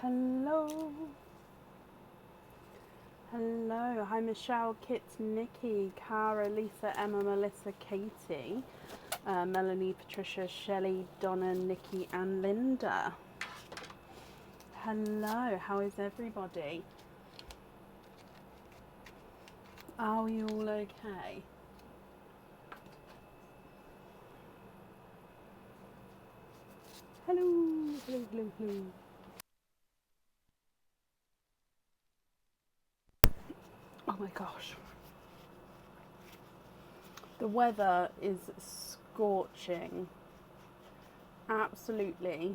Hello. Hello. Hi, Michelle, Kit, Nikki, Cara, Lisa, Emma, Melissa, Katie, Melanie, Patricia, Shelley, Donna, Nikki, and Linda. Hello. How is everybody? Are we all okay? Hello. Hello, hello, hello. Oh my gosh. The weather is scorching. Absolutely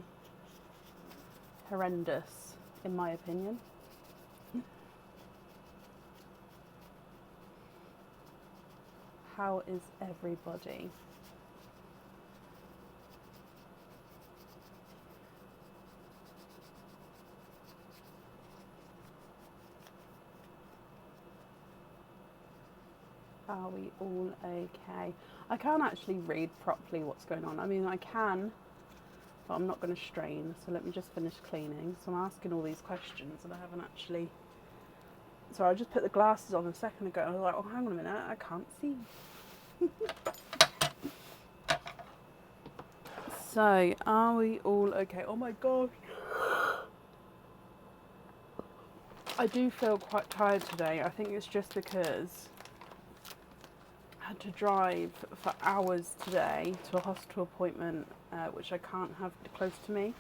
horrendous, in my opinion. How is everybody? Are we all okay? I can't actually read properly what's going on. I mean, I can, but I'm not going to strain. So let me just finish cleaning. So I'm asking all these questions and I haven't actually... So I just put the glasses on a second ago and I was like, oh, hang on a minute, I can't see. So, are we all okay? Oh my gosh. I do feel quite tired today. I think it's just because I had to drive for hours today to a hospital appointment, which I can't have close to me.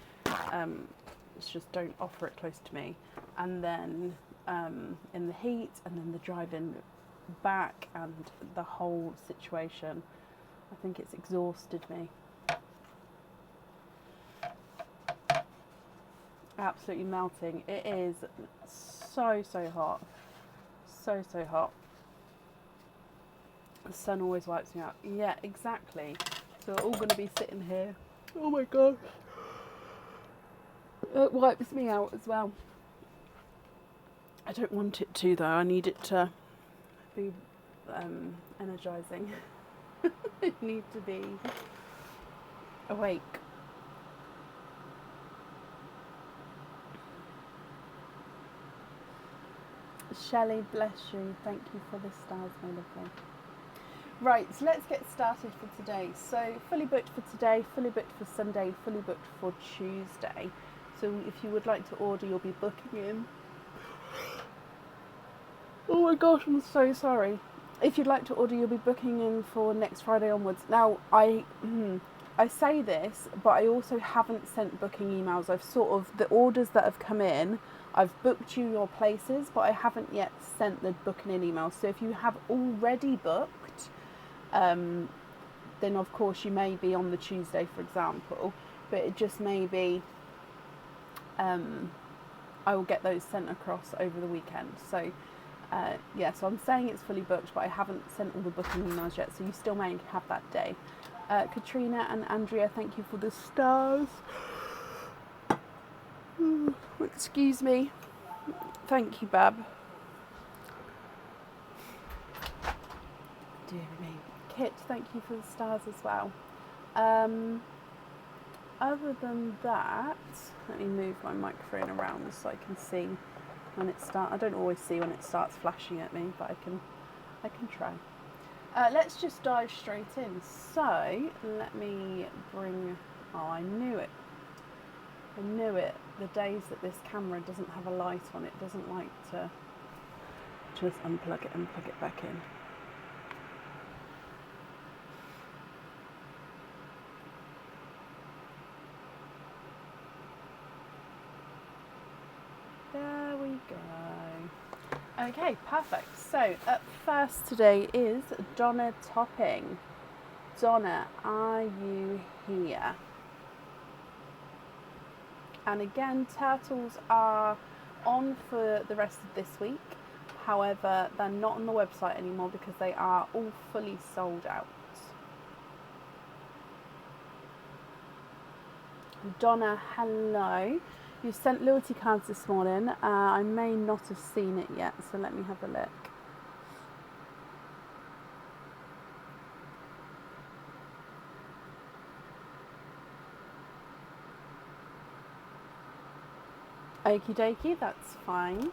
It's just don't offer it close to me. And then in the heat, and then the driving back, and the whole situation, I think it's exhausted me. Absolutely melting. It is so hot. So hot. The sun always wipes me out. Yeah, exactly. So we're all going to be sitting here. Oh my gosh. It wipes me out as well. I don't want it to though. I need it to be energizing. I need to be awake. Shelley, bless you. Thank you for the stars, my lovely. Right, so let's get started for today. So fully booked for today, fully booked for Sunday, fully booked for Tuesday. So if you would like to order, you'll be booking in. Oh my gosh, I'm so sorry. If you'd like to order, you'll be booking in for next Friday onwards. Now, I say this, but I also haven't sent booking emails. I've sort of, the orders that have come in, I've booked you your places, but I haven't yet sent the booking in emails. So if you have already booked, then of course you may be on the Tuesday, for example, but it just may be, I will get those sent across over the weekend. So yeah, so I'm saying it's fully booked, but I haven't sent all the booking emails yet, so you still may have that day. Katrina and Andrea, thank you for the stars. Excuse me. Thank you, Bab. Dear me. Kit, thank you for the stars as well. Other than that, let me move my microphone around so I can see when it starts. I don't always see when it starts flashing at me, but I can try. Let's just dive straight in. So let me bring. Oh, I knew it. I knew it. The days that this camera doesn't have a light on, it doesn't like to just unplug it and plug it back in. There we go. Okay, perfect. So up first today is Donna Topping. Donna, are you here? And again, turtles are on for the rest of this week. However, they're not on the website anymore because they are all fully sold out. Donna, hello. You sent loyalty cards this morning. I may not have seen it yet, so let me have a look. Okie dokie, that's fine.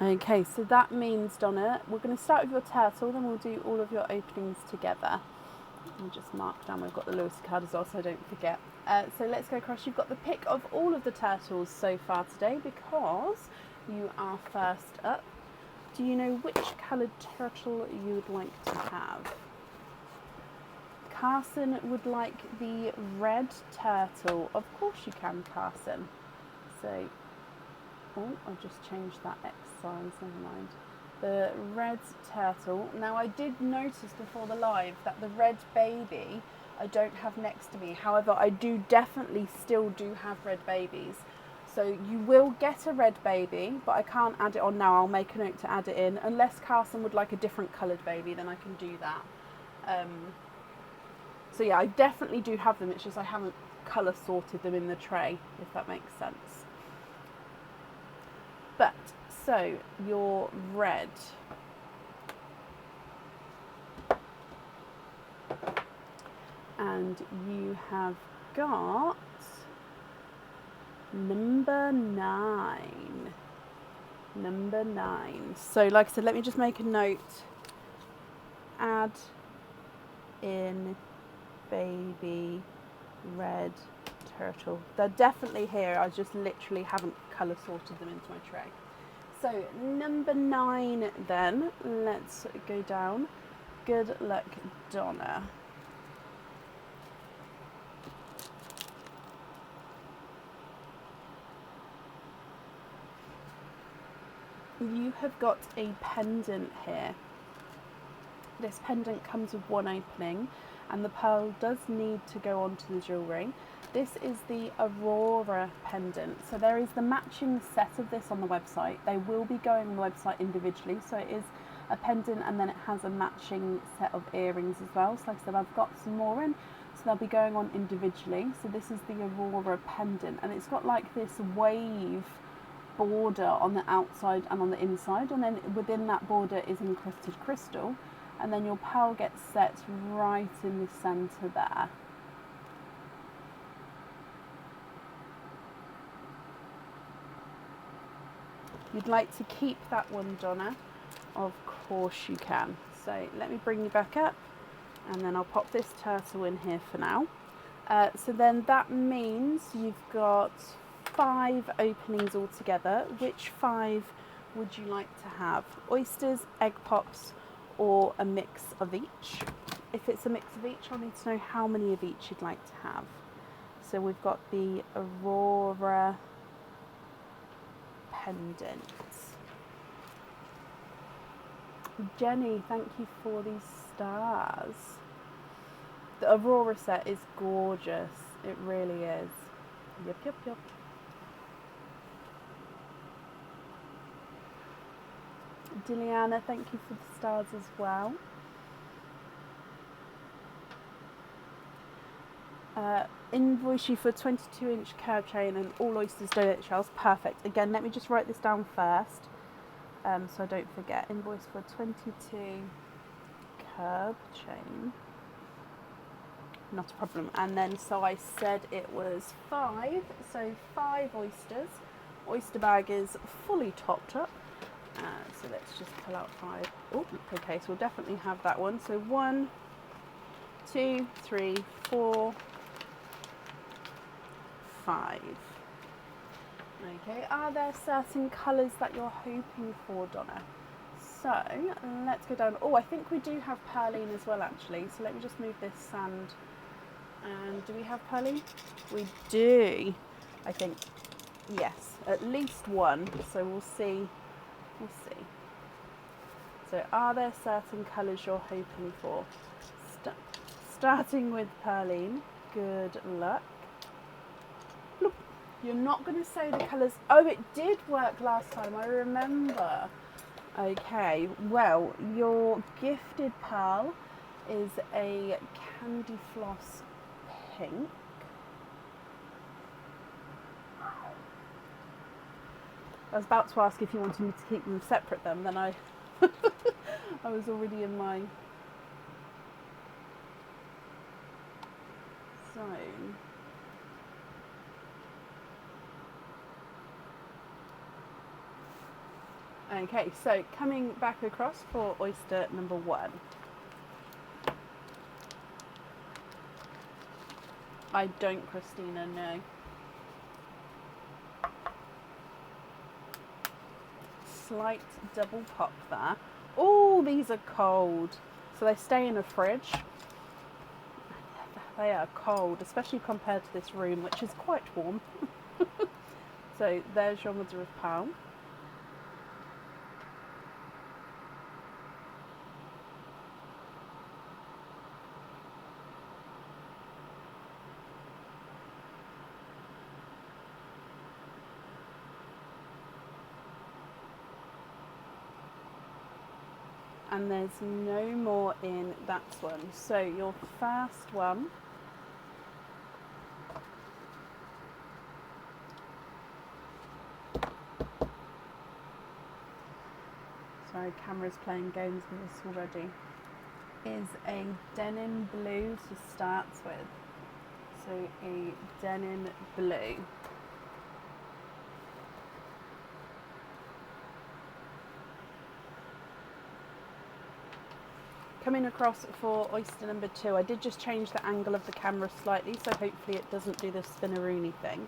Okay, so that means, Donna, we're going to start with your turtle, then we'll do all of your openings together. I'll just mark down we've got the Lewis card as well so I don't forget. So let's go across. You've got the pick of all of the turtles so far today because you are first up. Do you know which coloured turtle you would like to have? Carson would like the red turtle. Of course you can, Carson. So, oh, I'll just change that X size, never mind. The red turtle. Now I did notice before the live that the red baby I don't have next to me. However, I do definitely still do have red babies. So you will get a red baby, but I can't add it on now. I'll make a note to add it in. Unless Carson would like a different coloured baby, then I can do that. So yeah, I definitely do have them. It's just I haven't colour sorted them in the tray, if that makes sense. But, so, your red. And you have got number 9. Number 9. So, like I said, let me just make a note. Add in baby red turtle. They're definitely here. I just literally haven't colour sorted them into my tray. So number 9 then. Let's go down. Good luck, Donna. You have got a pendant here. This pendant comes with one opening and the pearl does need to go onto the jewellery. This is the Aurora pendant. So there is the matching set of this on the website. They will be going on the website individually. So it is a pendant and then it has a matching set of earrings as well. So like I said, I've got some more in. So they'll be going on individually. So this is the Aurora pendant and it's got like this wave border on the outside and on the inside, and then within that border is encrusted crystal, and then your pearl gets set right in the centre there. You'd like to keep that one, Donna? Of course you can. So let me bring you back up and then I'll pop this turtle in here for now. So then that means you've got 5 openings altogether. Which 5 would you like to have? Oysters, egg pops, or a mix of each? If it's a mix of each, I'll need to know how many of each you'd like to have. So we've got the Aurora pendant. Jenny, thank you for these stars. The Aurora set is gorgeous. It really is. Yep, yep, yep. Diliana, thank you for the stars as well. Invoice you for 22-inch curb chain and all oysters donut shells. Perfect. Again, let me just write this down first so I don't forget. Invoice for 22 curb chain. Not a problem. And then so I said it was 5. So 5 oysters. Oyster bag is fully topped up. So let's just pull out 5. Oh, okay, so we'll definitely have that one. So 1, 2, 3, 4, 5. Okay, are there certain colours that you're hoping for, Donna? So let's go down. Oh, I think we do have Perline as well, actually. So let me just move this sand. And do we have Perline? We do. I think, yes, at least one. So we'll see. We'll see. So are there certain colours you're hoping for? Starting with Perline. Good luck. Bloop. You're not going to say the colours. Oh, it did work last time, I remember. Okay, well, your gifted pearl is a candy floss pink. I was about to ask if you wanted me to keep them separate then I I was already in my zone. Okay, so coming back across for oyster number 1. I don't, Christina, no. Slight double pop there. Oh, these are cold. So they stay in a fridge. They are cold, especially compared to this room, which is quite warm. So there's your mother of pearl. And there's no more in that one. So your first one, sorry, camera's playing games with us already, is a denim blue to start with. So a denim blue. Coming across for oyster number 2, I did just change the angle of the camera slightly, so hopefully it doesn't do the spinneroony thing.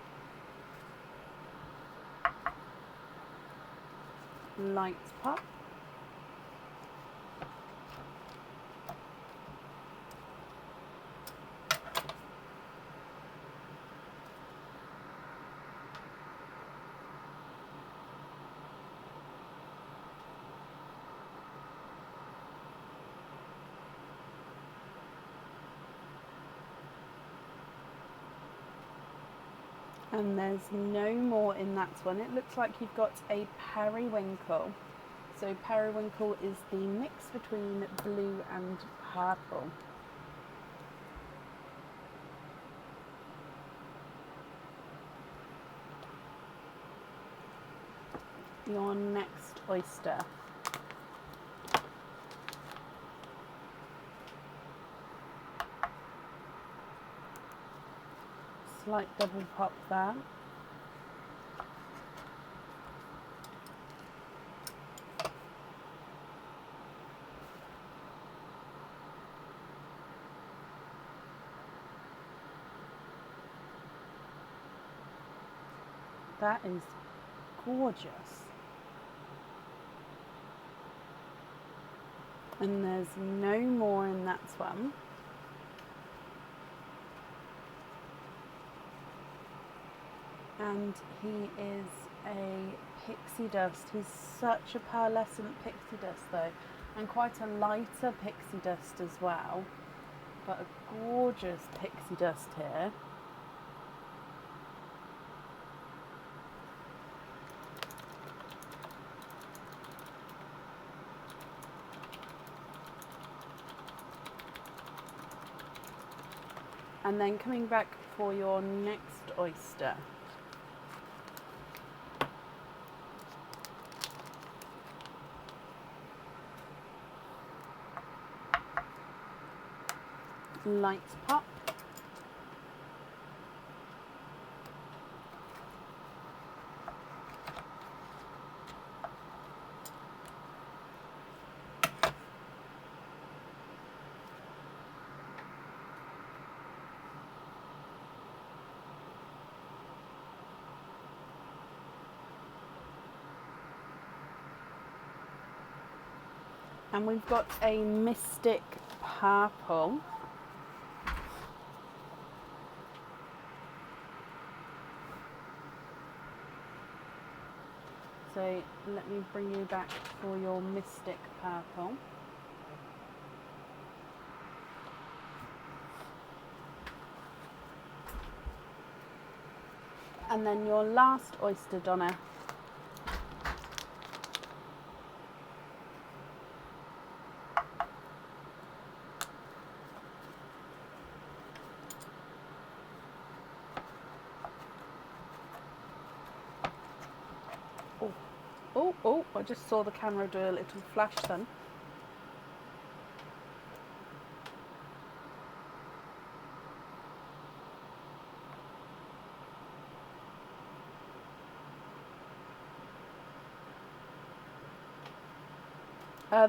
Light pop. And there's no more in that one. It looks like you've got a periwinkle. So periwinkle is the mix between blue and purple. Your next oyster. Slight double pop there. That is gorgeous. And there's no more in that one. And he is a pixie dust. He's such a pearlescent pixie dust though, and quite a lighter pixie dust as well, but a gorgeous pixie dust here. And then coming back for your next oyster. Light pop. And we've got a mystic purple. So let me bring you back for your mystic purple. And then your last oyster, Donna. Oh, I just saw the camera do a little flash then.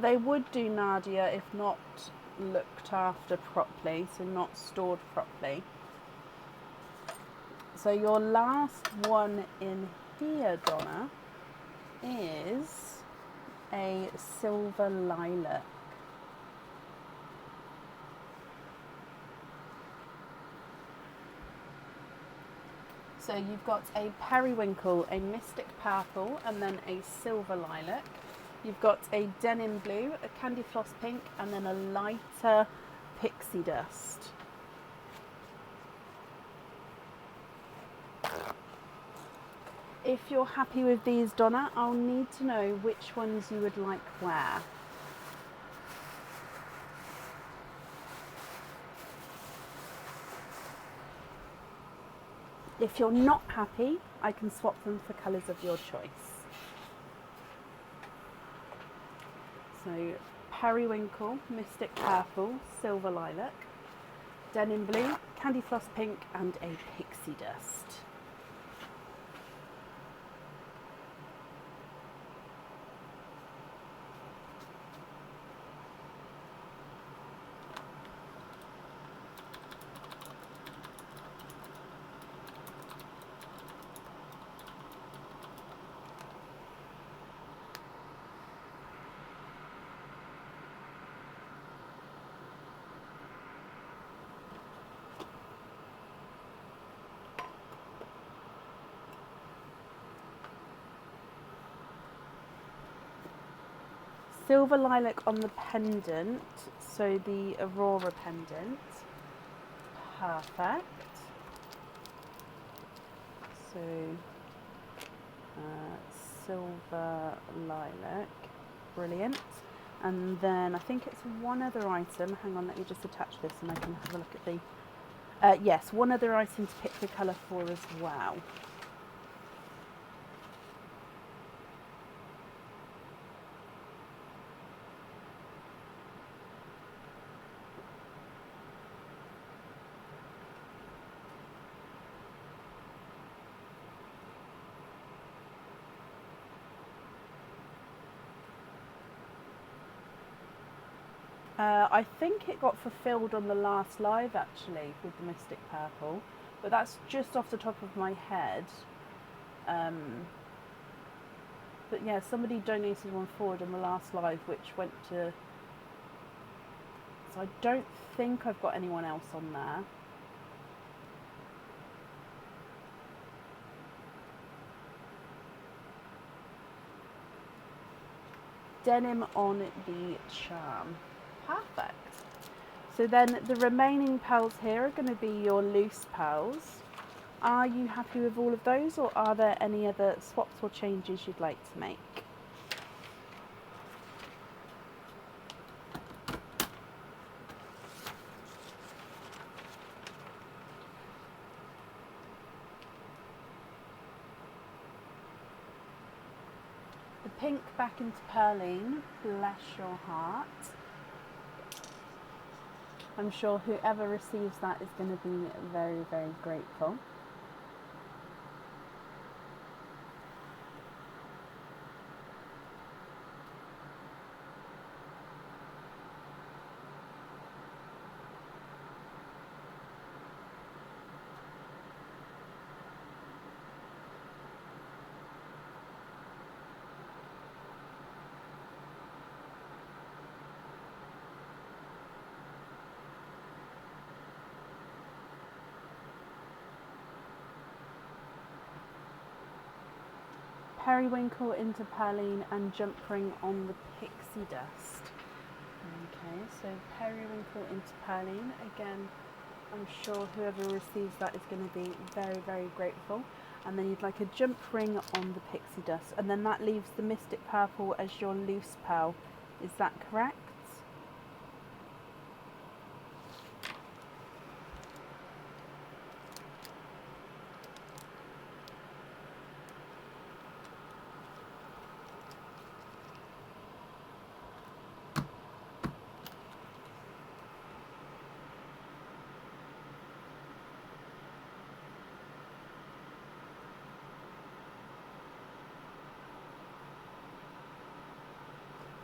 They would do, Nadia, if not looked after properly, so not stored properly. So your last one in here, Donna, is a silver lilac. So you've got a periwinkle, a mystic purple, and then a silver lilac. You've got a denim blue, a candy floss pink, and then a lighter pixie dust. If you're happy with these, Donna, I'll need to know which ones you would like where. If you're not happy, I can swap them for colours of your choice. So periwinkle, mystic purple, silver lilac, denim blue, candy floss pink, and a pixie dust. Silver lilac on the pendant, so the Aurora pendant. Perfect. So silver lilac, brilliant. And then I think it's one other item. Hang on, let me just attach this and I can have a look at the... yes, one other item to pick the colour for as well. I think it got fulfilled on the last live actually with the Mystic Purple, but that's just off the top of my head. But yeah, somebody donated one forward on the last live which went to... So I don't think I've got anyone else on there. Denim on the charm. Perfect. So then the remaining pearls here are going to be your loose pearls. Are you happy with all of those, or are there any other swaps or changes you'd like to make? The pink back into Pearline, bless your heart. I'm sure whoever receives that is going to be very, very grateful. Periwinkle into Pearline and jump ring on the pixie dust. Okay, so periwinkle into Pearline. Again, I'm sure whoever receives that is going to be very, very grateful. And then you'd like a jump ring on the pixie dust. And then that leaves the Mystic Purple as your loose pearl. Is that correct?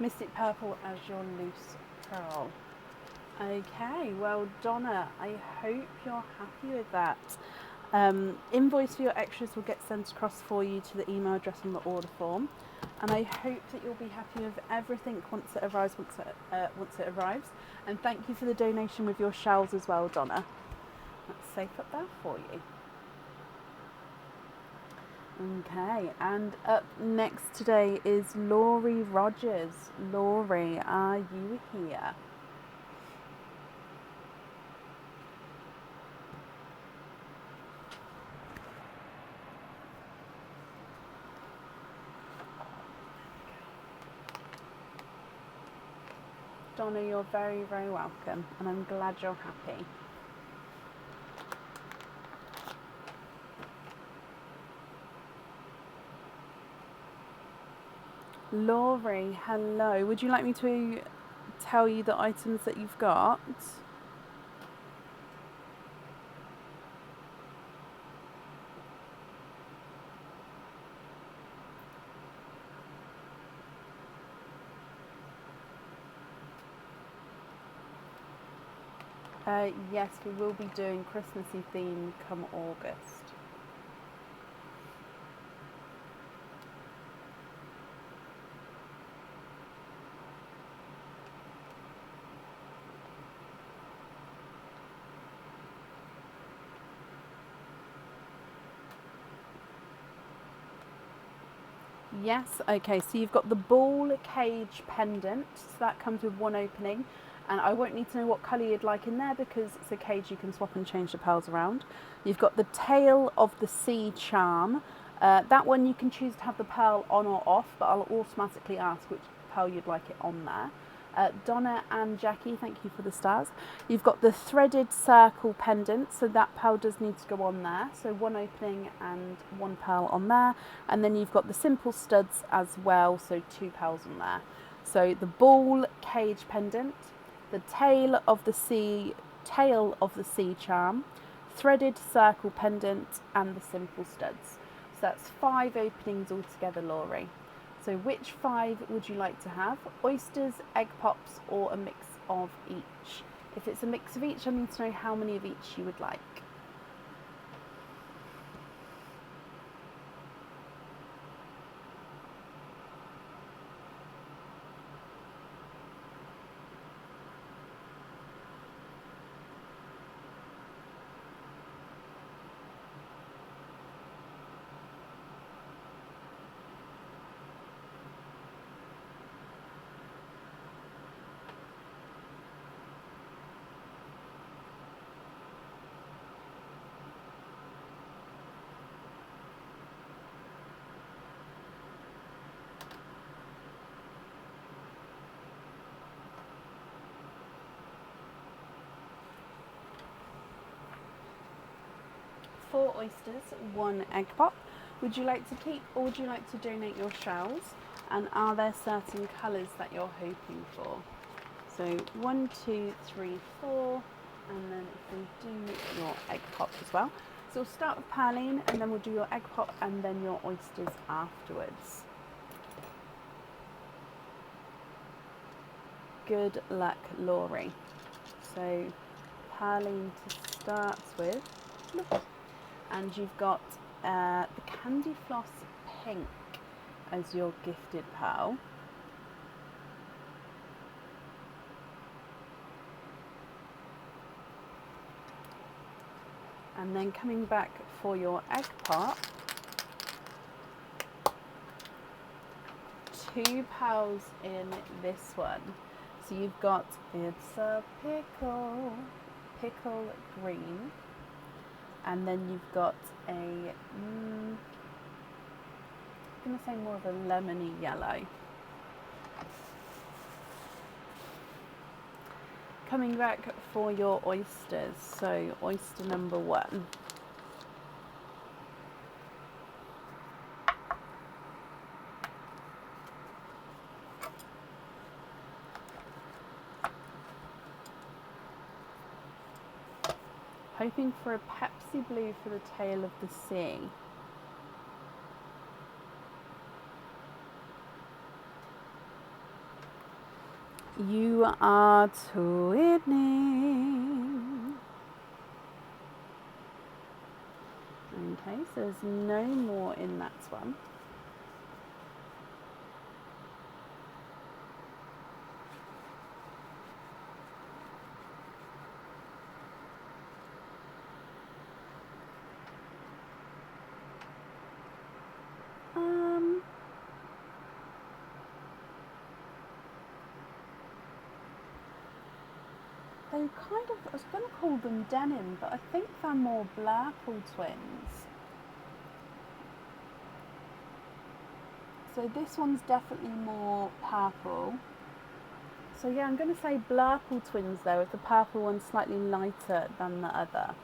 Mystic purple as your loose pearl. Okay, well Donna, I hope you're happy with that. Invoice for your extras will get sent across for you to the email address on the order form, and I hope that you'll be happy with everything once it arrives. And thank you for the donation with your shells as well, Donna. That's safe up there for you. Okay, and up next today is Laurie Rogers. Laurie, are you here? Donna, you're very, very welcome, and I'm glad you're happy. Laurie, hello. Would you like me to tell you the items that you've got? Yes, we will be doing Christmassy theme come August. Yes, okay, so you've got the ball cage pendant, so that comes with one opening, and I won't need to know what colour you'd like in there because it's a cage you can swap and change the pearls around. You've got the tail of the sea charm. That one you can choose to have the pearl on or off, but I'll automatically ask which pearl you'd like it on there. Donna and Jackie, thank you for the stars. You've got the threaded circle pendant, so that pearl does need to go on there. So one opening and one pearl on there. And then you've got the simple studs as well, so two pearls on there. So the ball cage pendant, the tail of the sea charm, threaded circle pendant, and the simple studs. So that's 5 openings altogether, Laurie. So which 5 would you like to have? Oysters, egg pops, or a mix of each? If it's a mix of each, I need to know how many of each you would like. Four oysters, 1 egg pop. Would you like to keep or would you like to donate your shells? And are there certain colours that you're hoping for? So 1, 2, 3, 4, and then if we do your egg pop as well. So we'll start with Perline, and then we'll do your egg pop and then your oysters afterwards. Good luck, Laurie. So Perline to start with. And you've got the Candy Floss Pink as your gifted pearl. And then coming back for your egg pop, 2 pearls in this one. So you've got It's a Pickle Green. And then you've got a, I'm going to say more of a lemony yellow. Coming back for your oysters, so oyster number 1. Hoping for a Pepsi blue for the tail of the sea. You are twinning. Okay, so there's no more in that one. They kind of, I was going to call them denim, but I think they're more Blurple twins. So this one's definitely more purple. So yeah, I'm going to say Blurple twins though, with the purple one slightly lighter than the other.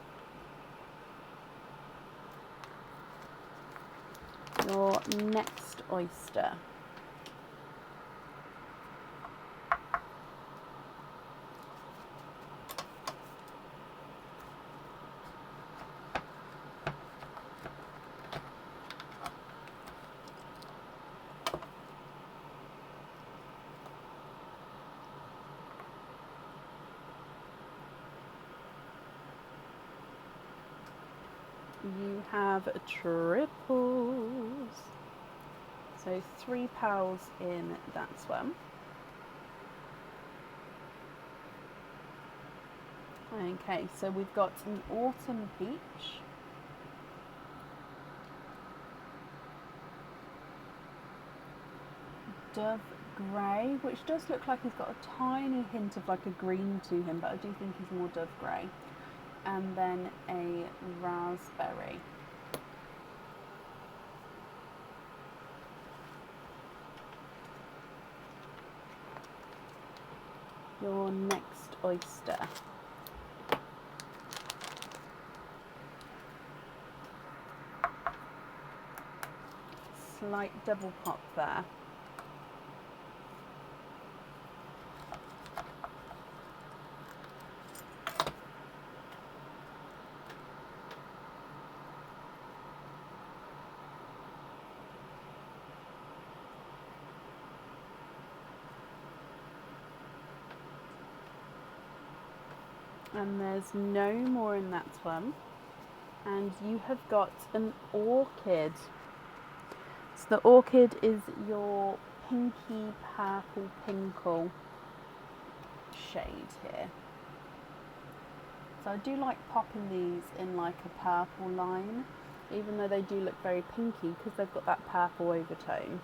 Your next oyster. You have triples. So 3 pals in that one. Okay, so we've got an autumn peach. Dove grey, which does look like he's got a tiny hint of like a green to him, but I do think he's more dove grey. And then a raspberry. Your next oyster. Slight double pop there. And there's no more in that one. And you have got an orchid. So the orchid is your pinky purple pinkle shade here. So I do like popping these in like a purple line, even though they do look very pinky because they've got that purple overtone.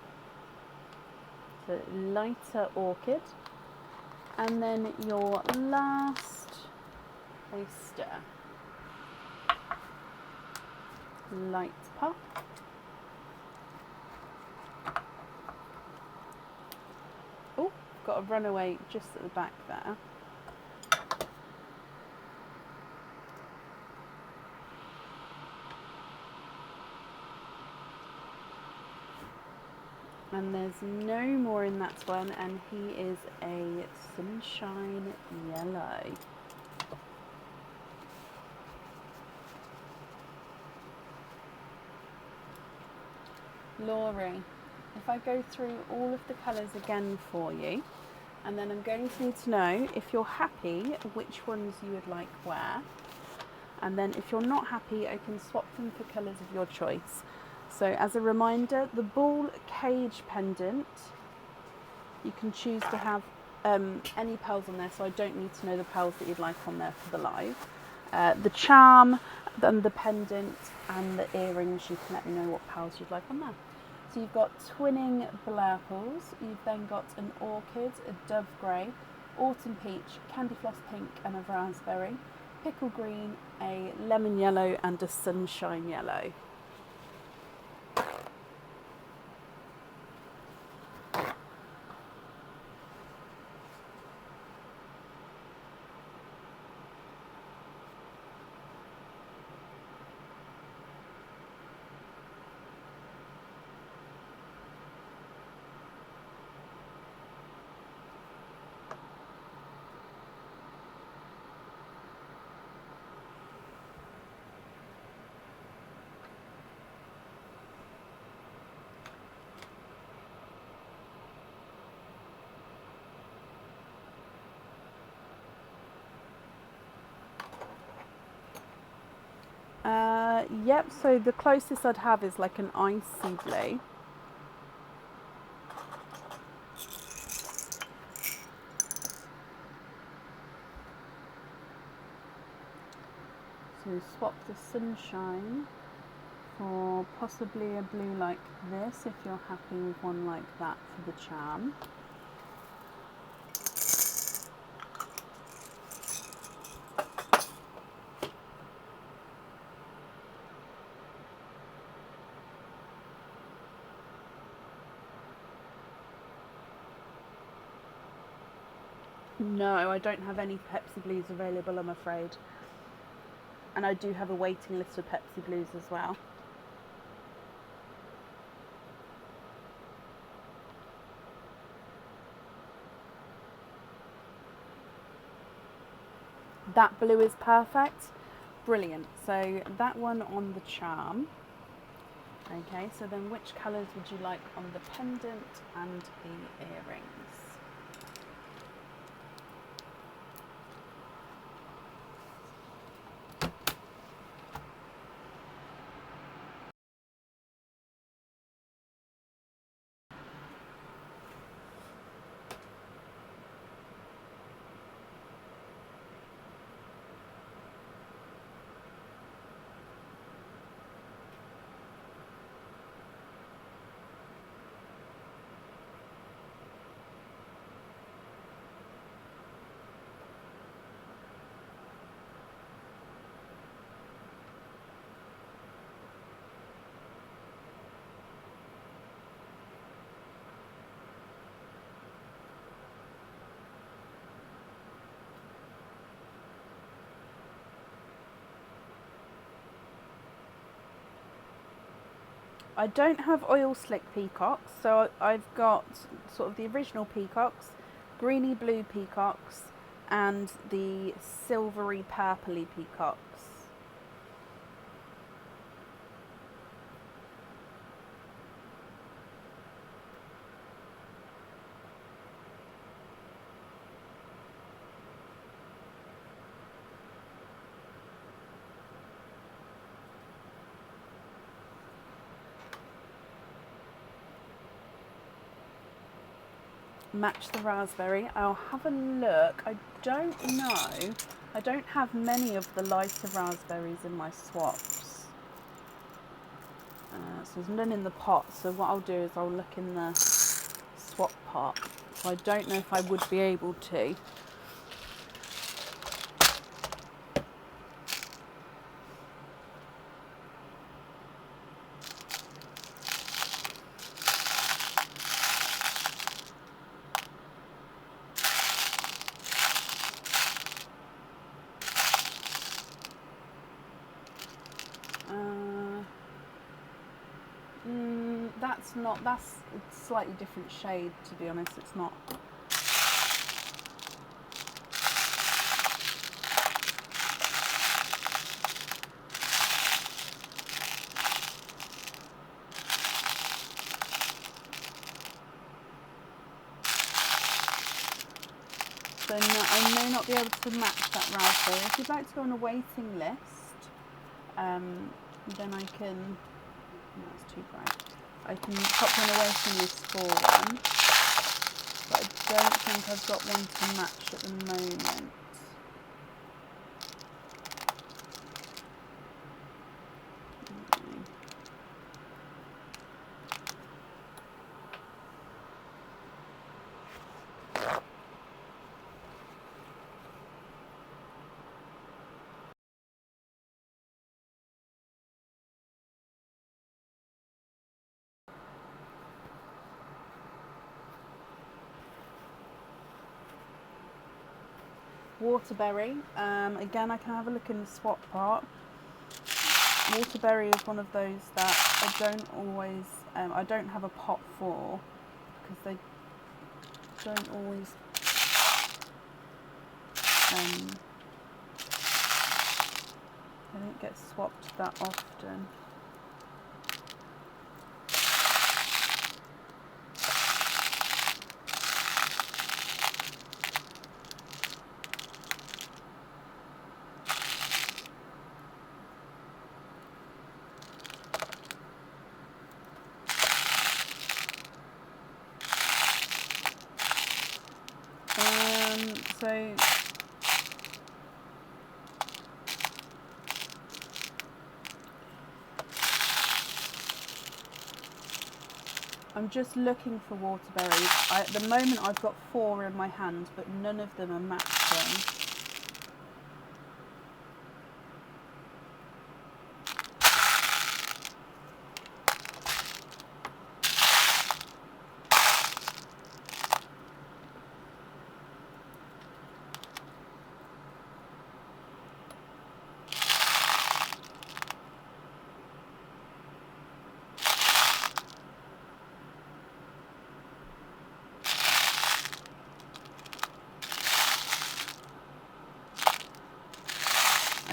So lighter orchid. And then your last oyster. Light pop. Oh, got a runaway just at the back there. And there's no more in that one, and he is a sunshine yellow. Laurie, if I go through all of the colours again for you, and then I'm going to need to know if you're happy which ones you would like where, and then if you're not happy I can swap them for colours of your choice. So as a reminder, the ball cage pendant, you can choose to have any pearls on there, so I don't need to know the pearls that you'd like on there for the live. The charm, then the pendant and the earrings, you can let me know what pearls you'd like on there. So you've got twinning blurples, you've then got an orchid, a dove grey, autumn peach, candy floss pink and a raspberry, pickle green, a lemon yellow and a sunshine yellow. Yep, so the closest I'd have is like an icy blue. So swap the sunshine for possibly a blue like this, if you're happy with one like that for the charm. No, I don't have any Pepsi Blues available, I'm afraid. And I do have a waiting list of Pepsi Blues as well. That blue is perfect. Brilliant. So that one on the charm. Okay, so then which colours would you like on the pendant and the earrings? I don't have oil slick peacocks, so I've got sort of the original peacocks, greeny blue peacocks, and the silvery purpley peacocks. Match the raspberry. I'll have a look. I don't know. I don't have many of the lighter raspberries in my swaps. So there's none in the pot. So what I'll do is I'll look in the swap pot. So I don't know if I would be able to. That's a slightly different shade, to be honest. It's not. So no, I may not be able to match that raspberry. If you'd like to go on a waiting list, then I can. No, it's too bright. I can pop on a waiting list for one, but I don't think I've got one to match at the moment. Waterberry, again I can have a look in the swap pot. Waterberry is one of those that I don't always, I don't have a pot for, because they don't always, they don't get swapped that often. I'm just looking for waterberries. At the moment I've got 4 in my hand, but none of them are matching.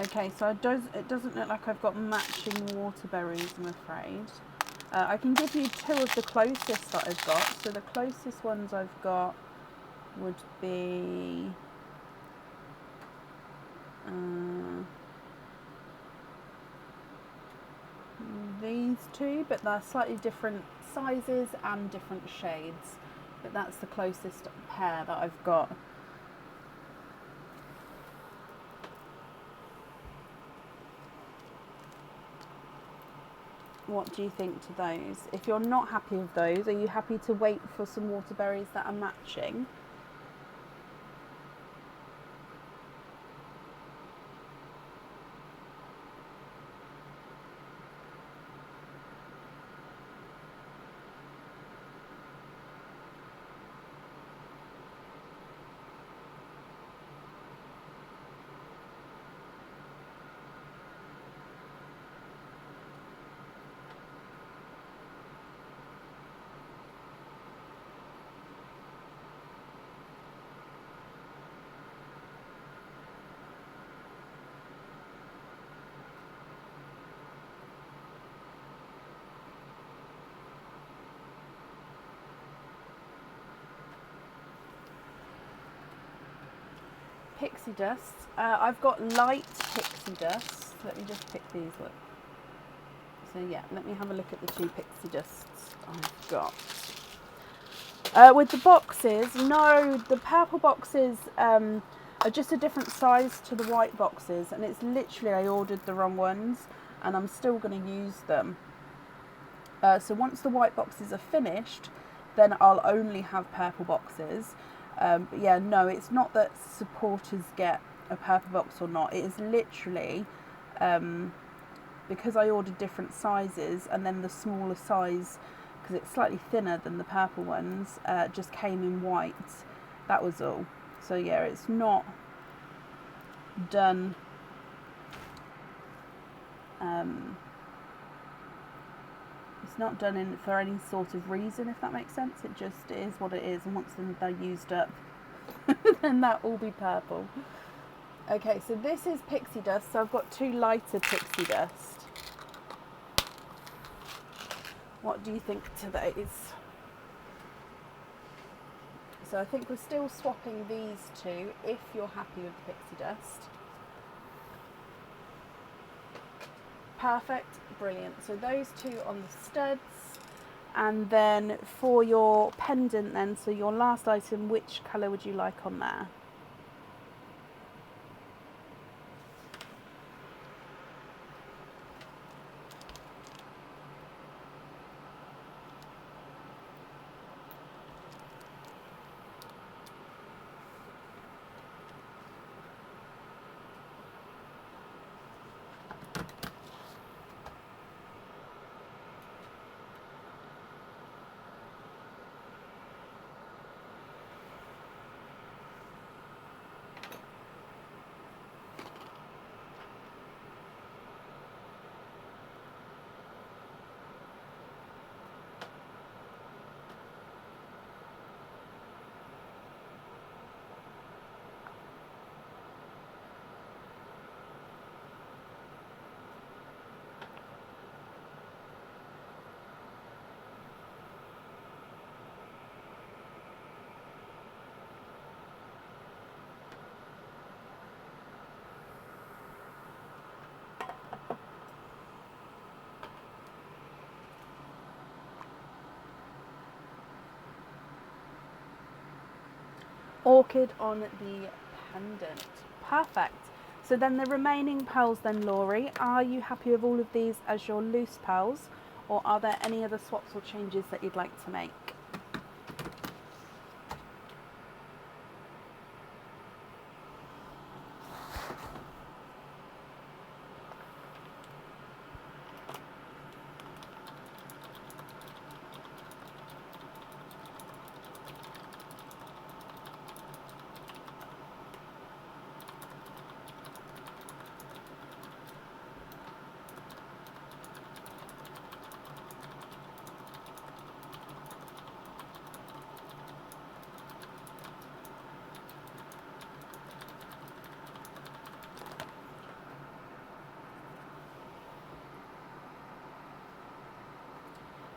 Okay, so it doesn't look like I've got matching waterberries, I'm afraid. I can give you 2 of the closest that I've got. So the closest ones I've got would be these 2, but they're slightly different sizes and different shades. But that's the closest pair that I've got. What do you think to those? If you're not happy with those, are you happy to wait for some waterberries that are matching? Pixie dust. I've got light pixie dust. Let me just pick these up. So yeah, let me have a look at the 2 pixie dusts I've got. With the boxes, no, the purple boxes are just a different size to the white boxes, and it's literally I ordered the wrong ones, and I'm still going to use them. So once the white boxes are finished, then I'll only have purple boxes. But yeah, no, it's not that supporters get a purple box or not. It is literally because I ordered different sizes, and then the smaller size, because it's slightly thinner than the purple ones, just came in white. That was all. So yeah, it's not done it's not done for any sort of reason, if that makes sense. It just is what it is, and once they're used up, then that will be purple. Okay, so this is pixie dust. So I've got 2 lighter pixie dust. What do you think to those? So I think we're still swapping these 2 if you're happy with the pixie dust. Perfect, brilliant. So those 2 on the studs. And then for your pendant then, so your last item, which colour would you like on there? Orchid on the pendant. Perfect. So then the remaining pearls then, Laurie, are you happy with all of these as your loose pearls, Or are there any other swaps or changes that you'd like to make?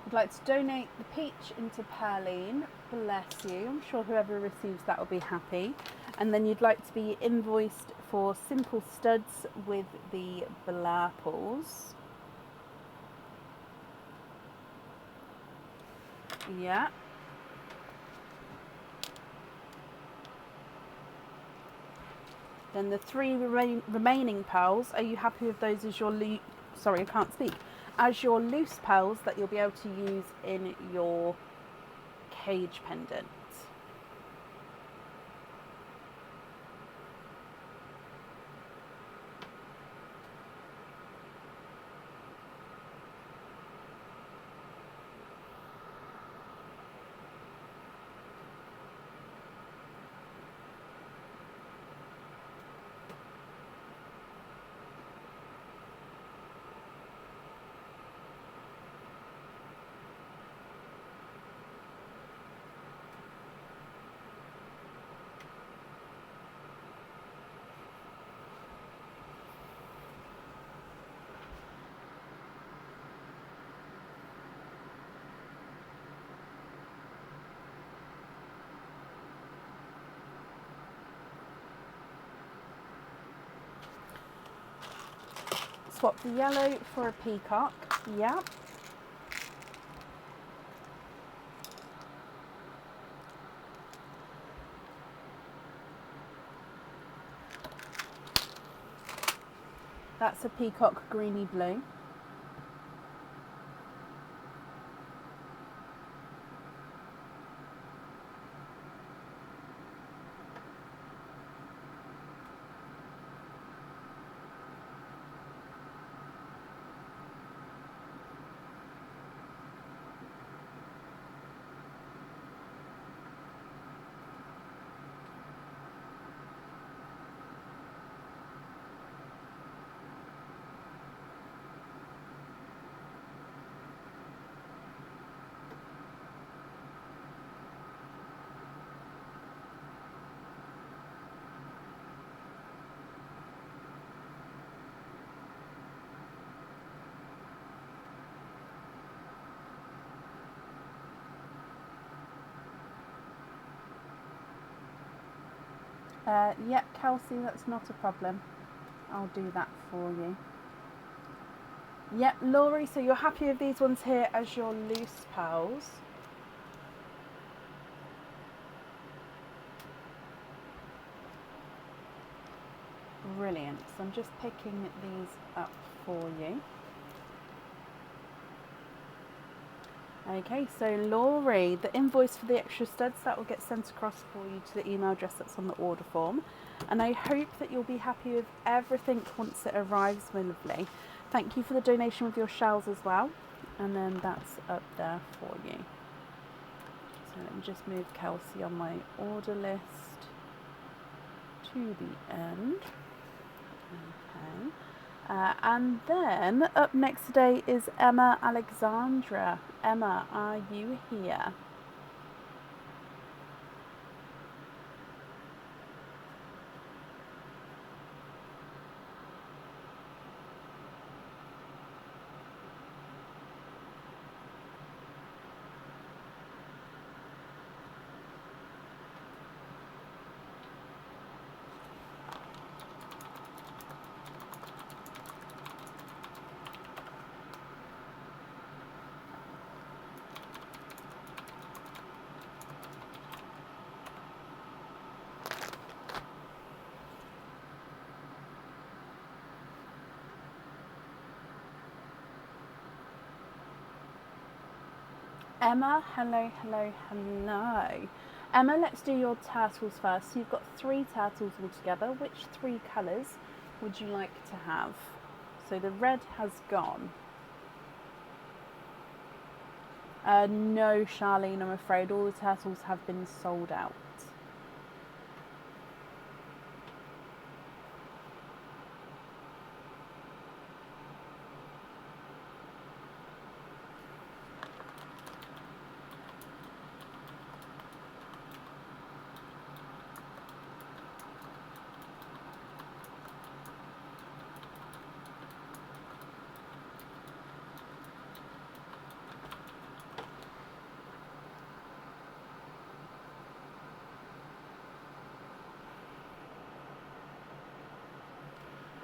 I'd like to donate the peach into Pearline. Bless you. I'm sure whoever receives that will be happy. And then you'd like to be invoiced for simple studs with the blurples. Yeah. Then the 3 remaining pearls, are you happy with those as your sorry, I can't speak. As your loose pearls that you'll be able to use in your cage pendant? Swap the yellow for a peacock. Yeah. That's a peacock greeny blue. Yep, Kelsey, that's not a problem. I'll do that for you. Yep, Laurie, so you're happy with these ones here as your loose pearls? Brilliant. So I'm just picking these up for you. Okay, so Laurie, the invoice for the extra studs, that will get sent across for you to the email address that's on the order form. And I hope that you'll be happy with everything once it arrives, my lovely. Thank you for the donation with your shells as well. And then that's up there for you. So let me just move Kelsey on my order list to the end. Okay. And then up next today is Emma Alexandra. Emma, are you here? Emma, hello, hello, hello. Emma, let's do your turtles first. So you've got 3 turtles altogether. Which 3 colours would you like to have? So the red has gone. No, Charlene, I'm afraid all the turtles have been sold out.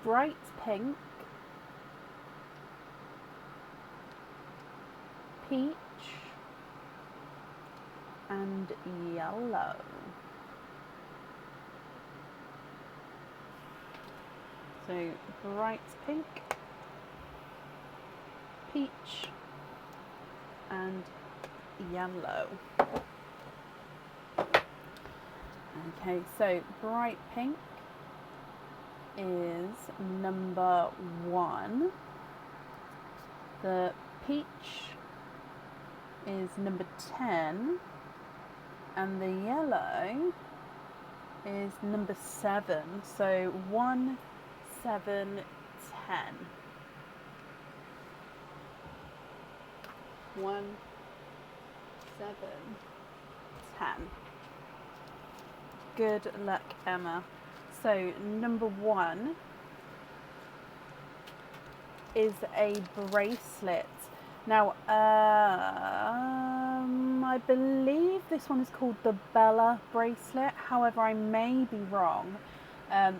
Bright pink, peach, and yellow. So bright pink, peach, and yellow. Okay, so bright pink is number 1. The peach is number 10, and the yellow is number 7. So 1, 7, 10. 1, 7, 10. Good luck, Emma. So number 1 is a bracelet. Now, I believe this one is called the Bella bracelet. However, I may be wrong.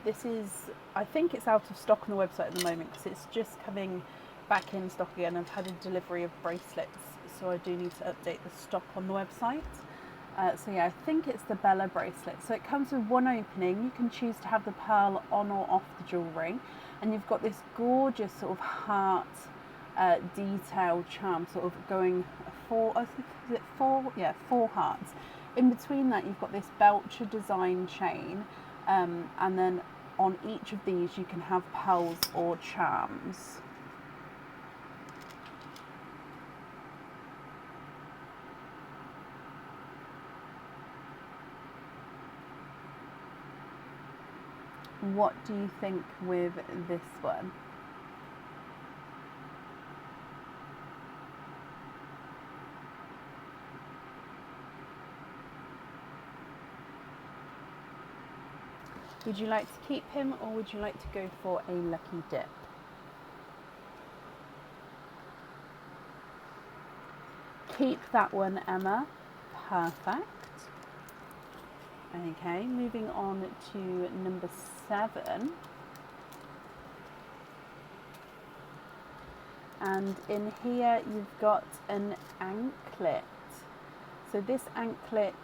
This is, I think it's out of stock on the website at the moment because it's just coming back in stock again. I've had a delivery of bracelets, so I do need to update the stock on the website. So yeah, I think it's the Bella bracelet. So it comes with 1 opening. You can choose to have the pearl on or off the jewellery. And you've got this gorgeous sort of heart detail charm, sort of going 4, I think, is it 4? Yeah, 4 hearts. In between that, you've got this Belcher design chain. And then on each of these, you can have pearls or charms. What do you think with this one? Would you like to keep him, or would you like to go for a lucky dip? Keep that one, Emma. Perfect. Okay, moving on to number 7. And in here you've got an anklet. So this anklet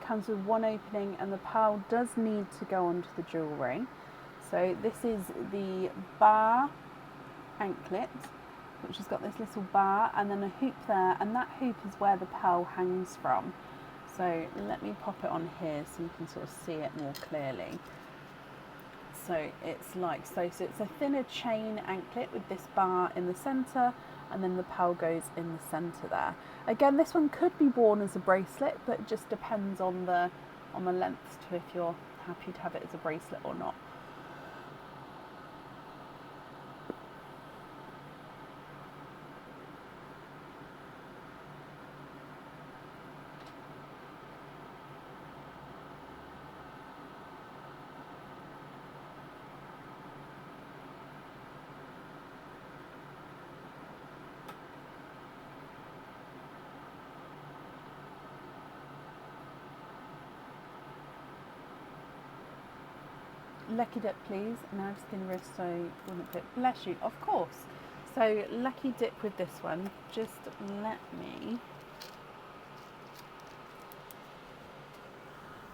comes with 1 opening, and the pearl does need to go onto the jewellery. So this is the bar anklet, which has got this little bar and then a hoop there, and that hoop is where the pearl hangs from. So let me pop it on here so you can sort of see it more clearly. So it's like so. So it's a thinner chain anklet with this bar in the centre, and then the pearl goes in the centre there. Again, this one could be worn as a bracelet, but it just depends on the length to if you're happy to have it as a bracelet or not. Lucky dip, please. Now skin wrist, so wouldn't fit. Bless you, of course. So lucky dip with this one. Just let me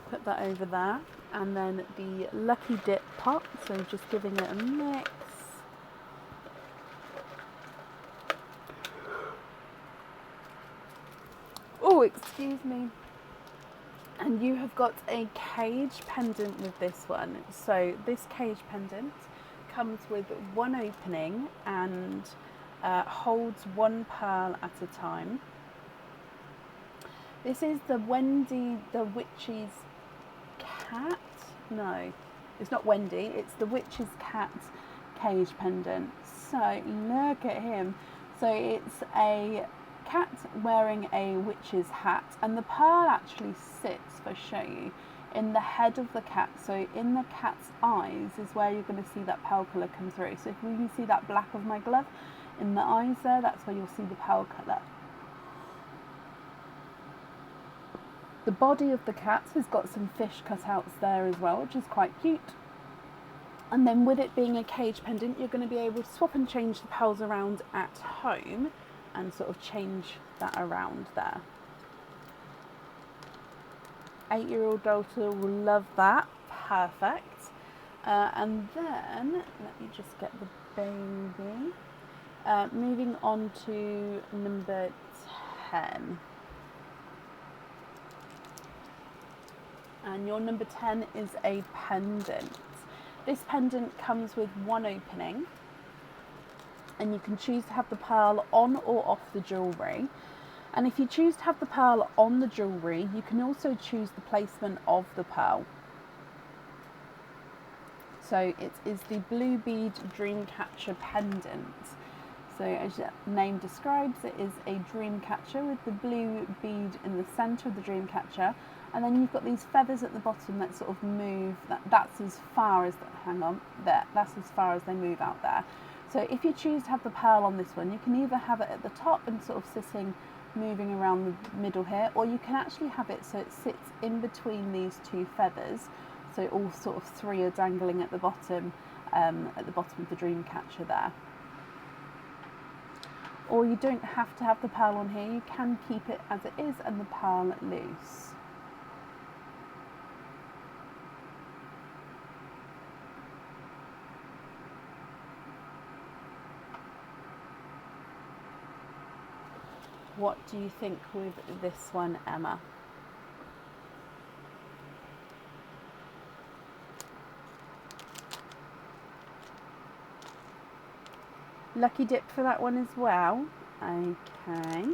put that over there, and then the lucky dip pot. So just giving it a mix. Oh, excuse me. And you have got a cage pendant with this one. So this cage pendant comes with one opening and holds one pearl at a time. This is the Wendy the Witch's cat. No, it's not Wendy. It's the Witch's cat cage pendant. So look at him. So it's a cat wearing a witch's hat, and the pearl actually sits, if I show you, in the head of the cat. So in the cat's eyes is where you're going to see that pearl colour come through. So if you see that black of my glove in the eyes there, that's where you'll see the pearl colour. The body of the cat has got some fish cutouts there as well, which is quite cute. And then with it being a cage pendant, you're going to be able to swap and change the pearls around at home and sort of change that around there. 8-year-old daughter will love that. Perfect. And then, let me just get the baby. Moving on to number 10. And your number 10 is a pendant. This pendant comes with one opening, and you can choose to have the pearl on or off the jewellery. And if you choose to have the pearl on the jewellery, you can also choose the placement of the pearl. So it is the Blue Bead Dreamcatcher pendant. So as the name describes, it is a dream catcher with the blue bead in the centre of the dream catcher, and then you've got these feathers at the bottom that sort of move. That's as far as that's as far as they move out there. So if you choose to have the pearl on this one, you can either have it at the top and sort of sitting, moving around the middle here, or you can actually have it so it sits in between these two feathers. So all sort of three are dangling at the bottom of the dream catcher there. Or you don't have to have the pearl on here, you can keep it as it is and the pearl loose. What do you think with this one, Emma? Lucky dip for that one as well. Okay.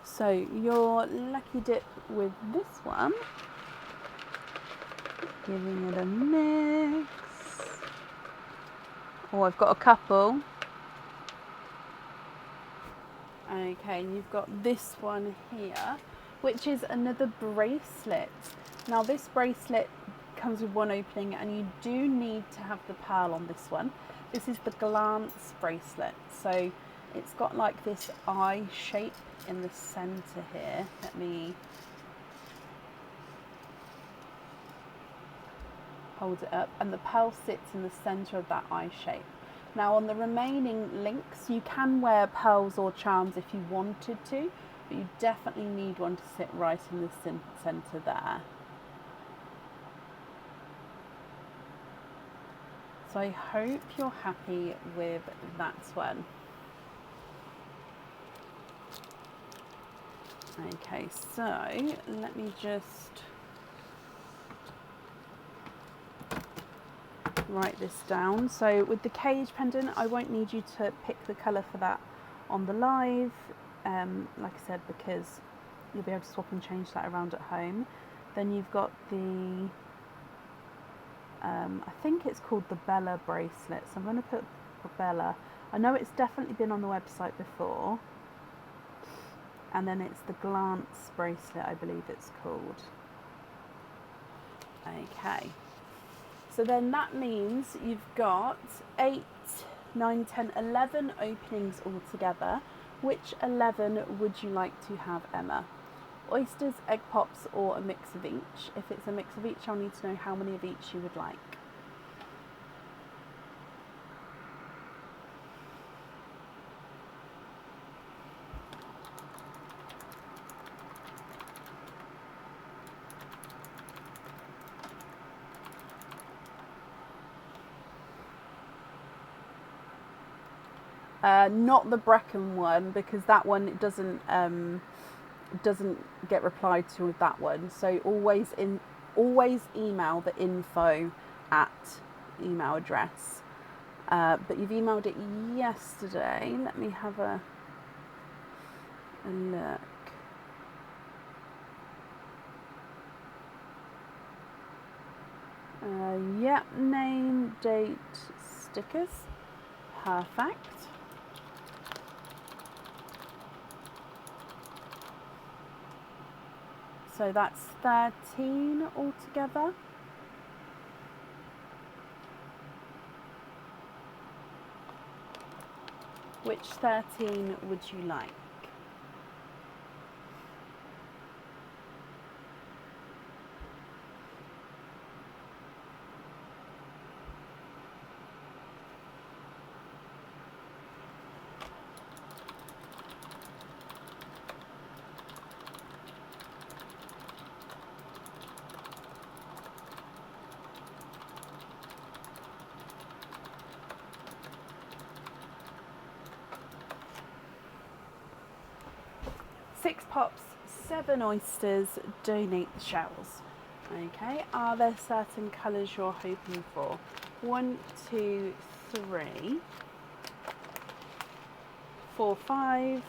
So your lucky dip with this one, giving it a mix. Oh, I've got a couple. Okay, and you've got this one here, which is another bracelet. Now this bracelet comes with one opening, and you do need to have the pearl on this one. This is the glance bracelet. So it's got like this eye shape in the center here. Let me hold it up, and the pearl sits in the center of that eye shape. Now on the remaining links, you can wear pearls or charms if you wanted to, but you definitely need one to sit right in the center there. So I hope you're happy with that one. Okay, so let me just write this down. So with the cage pendant, I won't need you to pick the colour for that on the live, like I said, because you'll be able to swap and change that around at home. Then you've got the, I think it's called the Bella bracelet, so I'm going to put Bella. I know it's definitely been on the website before. And then it's the glance bracelet, I believe it's called. Okay. So then that means you've got 8, 9, 10, 11 openings altogether. Which 11 would you like to have, Emma? Oysters, egg pops, or a mix of each? If it's a mix of each, I'll need to know how many of each you would like. Not the Brecon one, because that one doesn't get replied to with that one. So always email the info at email address. But you've emailed it yesterday. Let me have a look. Yeah, name, date, stickers. Perfect. So that's 13 altogether. Which 13 would you like? Six pops, 7 oysters, donate the shells. Okay, are there certain colours you're hoping for? 1, 2, 3, 4, 5,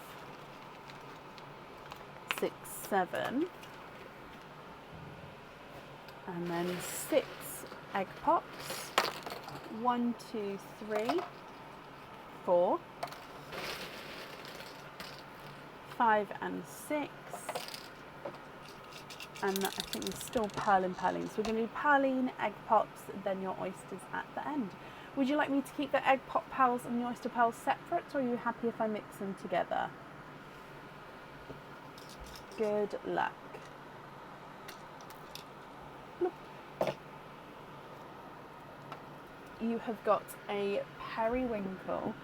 6, 7, and then 6 egg pops. 1, 2, 3, 4, 5 and 6, and I think there's still pearling. So we're going to do pearline, egg pops, then your oysters at the end. Would you like me to keep the egg pop pearls and the oyster pearls separate, or are you happy if I mix them together? Good luck. You have got a periwinkle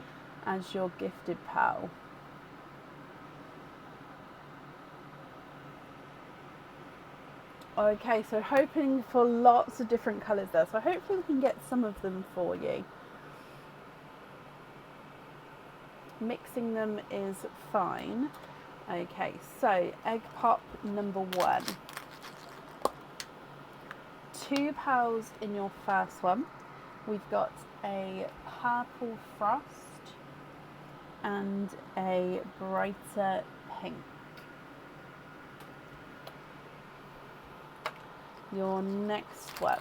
as your gifted pearl. Okay, so hoping for lots of different colours there. So hopefully we can get some of them for you. Mixing them is fine. Okay, so egg pop number 1. 2 pearls in your first one. We've got a purple frost and a brighter pink. Your next one.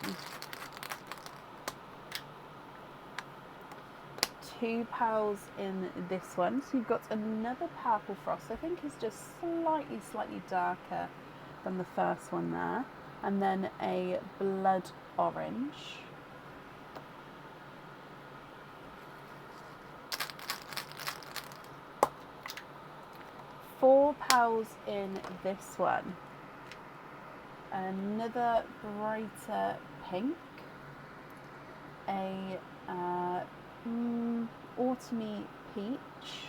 2 pearls in this one. So you've got another purple frost. I think is just slightly darker than the first one there. And then a blood orange. Four pearls in this one. Another brighter pink, a autumny peach,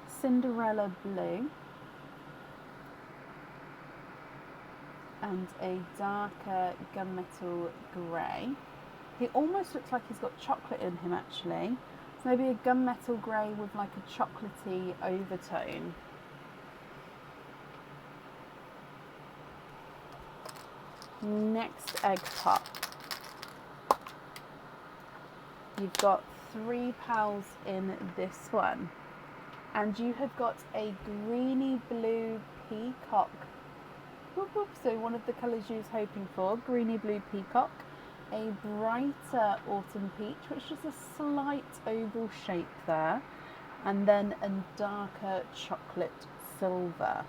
Cinderella blue, and a darker gunmetal grey. He almost looks like he's got chocolate in him actually. So maybe a gunmetal grey with like a chocolatey overtone. Next egg pop. You've got 3 pearls in this one. And you have got a greeny blue peacock. Whoop, whoop. So one of the colours you was hoping for, greeny blue peacock. A brighter autumn peach, which is a slight oval shape there. And then a darker chocolate silver.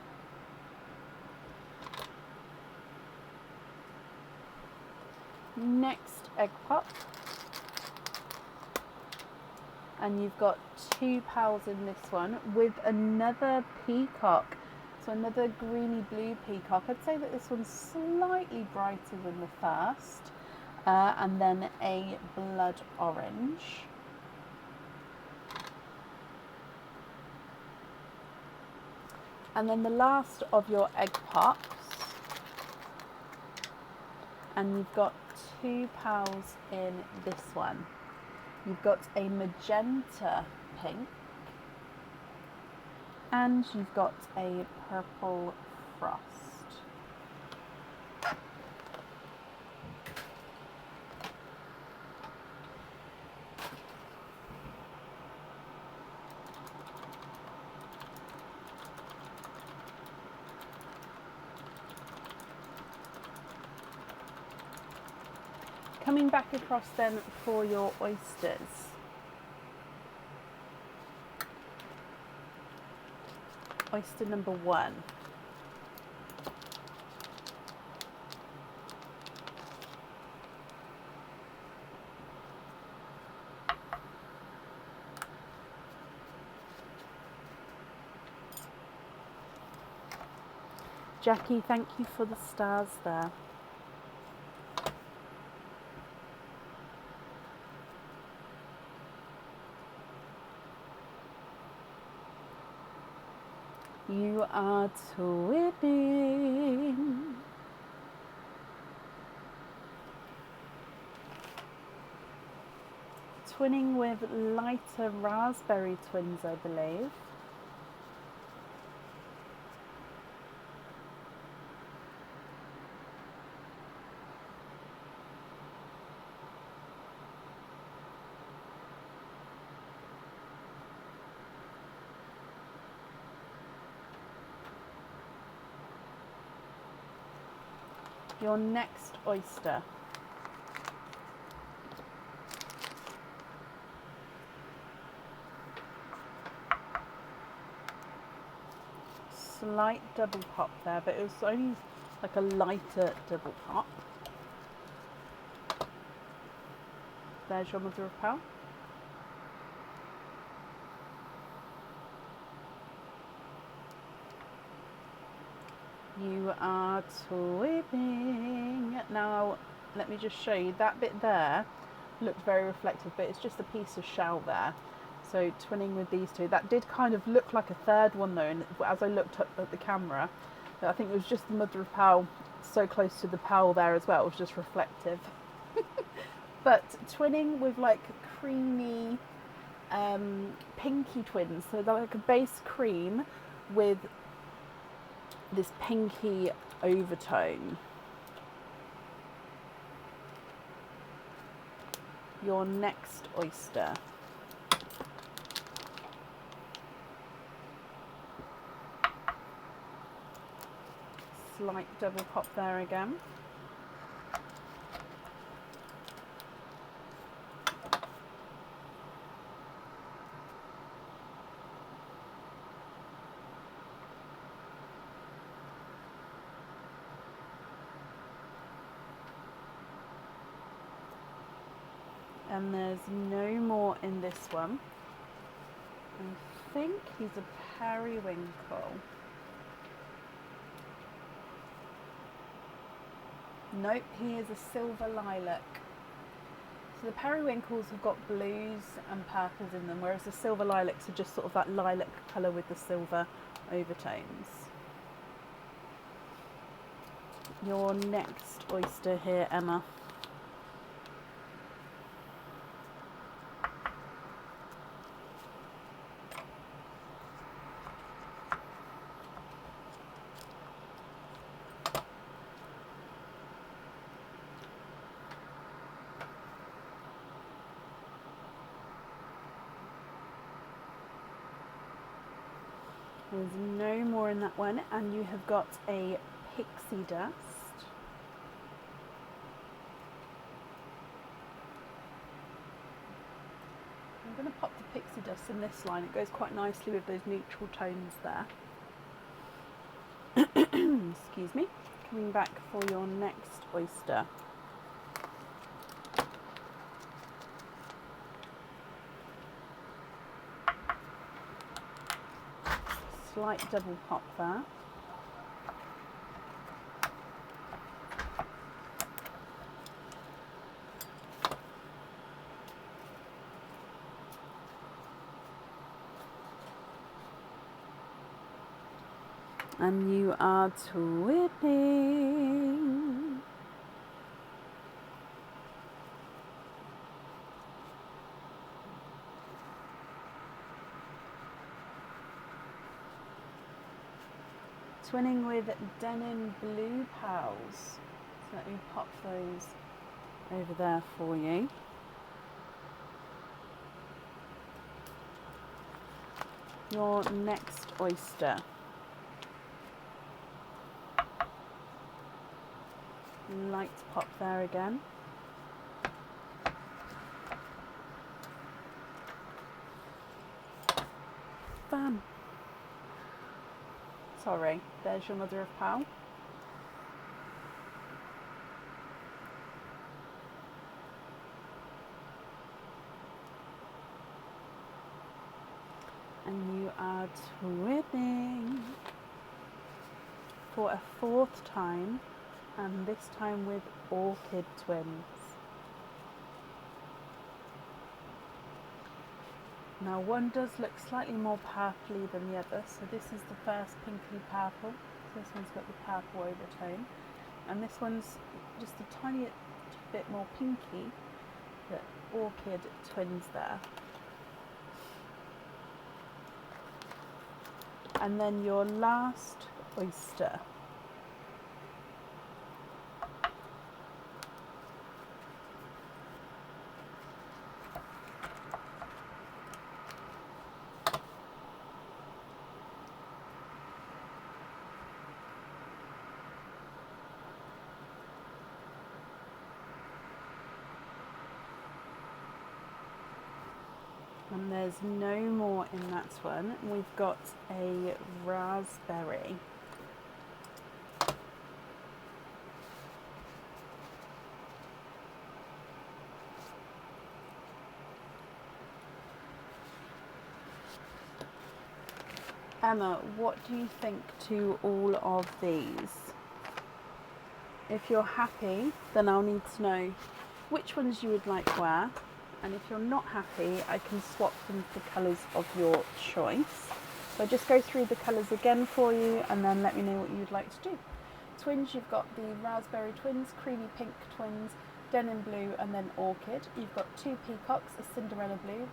Next egg pop, and you've got 2 pearls in this one with another peacock, so another greeny blue peacock. I'd say that this one's slightly brighter than the first, and then a blood orange. And then the last of your egg pops, and you've got 2 pearls in this one. You've got a magenta pink, and you've got a purple frost. Coming back across then for your oysters. Oyster number 1. Jackie, thank you for the stars there. You are twinning. Twinning with lighter raspberry twins, I believe. Your next oyster. Slight double pop there, but it was only like a lighter double pop. There's your mother of pearl. You are twinning. Now, let me just show you. That bit there looked very reflective, but it's just a piece of shell there. So twinning with these two. That did kind of look like a third one though, and as I looked up at the camera, I think it was just the mother of pearl so close to the pearl there as well. It was just reflective. But twinning with like creamy, pinky twins. So they're like a base cream with this pinky overtone. Your next oyster. Slight double pop there again. And there's no more in this one. I think he's a periwinkle. Nope, he is a silver lilac. So the periwinkles have got blues and purples in them, whereas the silver lilacs are just sort of that lilac colour with the silver overtones. Your next oyster here, Emma. There's no more in that one, and you have got a pixie dust. I'm going to pop the pixie dust in this line. It goes quite nicely with those neutral tones there. Excuse me. Coming back for your next oyster. Slight double pop there. And you are twinning. twinning with Denim Blue Pals. So let me pop those over there for you. Your next oyster. Light pop there again. Bam. Sorry, there's your mother of pearl. And you are twinning for a fourth time, and this time with orchid twins. Now one does look slightly more purpley than the other, so this is the first pinky purple. So this one's got the purple overtone, and this one's just a tiny bit more pinky. The orchid twins there. And then your last oyster. And there's no more in that one. We've got a raspberry. Emma, what do you think to all of these? If you're happy, then I'll need to know which ones you would like where. And if you're not happy, I can swap them for colours of your choice. So I'll just go through the colours again for you and then let me know what you'd like to do. Twins, you've got the raspberry twins, creamy pink twins, denim blue, and then orchid. You've got two peacocks, a Cinderella blue,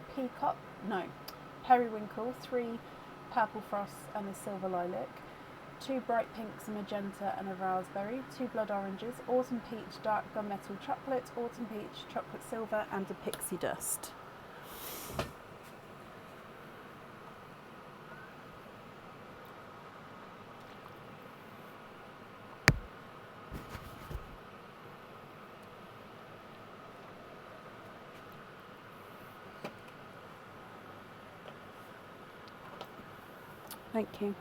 periwinkle, three purple frosts and a silver lilac, two bright pinks, a magenta and a raspberry, two blood oranges, autumn peach, dark gunmetal chocolate, autumn peach, chocolate silver, and a pixie dust. Thank you.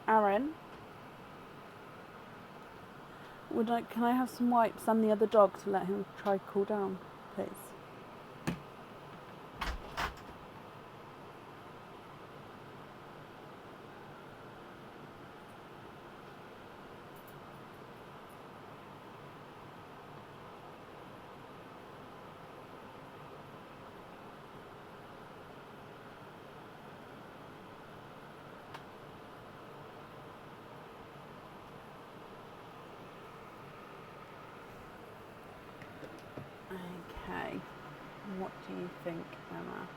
Aaron, can I have some wipes and the other dog to let him try cool down, please? Okay, what do you think, Emma?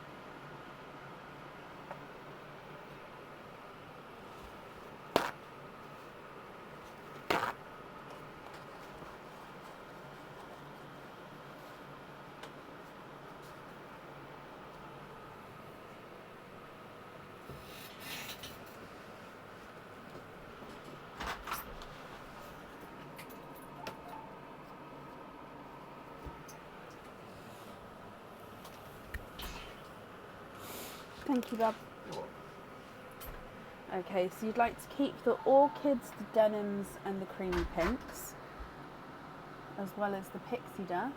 Thank you, Bob. Okay, so you'd like to keep the orchids, the denims, and the creamy pinks, as well as the pixie dust.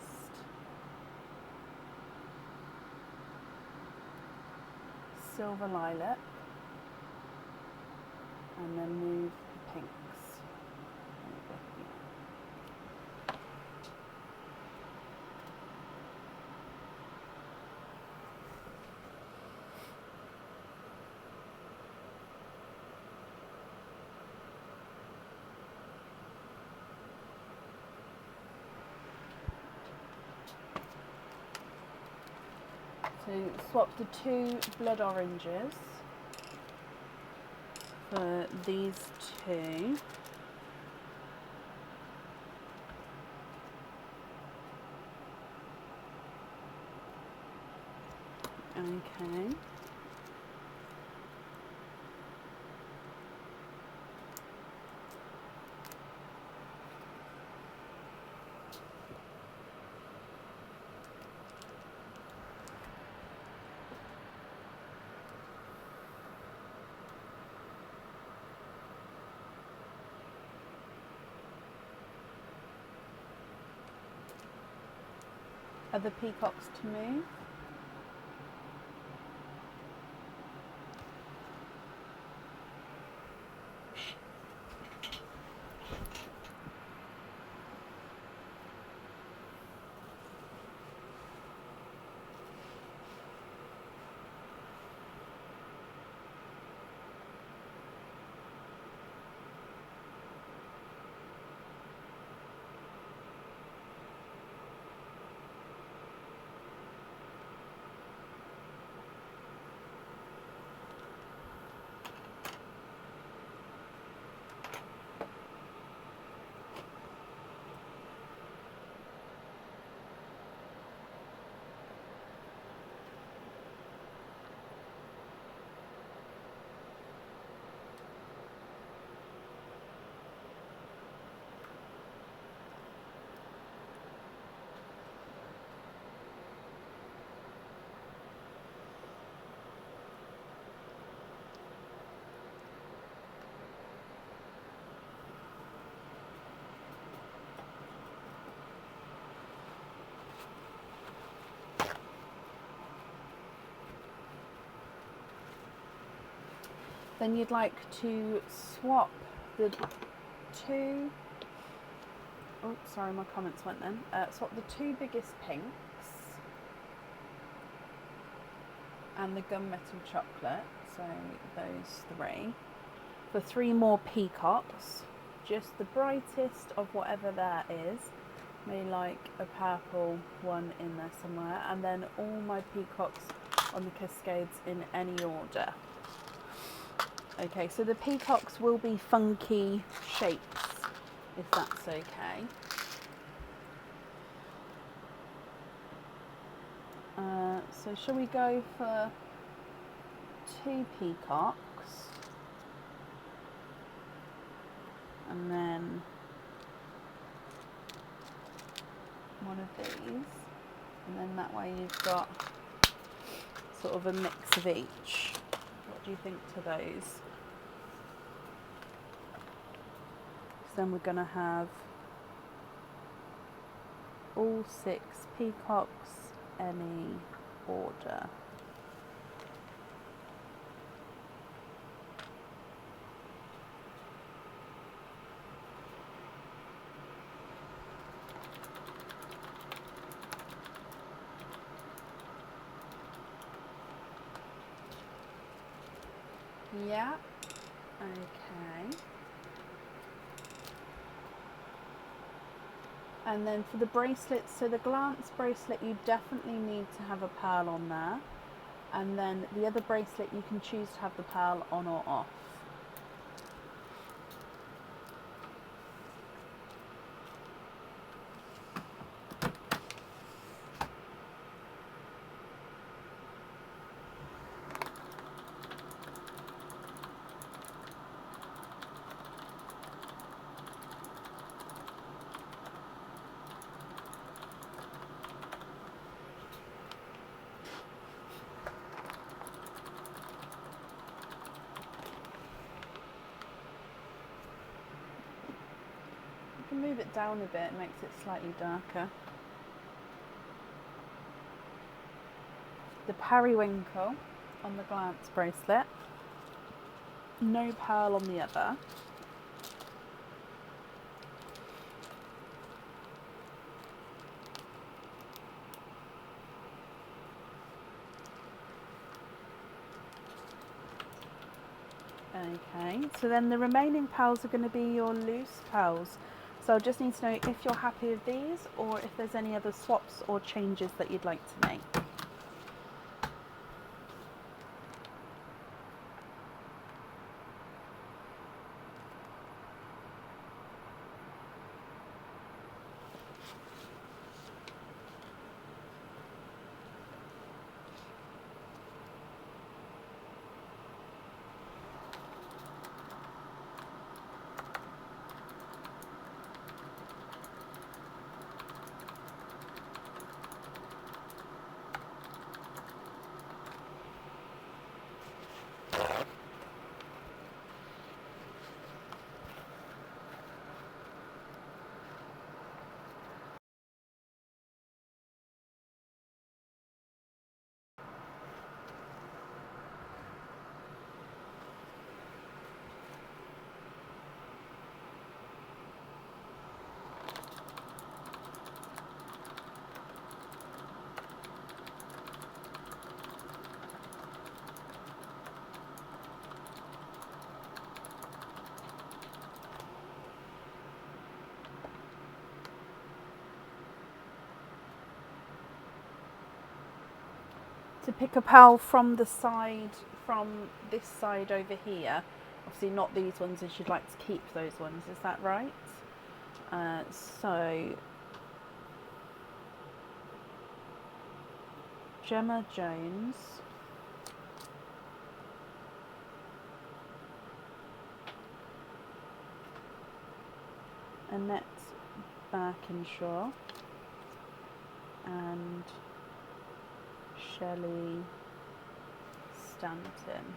Silver lilac, and then move the pinks. So swap the 2 blood oranges for these 2. Okay. Are the peacocks to move? Then you'd like to swap the 2, oh sorry my comments went then, swap the 2 biggest pinks and the gunmetal chocolate, so those 3, for 3 more peacocks, just the brightest of whatever that is, maybe like a purple one in there somewhere, and then all my peacocks on the cascades in any order. Okay, so the peacocks will be funky shapes, if that's okay. So shall we go for 2 peacocks? And then one of these. And then that way you've got sort of a mix of each. What do you think to those? So then we're going to have all 6 peacocks, any order. Yeah, okay. And then for the bracelets, so the glance bracelet, you definitely need to have a pearl on there. And then the other bracelet, you can choose to have the pearl on or off. Move it down a bit, makes it slightly darker. The periwinkle on the glance bracelet, no pearl on the other. Okay, so then the remaining pearls are going to be your loose pearls. So I just need to know if you're happy with these or if there's any other swaps or changes that you'd like to make. to pick a pal from the side, from this side over here. Obviously not these ones, as you'd like to keep those ones, is that right? So Gemma Jones, Annette Barkinshaw, and Shelley Stanton.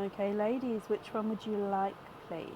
Okay, ladies, which one would you like, please?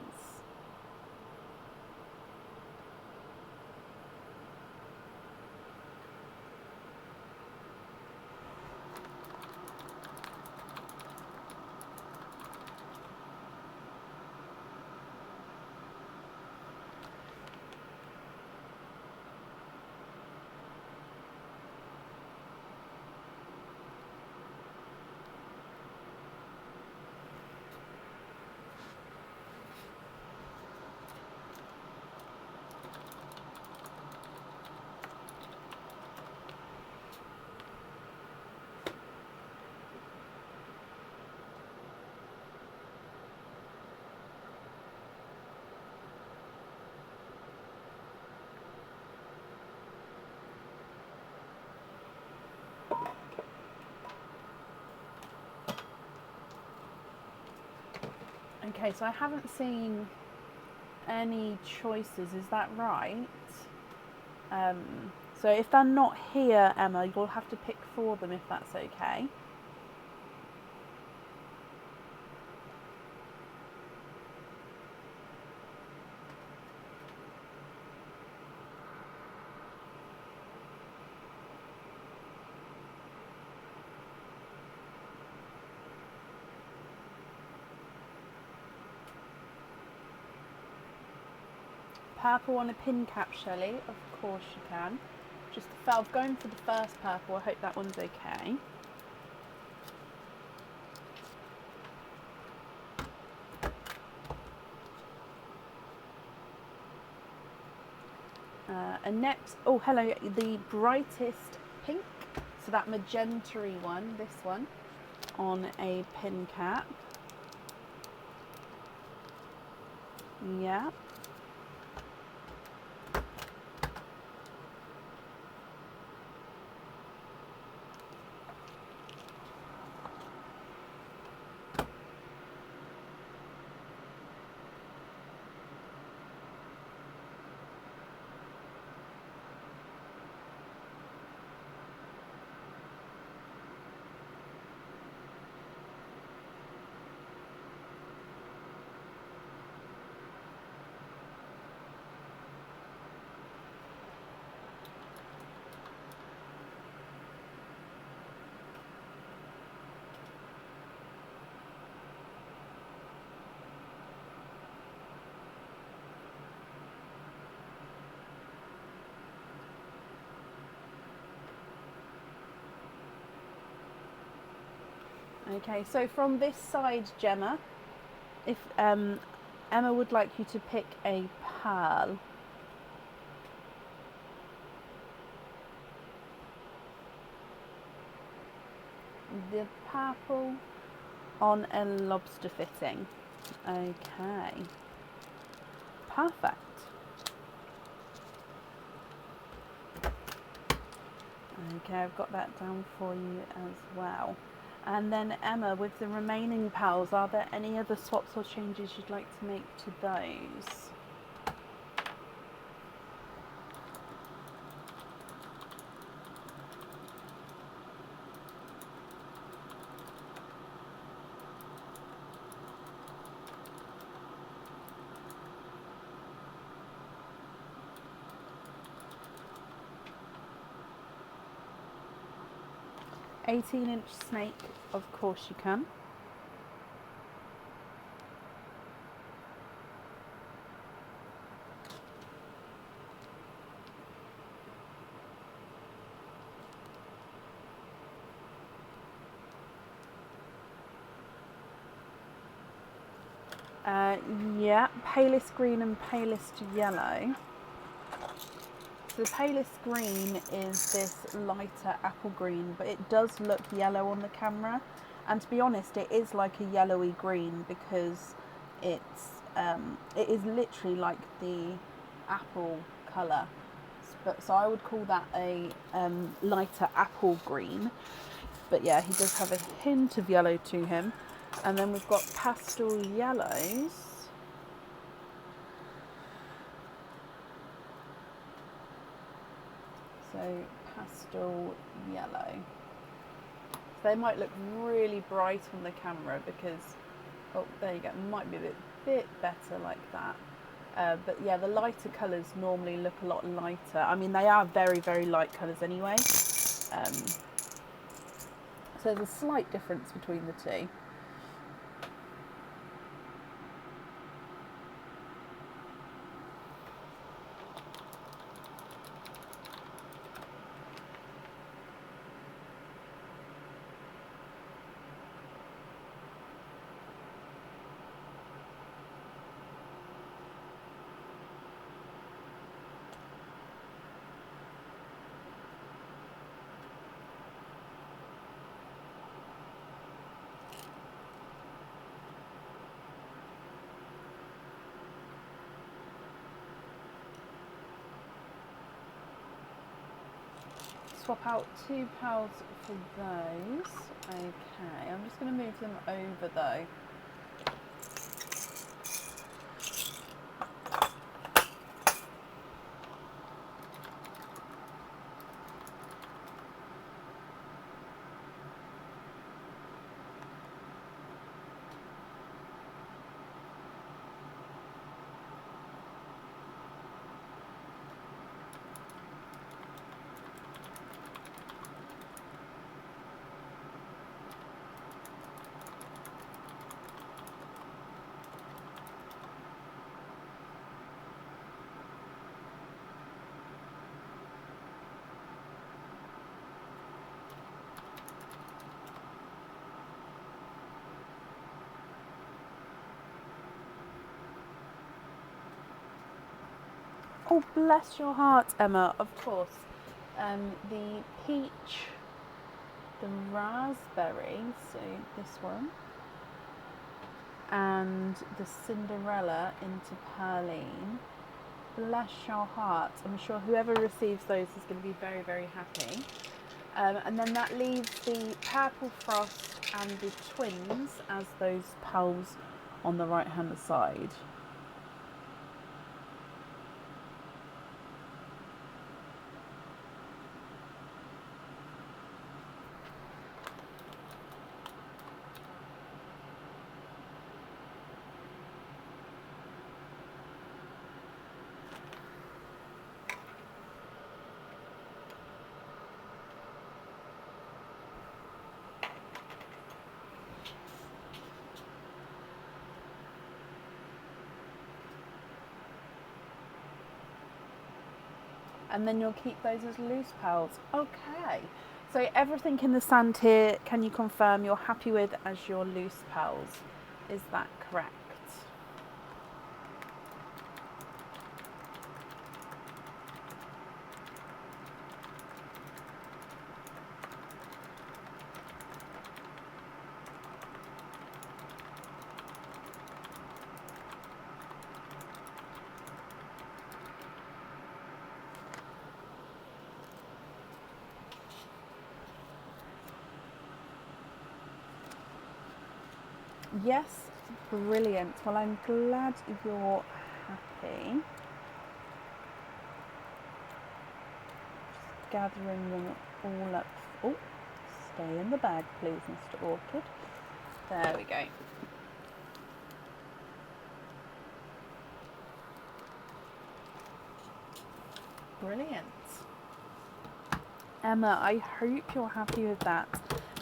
Okay, so I haven't seen any choices, is that right? So if they're not here, Emma, you'll have to pick for them if that's okay. Purple on a pin cap, Shelley? Of course you can. Just going for the first purple. I hope that one's okay. And next, oh hello, the brightest pink. So that magenta-y one, this one, on a pin cap. Yeah. Okay, so from this side, Gemma, if Emma would like you to pick a pearl. The purple on a lobster fitting. Okay, perfect. Okay, I've got that down for you as well. And then Emma, with the remaining pals, are there any other swaps or changes you'd like to make to those? 18-inch snake, of course you can. Yeah, palest green and palest yellow. So the palest green is this lighter apple green, but it does look yellow on the camera. And to be honest, it is like a yellowy green because it is literally like the apple colour. So I would call that a lighter apple green. But yeah, he does have a hint of yellow to him. And then we've got pastel yellows. So pastel yellow. They might look really bright on the camera because, oh, there you go, might be a bit better like that. But yeah, the lighter colours normally look a lot lighter. I mean, they are very, very light colours anyway. So there's a slight difference between the two. Swap out 2 pals for those. Okay, I'm just going to move them over though. Oh, bless your heart, Emma, of course. The peach, the raspberry, so this one, and the Cinderella into Pearline. Bless your heart. I'm sure whoever receives those is going to be very, very happy. And then that leaves the Purple Frost and the twins as those pals on the right hand side. And then you'll keep those as loose pals. Okay, so everything in the sand here, can you confirm you're happy with as your loose pals? Is that correct? Yes, brilliant. Well, I'm glad you're happy. Just gathering them all up. Oh, stay in the bag, please, Mr. Orchid. There we go. Brilliant. Emma, I hope you're happy with that.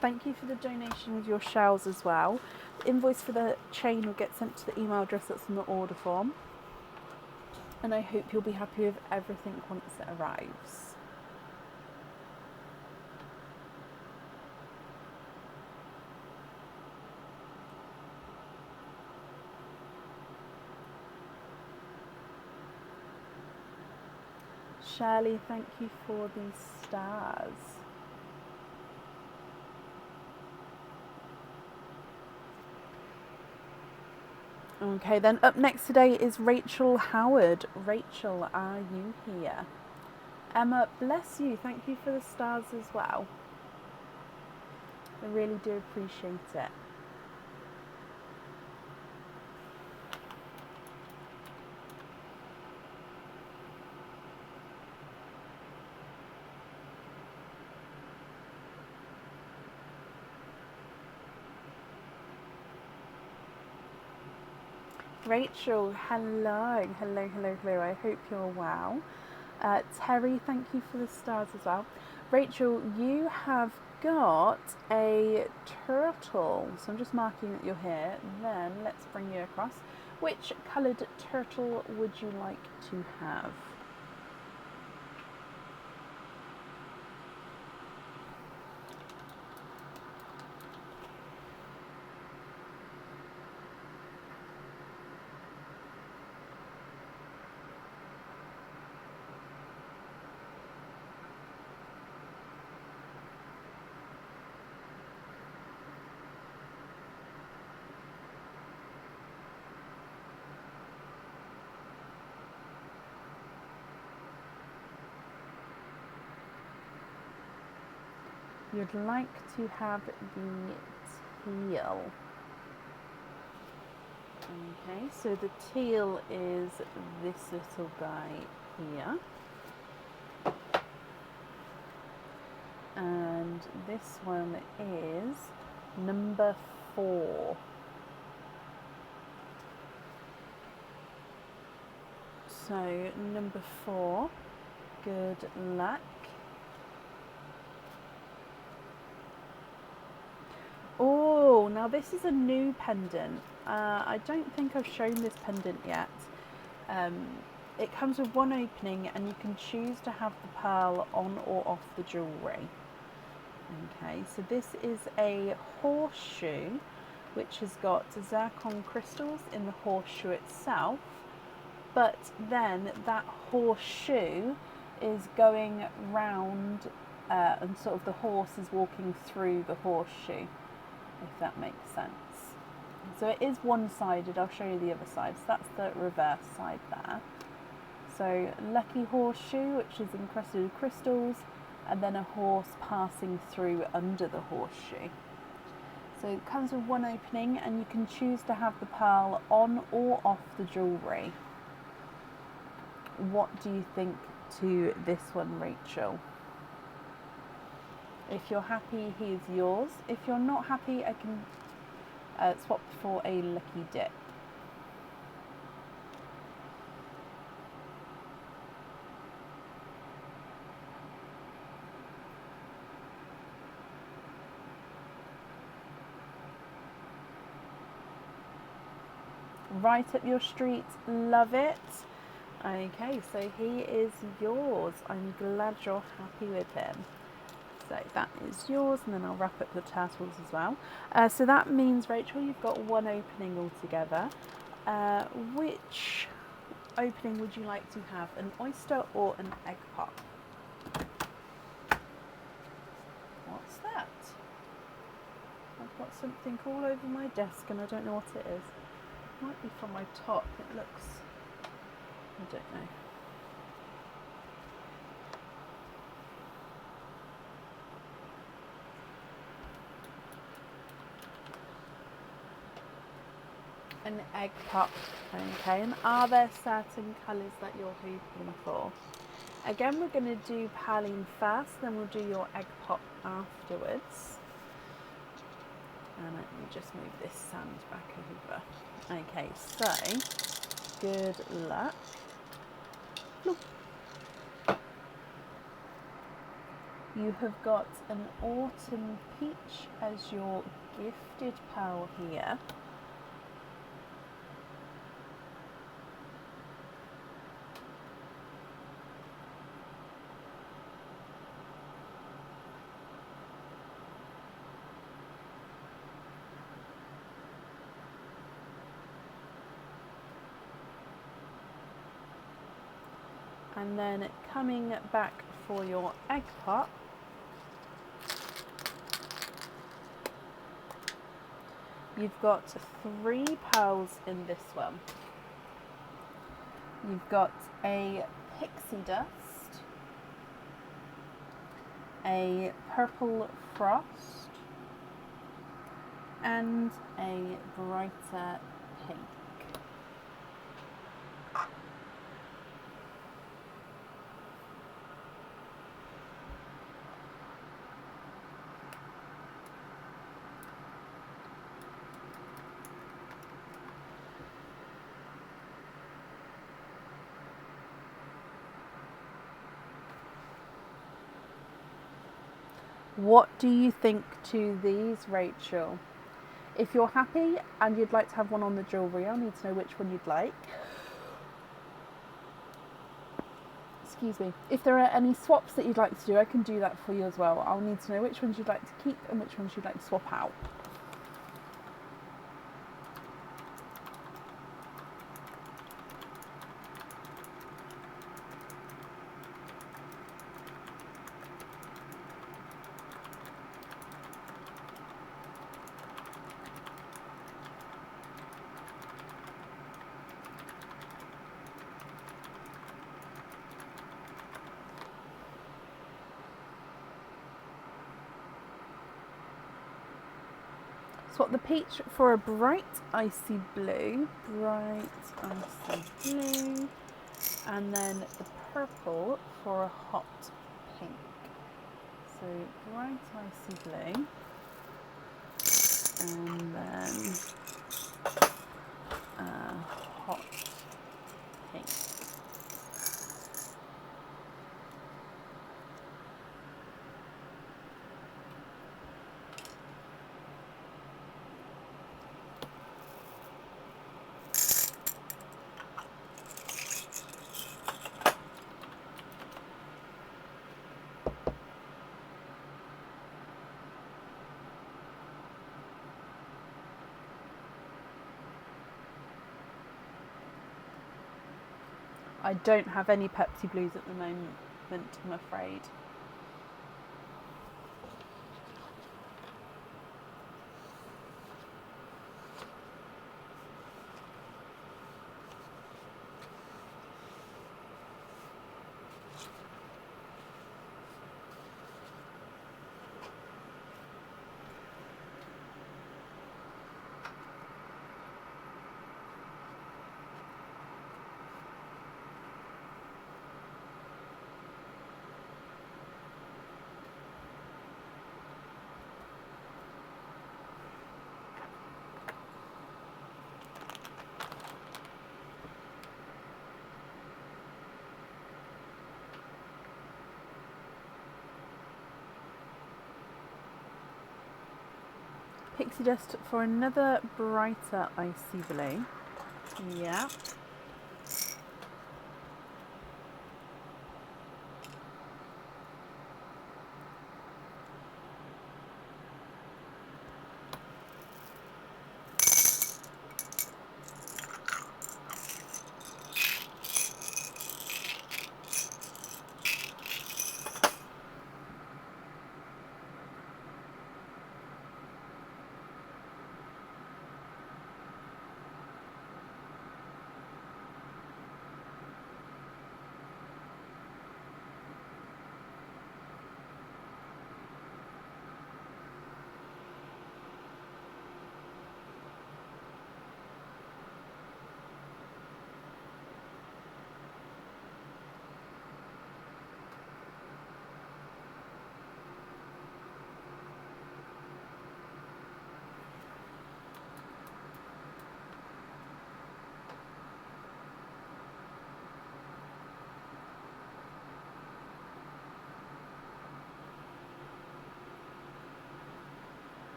Thank you for the donation of your shells as well. The invoice for the chain will get sent to the email address that's on the order form. And I hope you'll be happy with everything once it arrives. Shirley, thank you for these stars. Okay, then up next today is Rachel Howard. Rachel, are you here? Emma, bless you. Thank you for the stars as well. I really do appreciate it. Rachel, hello. I hope you're well. Terry, thank you for the stars as well. Rachel, you have got a turtle. So I'm just marking that you're here. Then let's bring you across. Which coloured turtle would you like to have? You'd like to have the teal. Okay, so the teal is this little guy here. And this one is number 4. So number 4, good luck. Oh, now this is a new pendant. I don't think I've shown this pendant yet. It comes with one opening and you can choose to have the pearl on or off the jewellery. Okay, so this is a horseshoe which has got zircon crystals in the horseshoe itself, but then that horseshoe is going round and sort of the horse is walking through the horseshoe, if that makes sense. So it is one-sided. I'll show you the other side. So that's the reverse side there. So lucky horseshoe, which is encrusted with crystals, and then a horse passing through under the horseshoe. So it comes with one opening and you can choose to have the pearl on or off the jewellery. What do you think to this one, Rachel? If you're happy, he is yours. If you're not happy, I can swap for a lucky dip. Right up your street, love it. Okay, so he is yours. I'm glad you're happy with him. So that is yours, and then I'll wrap up the turtles as well. So that means, Rachel, you've got one opening altogether. Which opening would you like to have, an oyster or an egg pop? What's that? I've got something all over my desk and I don't know what it is. It might be from my top. It looks, I don't know. An egg pop, okay, and are there certain colours that you're hoping for? Again, we're going to do Paline first, then we'll do your egg pop afterwards. And let me just move this sand back over. Okay, so good luck. Look. You have got an autumn peach as your gifted pal here. And then coming back for your egg pot, you've got 3 pearls in this one. You've got a pixie dust, a purple frost, and a brighter pink. What do you think to these, Rachel? If you're happy and you'd like to have one on the jewellery, I'll need to know which one you'd like. Excuse me. If there are any swaps that you'd like to do, I can do that for you as well. I'll need to know which ones you'd like to keep and which ones you'd like to swap out. Swap the peach for a bright icy blue, and then the purple for a hot pink. So bright icy blue, and then hot pink. I don't have any Pepsi Blues at the moment, I'm afraid. Pixie dust for another brighter icy blue. Yeah.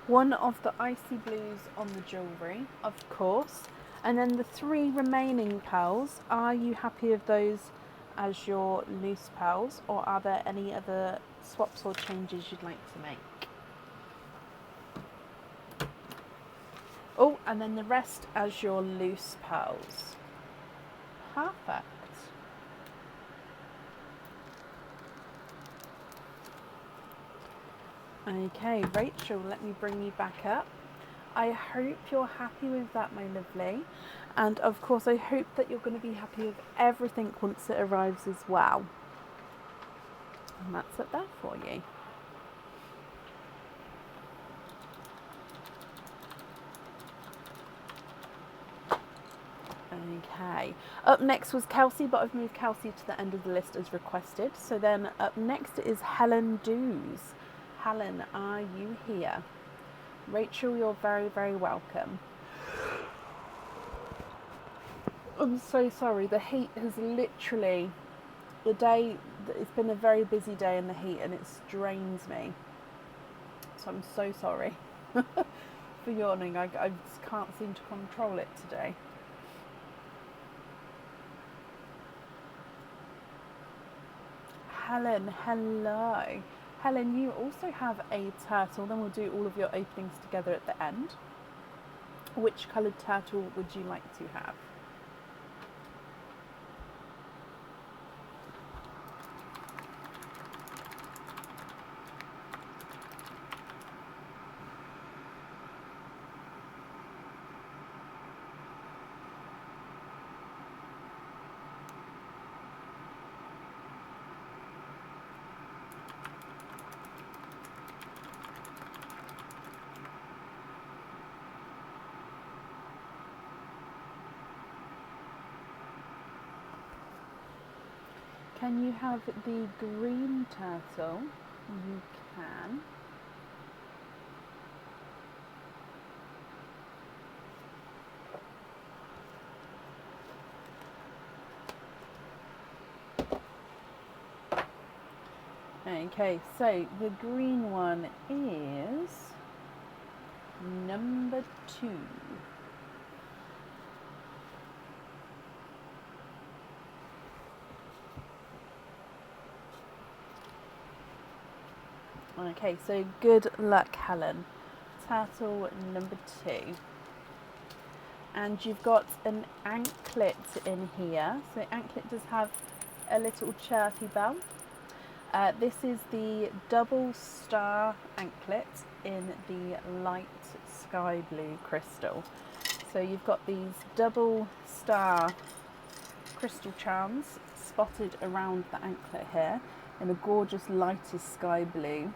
one of the icy blues on the jewellery, of course, and then the 3 remaining pearls, are you happy with those as your loose pearls, or are there any other swaps or changes you'd like to make? Oh, and then the rest as your loose pearls. Perfect. Okay, Rachel, let me bring you back up. I hope you're happy with that, my lovely. And of course, I hope that you're going to be happy with everything once it arrives as well. And that's up there for you. Okay, up next was Kelsey, but I've moved Kelsey to the end of the list as requested. So then up next is Helen Dews. Helen, are you here? Rachel, you're very, very welcome. I'm so sorry, the heat has literally, it's been a very busy day in the heat and it strains me. So I'm so sorry for yawning, I just can't seem to control it today. Helen, hello. Helen, you also have a turtle, then we'll do all of your openings together at the end. Which coloured turtle would you like to have? Can you have the green turtle? You can. Okay, so the green one is number 2. Okay, so good luck, Helen. Turtle number 2. And you've got an anklet in here. So anklet does have a little chirpy bell. This is the double star anklet in the light sky blue crystal. So you've got these double star crystal charms spotted around the anklet here in a gorgeous lightest sky blue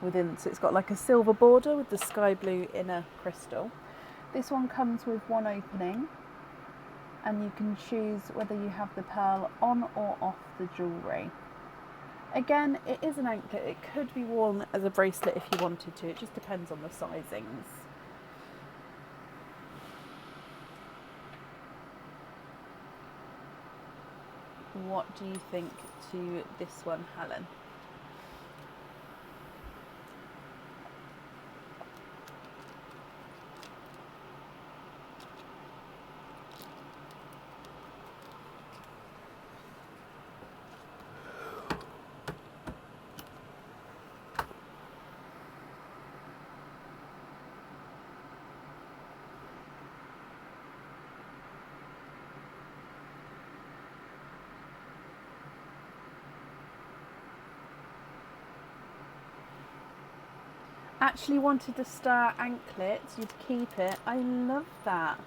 within. So it's got like a silver border with the sky blue inner crystal. This one comes with one opening, and you can choose whether you have the pearl on or off the jewellery. Again, it is an anklet. It could be worn as a bracelet if you wanted to. It just depends on the sizings. What do you think to this one, Helen? Actually wanted the star anklet, you'd keep it. I love that.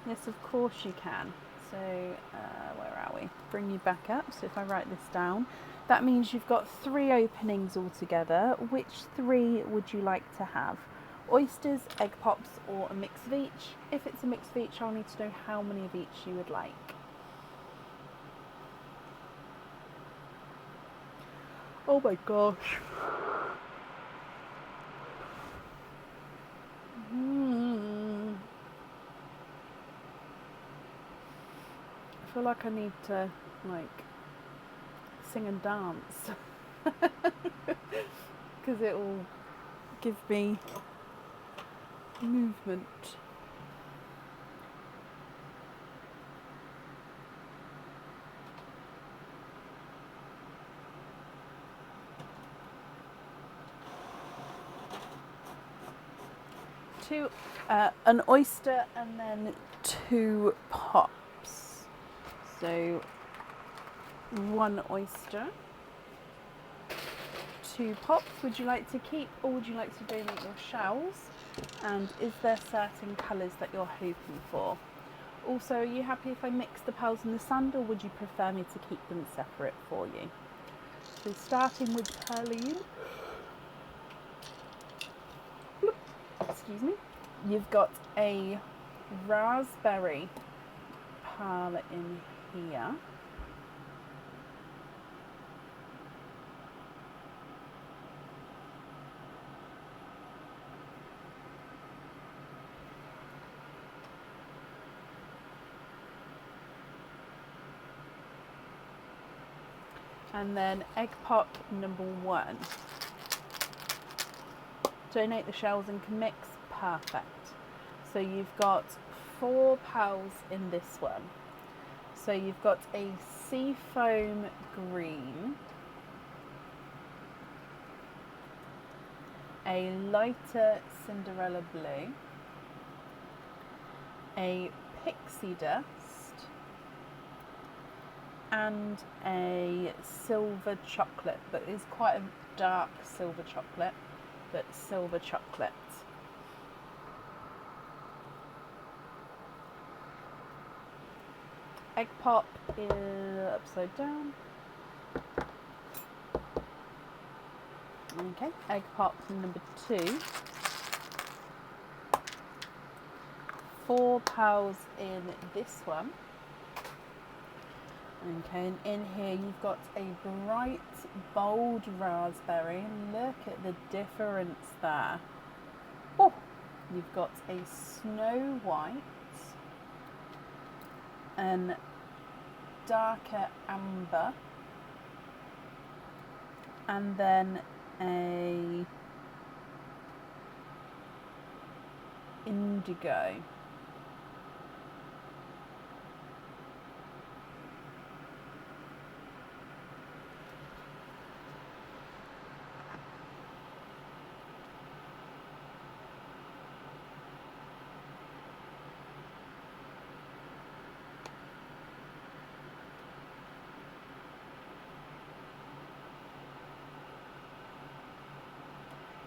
Yes, of course you can. So, where are we? Bring you back up. So if I write this down, that means you've got 3 openings altogether. Which 3 would you like to have? Oysters, egg pops, or a mix of each? If it's a mix of each, I'll need to know how many of each you would like. Oh my gosh. I feel like I need to, sing and dance. Because it will give me movement. An oyster and then 2 pops. So 1 oyster, 2 pops. Would you like to keep or would you like to donate your shells? And is there certain colours that you're hoping for? Also, are you happy if I mix the pearls and the sand, or would you prefer me to keep them separate for you? So starting with Pearline. Excuse me. You've got a raspberry pearl in here. And then egg pop number 1. Donate the shells and can mix. Perfect. So you've got 4 pearls in this one. So you've got a seafoam green, a lighter Cinderella blue, a pixie dust, and a silver chocolate, but it's quite a dark silver chocolate, but silver chocolate. Egg pop is upside down. Okay, egg pop number 2. 4 pearls in this one. Okay, and in here you've got a bright, bold raspberry. Look at the difference there. Oh, you've got a snow white and darker amber, and then a indigo.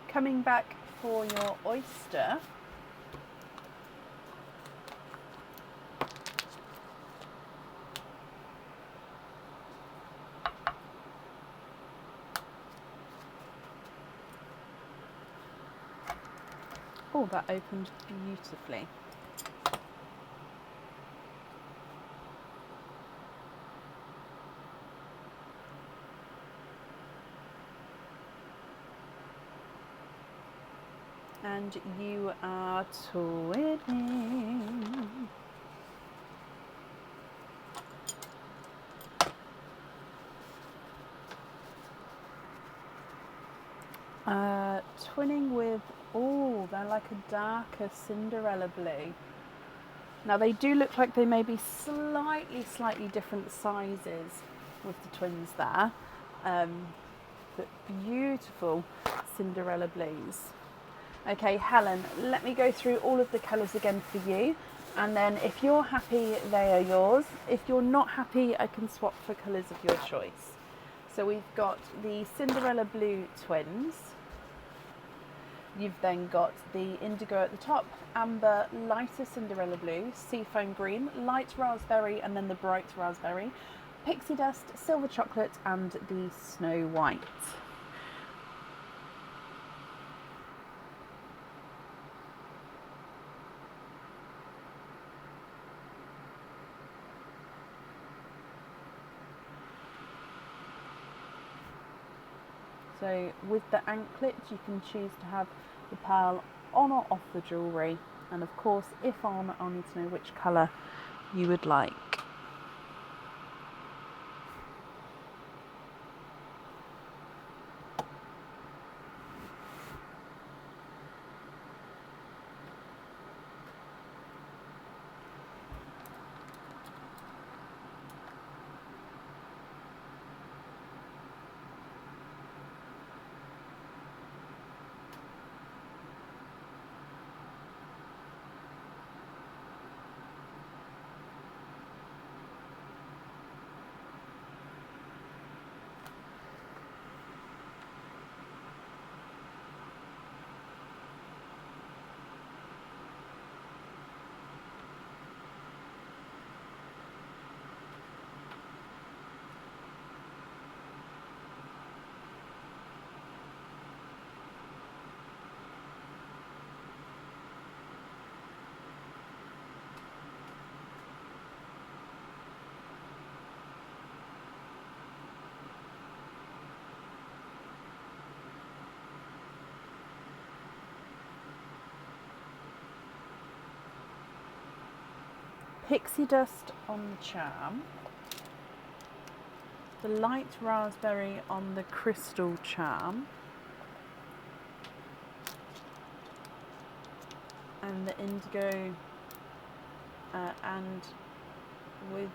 Coming back for your oyster, oh, that opened beautifully. And you are twinning. Twinning with, oh, they're like a darker Cinderella blue. Now they do look like they may be slightly different sizes with the twins there, but beautiful Cinderella blues. Okay, Helen, let me go through all of the colours again for you, and then if you're happy, they are yours. If you're not happy, I can swap for colours of your choice. So we've got the Cinderella blue twins. You've then got the indigo at the top, amber, lighter Cinderella blue, seafoam green, light raspberry, and then the bright raspberry, pixie dust, silver chocolate, and the snow white. So with the anklet, you can choose to have the pearl on or off the jewellery, and of course if on, I'll need to know which colour you would like. pixie dust on the charm, the light raspberry on the crystal charm, and the indigo, and with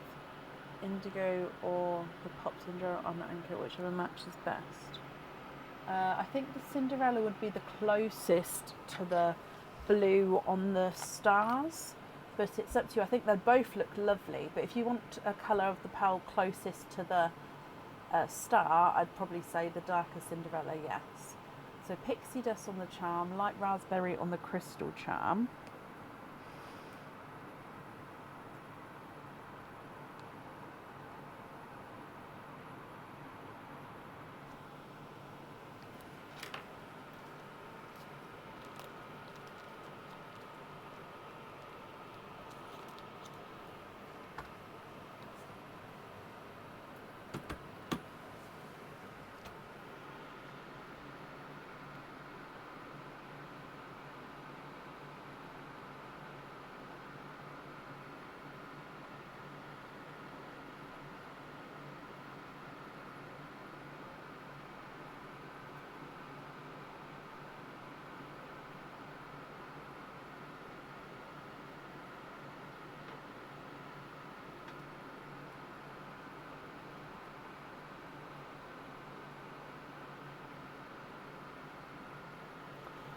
indigo or the pop Cinderella on the anchor, whichever matches best. I think the Cinderella would be the closest to the blue on the stars, but it's up to you. I think they both look lovely, but if you want a colour of the pearl closest to the star, I'd probably say the darker Cinderella, yes. So pixie dust on the charm, light raspberry on the crystal charm.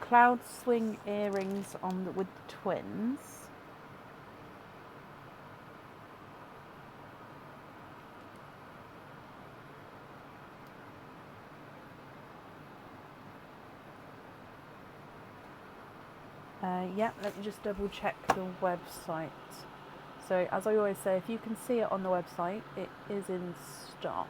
Cloud swing earrings on with the twins. Yeah, let me just double check the website. So as I always say, if you can see it on the website, it is in stock.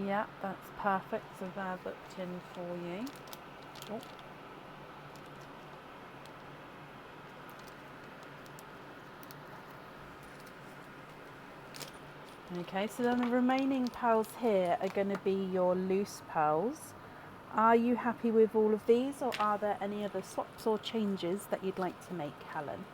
Yeah, that's perfect. So they're booked in for you. Oh. Okay, so then the remaining pearls here are going to be your loose pearls. Are you happy with all of these, or are there any other swaps or changes that you'd like to make, Helen?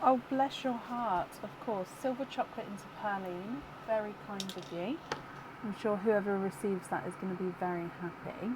Oh, bless your heart, of course. Silver chocolate into Perline. Very kind of you. I'm sure whoever receives that is going to be very happy.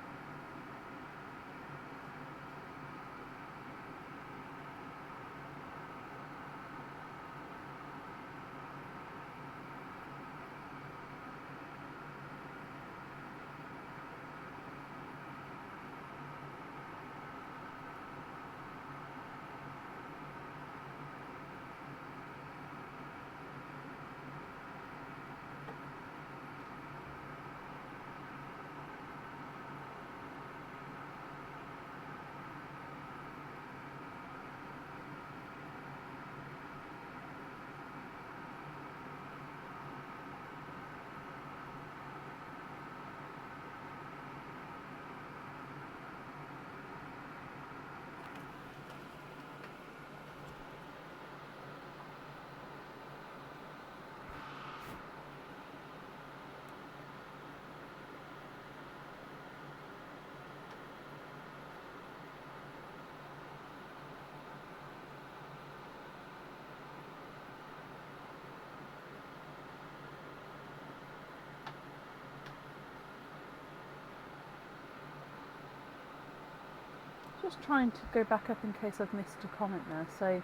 Just trying to go back up in case I've missed a comment there. So,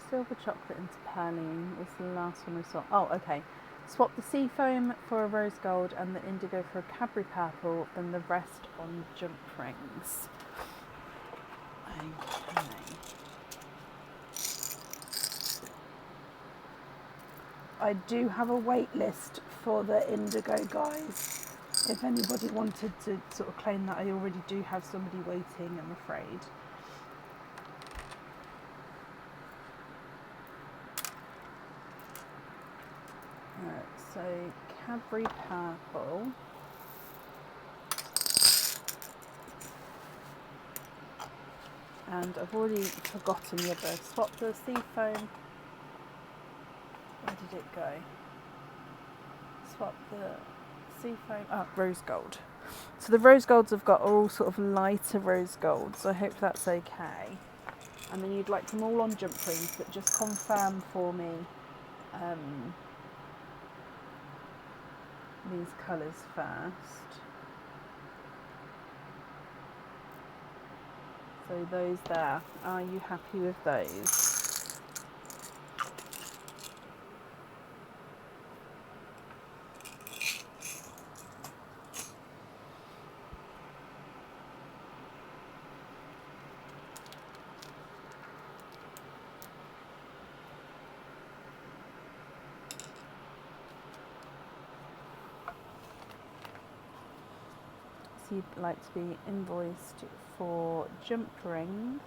silver chocolate into Perline was the last one I saw. Oh, okay. Swap the sea foam for a rose gold and the indigo for a Cadbury purple, then the rest on jump rings. Okay. I do have a wait list for the indigo guys. If anybody wanted to sort of claim that, I already do have somebody waiting, I'm afraid. So Cadbury Purple. And I've already forgotten the other. Swap the Seafoam. Where did it go? Swap the Seafoam. Oh, Rose Gold. So the Rose Golds I've got are all sort of lighter Rose Golds. I hope that's okay. And then you'd like them all on jump rings, but just confirm for me these colours first. So those there, are you happy with those? So you'd like to be invoiced for jump rings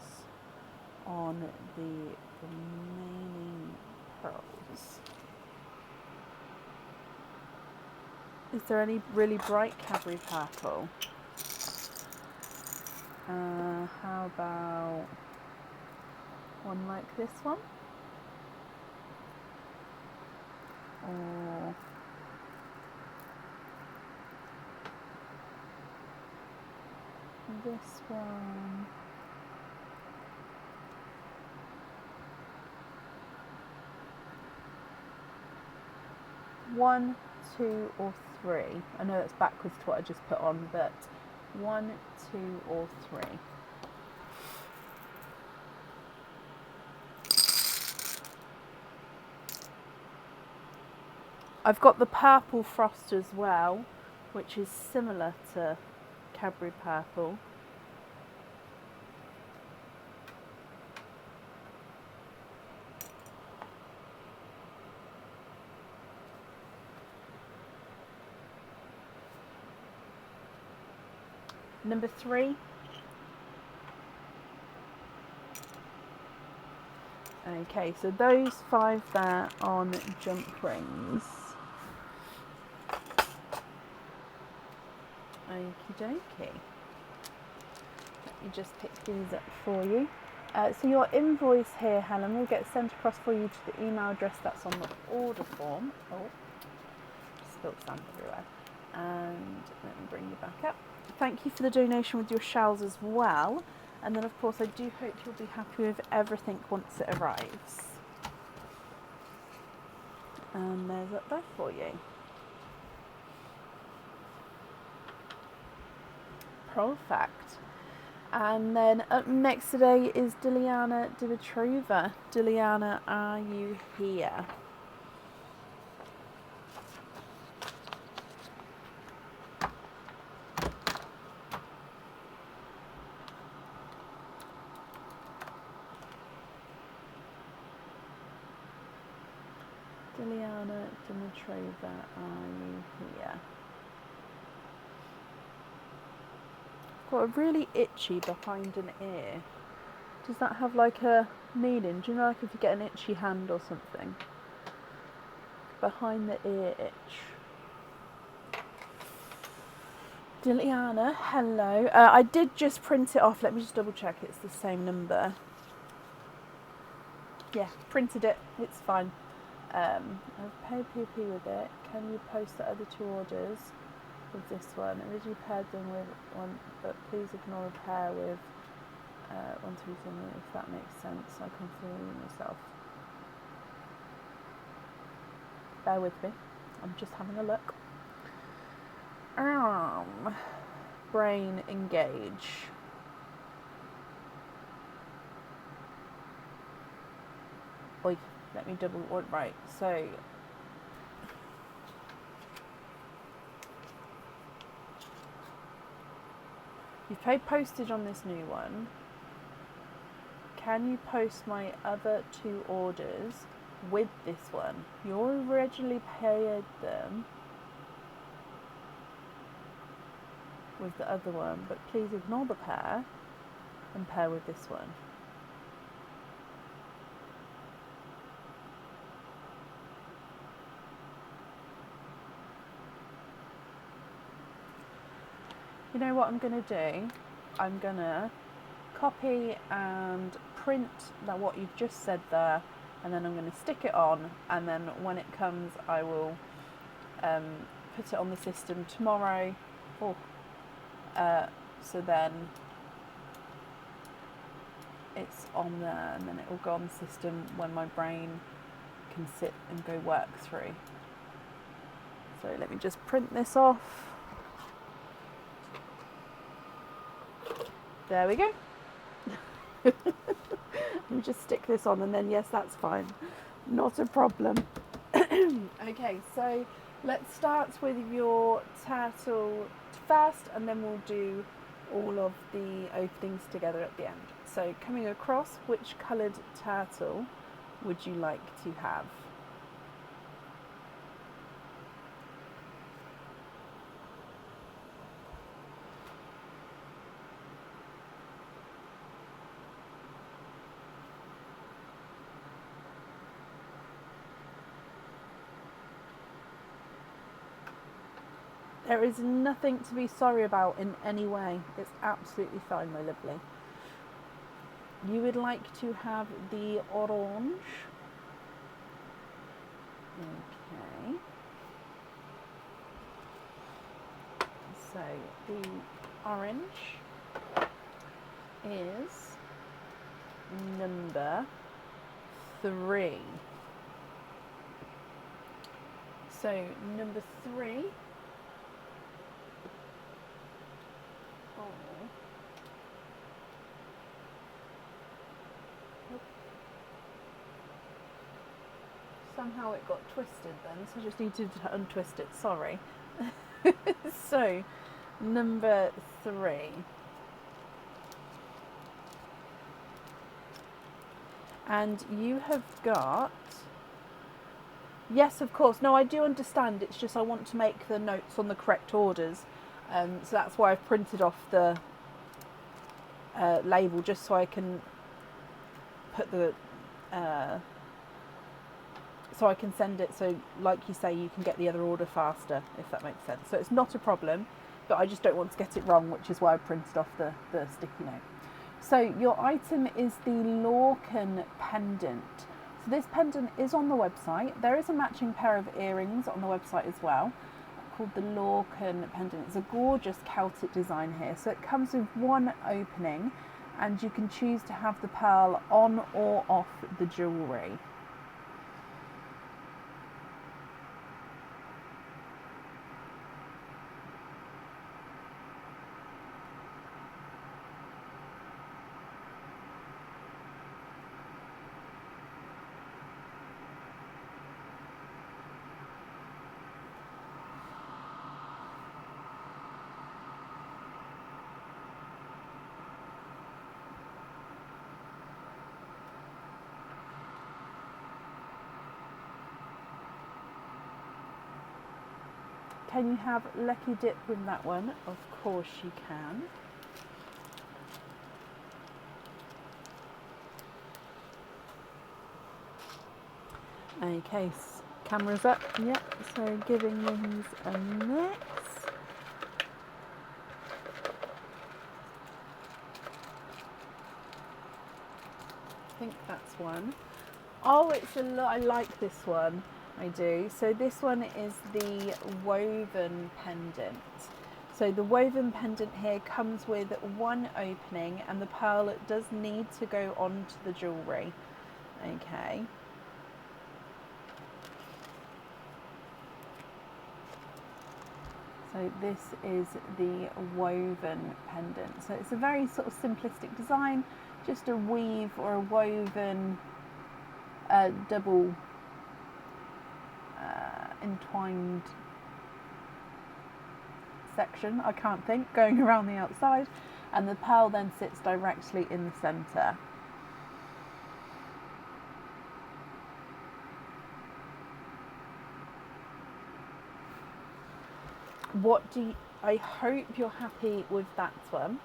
on the remaining pearls. Is there any really bright Cadbury Purple? How about one like this one? Or this one? One, two, or three? I know that's backwards to what I just put on, but 1, 2, or 3? I've got the purple frost as well, which is similar to Cadbury Purple. Number 3. Okay, so those 5 there on jump rings. Okie dokie. Let me just pick these up for you. So your invoice here, Helen, will get sent across for you to the email address that's on the order form. Oh, spilled sand everywhere. And let me bring you back up. Thank you for the donation with your shells as well. And then, of course, I do hope you'll be happy with everything once it arrives. And there's up there for you. Perfect. And then up next today is Diliana Dimitrova. Diliana, are you here? Diliana Dimitrova, are you here? Got a really itchy behind an ear. Does that have like a meaning? Do you know, like if you get an itchy hand or something? Behind the ear itch. Diliana, hello. I did just print it off. Let me just double check it's the same number. Yeah, printed it. It's fine. I've paid PP with it. Can you post the other 2 orders with this one? Originally paired them with one, but please ignore the pair with 1, 2, 3, if that makes sense. I can fool myself. Bear with me. I'm just having a look. Brain engage. Oi, let me double what right. So you've paid postage on this new one. Can you post my other 2 orders with this one. You originally paired them with the other one, but please ignore the pair and pair with this one. You know what I'm going to do? I'm going to copy and print that what you've just said there, and then I'm going to stick it on, and then when it comes I will put it on the system tomorrow. So then it's on there, and then it will go on the system when my brain can sit and go work through. So let me just print this off. There we go. Let me just stick this on, and then yes, that's fine. Not a problem. Okay, so let's start with your turtle first, and then we'll do all of the openings together at the end. So coming across, which coloured turtle would you like to have? There is nothing to be sorry about in any way. It's absolutely fine, my lovely. You would like to have the orange. Okay. So the orange is number 3. So number 3. Somehow it got twisted then, so I just needed to untwist it, sorry. So, number 3. And you have got... Yes, of course. No, I do understand. It's just I want to make the notes on the correct orders. So that's why I've printed off the label, just so I can put the... so I can send it, so like you say, you can get the other order faster, if that makes sense. So it's not a problem, but I just don't want to get it wrong, which is why I printed off the sticky note. So your item is the Lorcan pendant. So this pendant is on the website. There is a matching pair of earrings on the website as well, called the Lorcan pendant. It's a gorgeous Celtic design here. So it comes with one opening, and you can choose to have the pearl on or off the jewellery. Can you have Lucky Dip with that one? Of course you can. Okay, camera's up. Yep, so giving these a mix. I think that's one. Oh, it's a lot. I like this one. I do. So this one is the woven pendant. So the woven pendant here comes with one opening, and the pearl does need to go onto the jewellery. Okay. So this is the woven pendant. So it's a very sort of simplistic design, just a weave or a woven double entwined section, I can't think, going around the outside, and the pearl then sits directly in the centre. I hope you're happy with that one.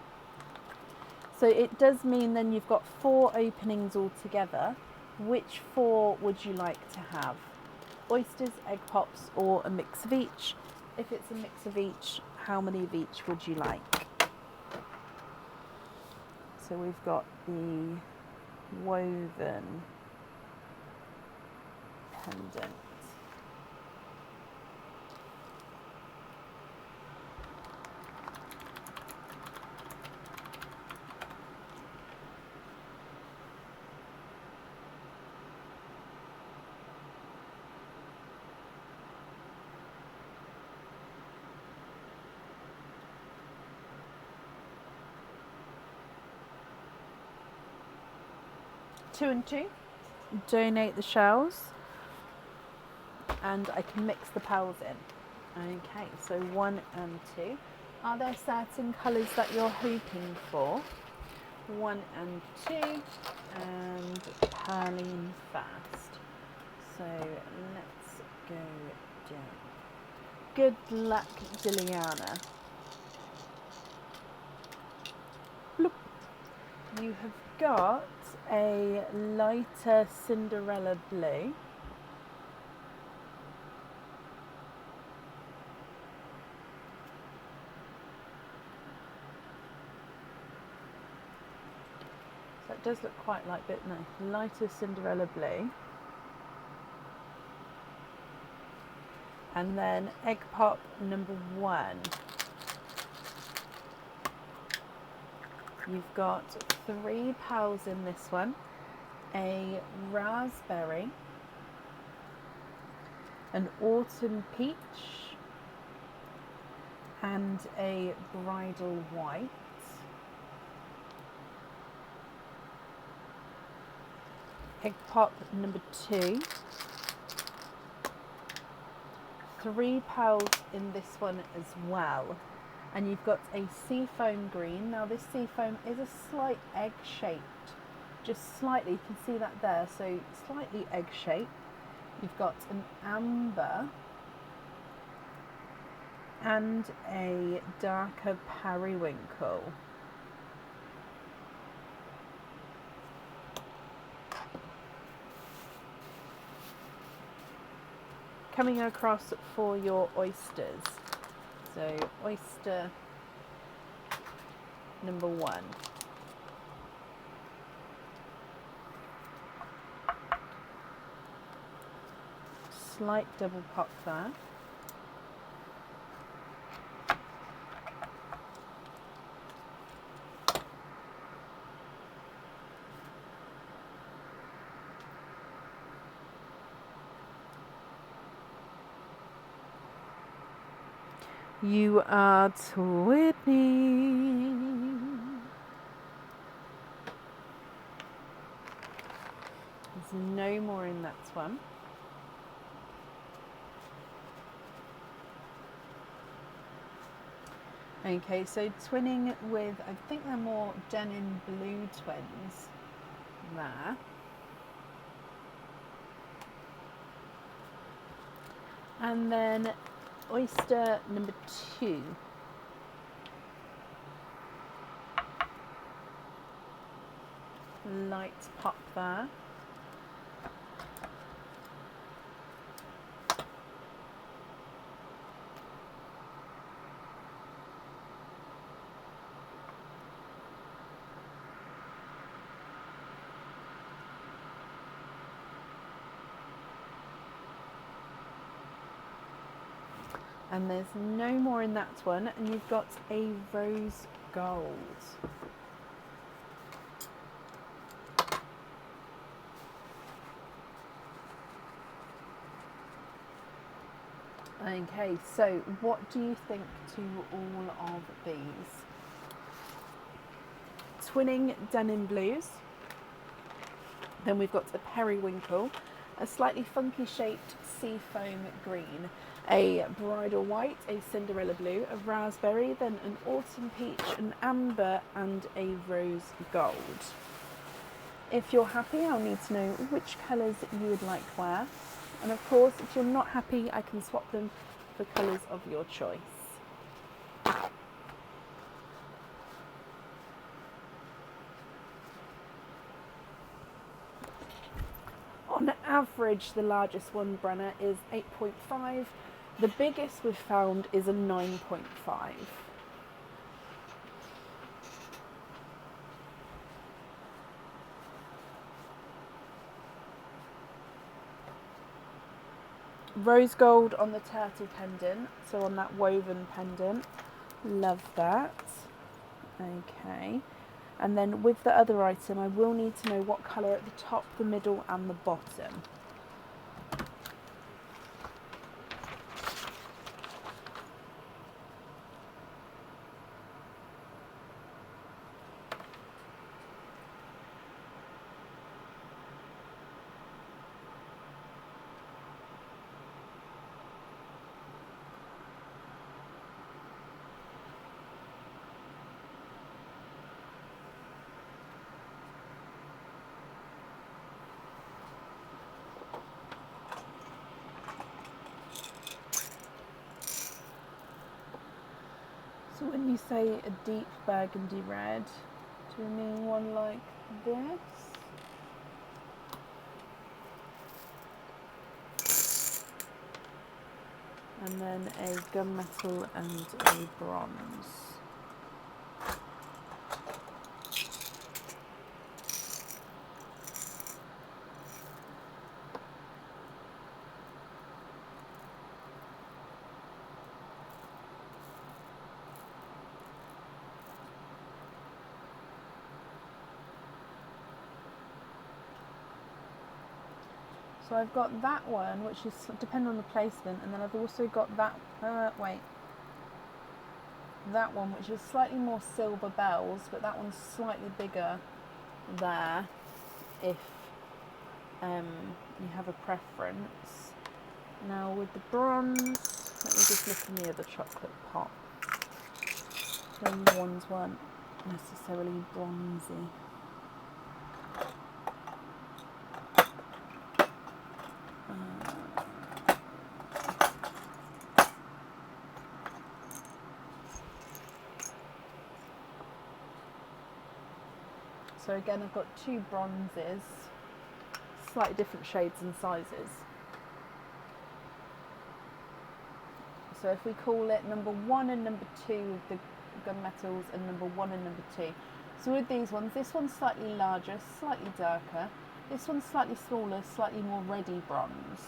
So it does mean then you've got 4 openings altogether. Which 4 would you like to have? Oysters, egg pops, or a mix of each? If it's a mix of each, how many of each would you like? So we've got the woven pendant. Two and two. Donate the shells, and I can mix the pearls in. Okay, so 1 and 2. Are there certain colours that you're hoping for? 1 and 2, and pearling first. So let's go down. Good luck, Diliana. Bloop. You have got a lighter Cinderella blue. So it does look quite like it, no, lighter Cinderella blue. And then egg pop number 1. You've got 3 pearls in this one, a raspberry, an autumn peach, and a bridal white. Egg pop number 2. 3 pearls in this one as well. And you've got a seafoam green. Now this seafoam is a slight egg shaped, just slightly, you can see that there, so slightly egg shaped. You've got an amber and a darker periwinkle. Coming across for your oysters. So oyster number 1. Slight double pop there. You are twinning. There's no more in that one. Okay, so twinning with, I think they're more denim blue twins there. And then oyster number 2. Light pop there. And there's no more in that one, and you've got a rose gold. Okay, so what do you think to all of these? Twinning denim blues. Then we've got a periwinkle, a slightly funky shaped seafoam green, a bridal white, a Cinderella blue, a raspberry, then an autumn peach, an amber, and a rose gold. If you're happy, I'll need to know which colours you would like where. And of course, if you're not happy, I can swap them for colours of your choice. average, the largest one, Brenner, is 8.5. The biggest we've found is a 9.5. Rose gold on the turtle pendant, so on that woven pendant. Love that. Okay. And then with the other item, I will need to know what colour at the top, the middle and the bottom. So when you say a deep burgundy red, do you mean one like this? And then a gunmetal and a bronze. So I've got that one, which is depending on the placement, and then I've also got that, that one, which is slightly more silver bells, but that one's slightly bigger there, if you have a preference. Now with the bronze, let me just look in the other chocolate pot. Them ones weren't necessarily bronzy. So again, I've got two bronzes, slightly different shades and sizes. So if we call it number 1 and number 2 with the gunmetals, and number 1 and number 2. So with these ones, this one's slightly larger, slightly darker. This one's slightly smaller, slightly more reddy bronze.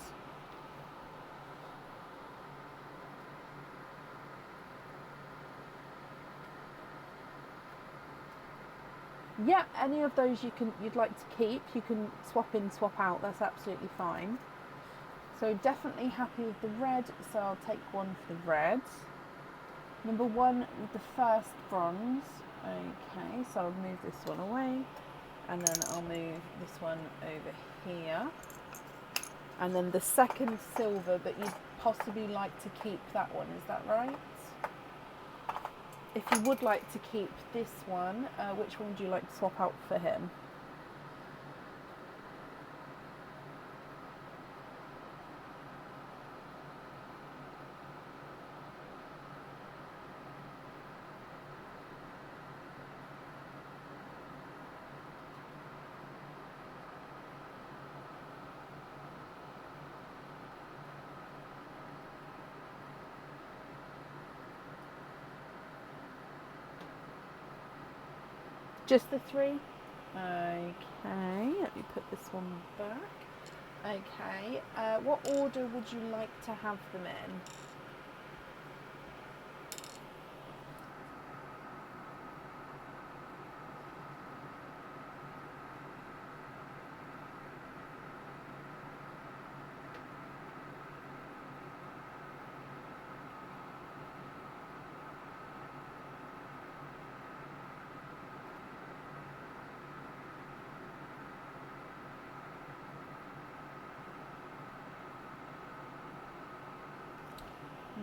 Yeah, any of those you'd like to keep, you can swap in, swap out, that's absolutely fine. So definitely happy with the red, so I'll take one for the red. Number 1 with the first bronze. Okay, so I'll move this one away, and then I'll move this one over here. And then the second silver, but you'd possibly like to keep that one, is that right? If you would like to keep this one, which one would you like to swap out for him? Just the 3? Okay, let me put this one back. Okay, what order would you like to have them in?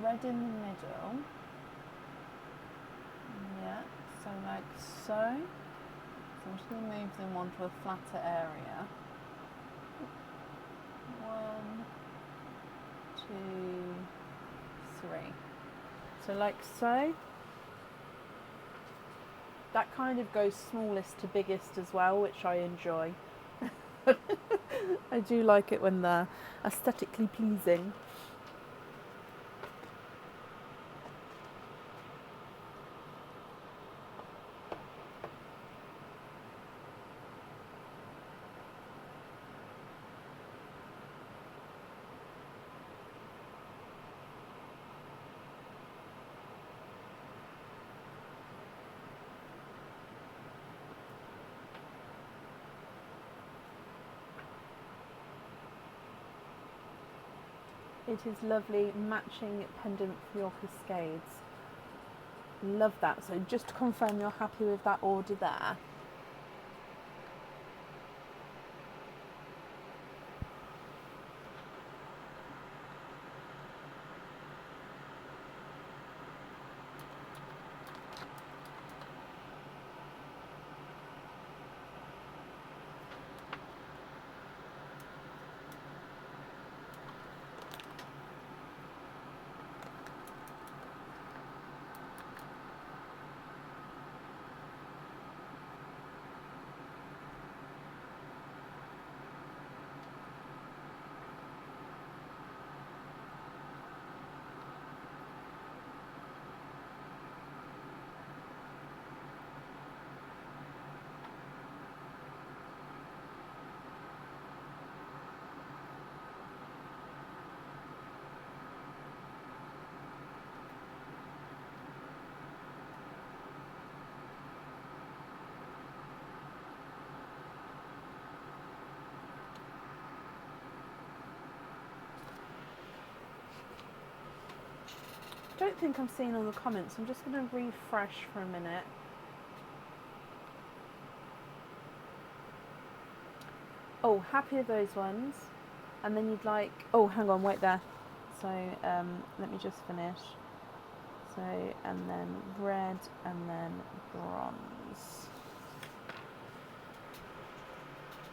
Red in the middle. Yeah, so like so. So I'm just going to move them onto a flatter area. 1, 2, 3. So like so. That kind of goes smallest to biggest as well, which I enjoy. I do like it when they're aesthetically pleasing. It is lovely, matching pendant for your cascades. Love that. So just to confirm, you're happy with that order there? I don't think I'm seeing all the comments. I'm just going to refresh for a minute. Oh, happy with those ones. And then you'd like... Oh, hang on, wait there. So, let me just finish. So, and then red, and then bronze.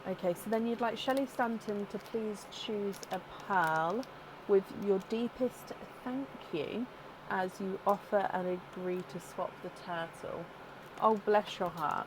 Okay, so then you'd like Shelley Stanton to please choose a pearl with your deepest thank you as you offer and agree to swap the turtle. Oh, bless your heart.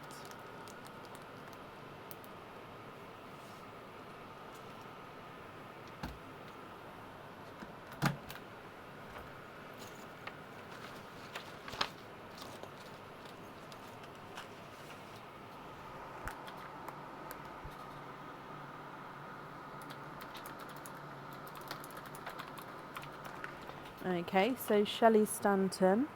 Okay, so Shelley Stanton.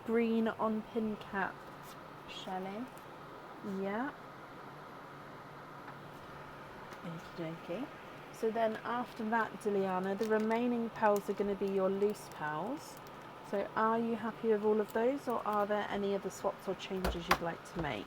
Green on pin cap, Shelley. Yeah. Okie dokie. So then after that, Diliana, the remaining pearls are going to be your loose pearls. So are you happy with all of those, or are there any other swaps or changes you'd like to make?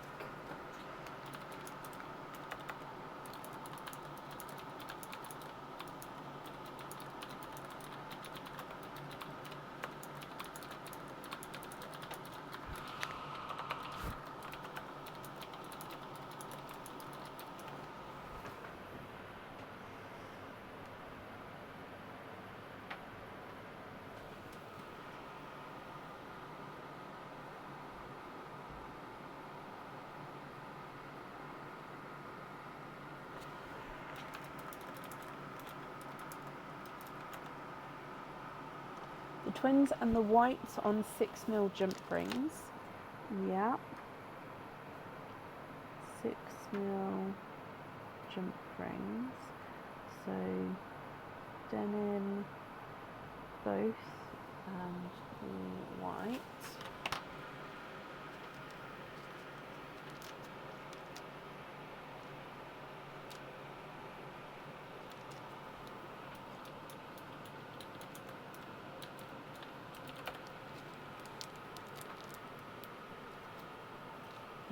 The twins and the whites on 6mm jump rings. Yeah. 6mm jump rings. So denim both and white.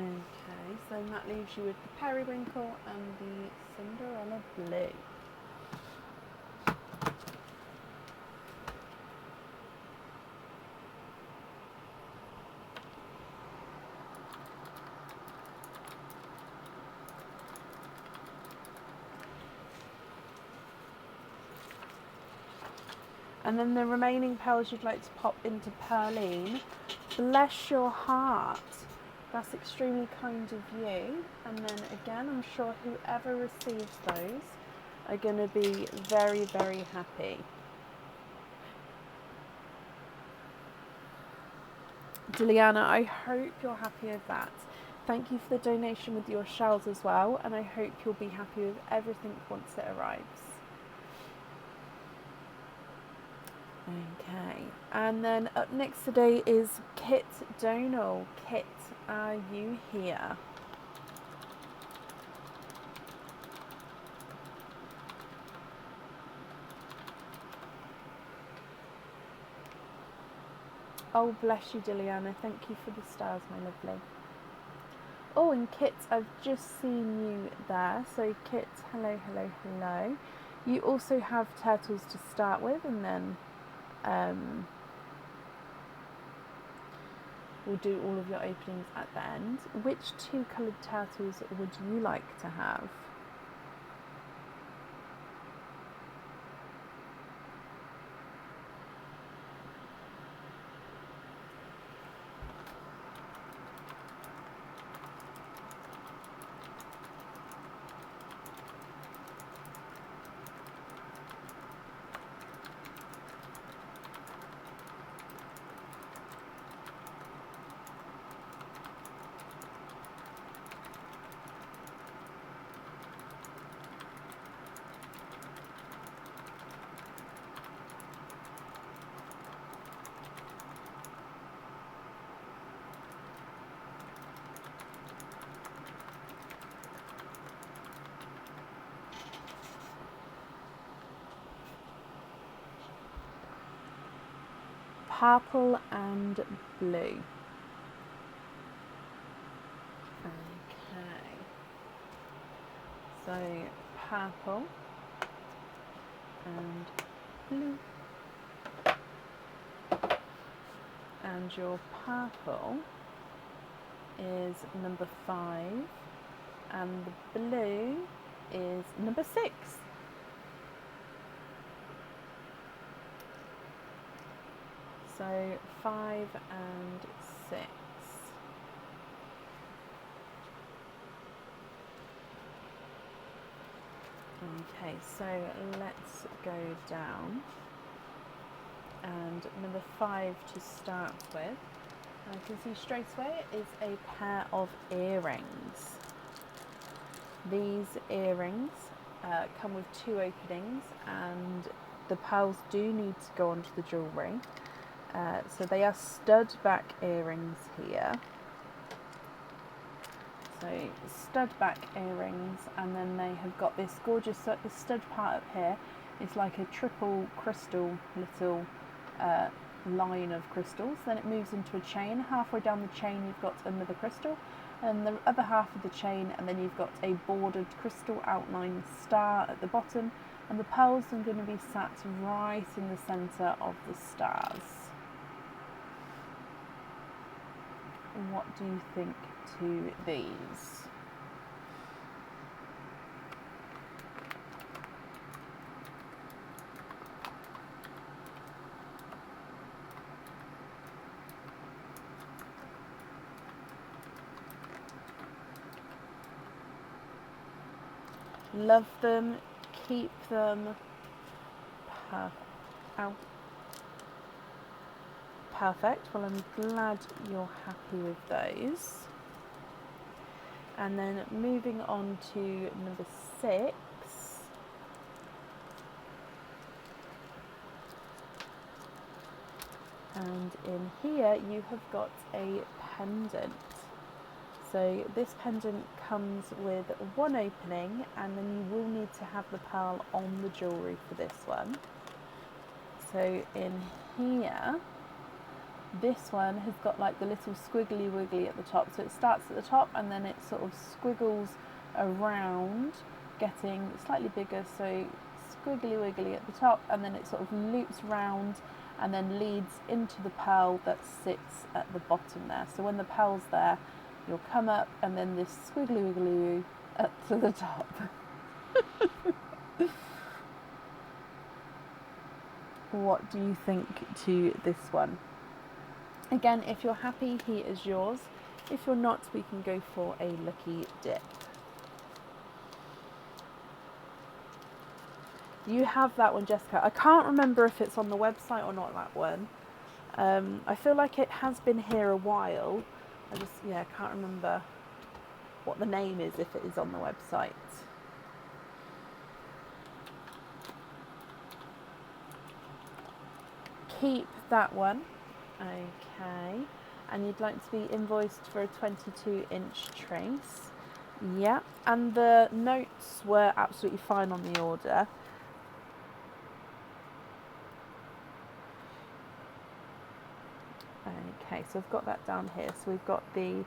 Okay, so then that leaves you with the periwinkle and the Cinderella blue. And then the remaining pearls you'd like to pop into Pearline. Bless your heart. That's extremely kind of you. And then again, I'm sure whoever receives those are going to be very, very happy. Diliana, I hope you're happy with that. Thank you for the donation with your shells as well, and I hope you'll be happy with everything once it arrives. Okay, and then up next today is Kit Donal. Kit, are you here? Oh, bless you, Diliana. Thank you for the stars, my lovely. Oh, and Kit, I've just seen you there. So Kit, hello, hello, hello. You also have turtles to start with, and then we'll do all of your openings at the end. Which two coloured turtles would you like to have? Purple and blue. Okay. So purple and blue. And your purple is number 5 and the blue is number 6. So 5 and 6. Okay, so let's go down. And number 5 to start with. I can see straight away is a pair of earrings. These earrings come with 2 openings, and the pearls do need to go onto the jewellery. So they are stud back earrings here. So stud back earrings, and then they have got this gorgeous stud part up here. It's like a triple crystal little line of crystals. Then it moves into a chain. Halfway down the chain you've got another crystal, and the other half of the chain, and then you've got a bordered crystal outline star at the bottom, and the pearls are going to be sat right in the centre of the stars. What do you think to these? Love them, keep them. Perfect. Well, I'm glad you're happy with those. And then moving on to number 6. And in here you have got a pendant. So this pendant comes with 1 opening, and then you will need to have the pearl on the jewellery for this one. So in here, this one has got like the little squiggly wiggly at the top. So it starts at the top and then it sort of squiggles around, getting slightly bigger. So squiggly wiggly at the top, and then it sort of loops round and then leads into the pearl that sits at the bottom there. So when the pearl's there, you'll come up and then this squiggly wiggly up to the top. what do you think to this one? Again, if you're happy, he is yours. If you're not, we can go for a lucky dip. You have that one, Jessica. I can't remember if it's on the website or not, that one. I feel like it has been here a while. I can't remember what the name is if it is on the website. Keep that one. Okay. And you'd like to be invoiced for a 22-inch trace. Yeah. And the notes were absolutely fine on the order. Okay, so I've got that down here. So we've got the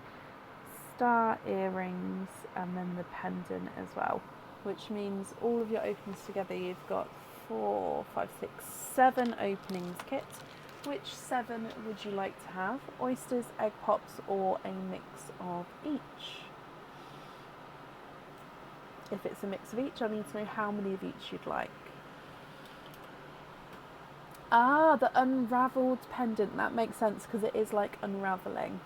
star earrings and then the pendant as well, which means all of your openings together, you've got 4, 5, 6, 7 openings kit. Which 7 would you like to have? Oysters, egg pops, or a mix of each? If it's a mix of each, I need to know how many of each you'd like. Ah, the unravelled pendant. That makes sense because it is like unravelling.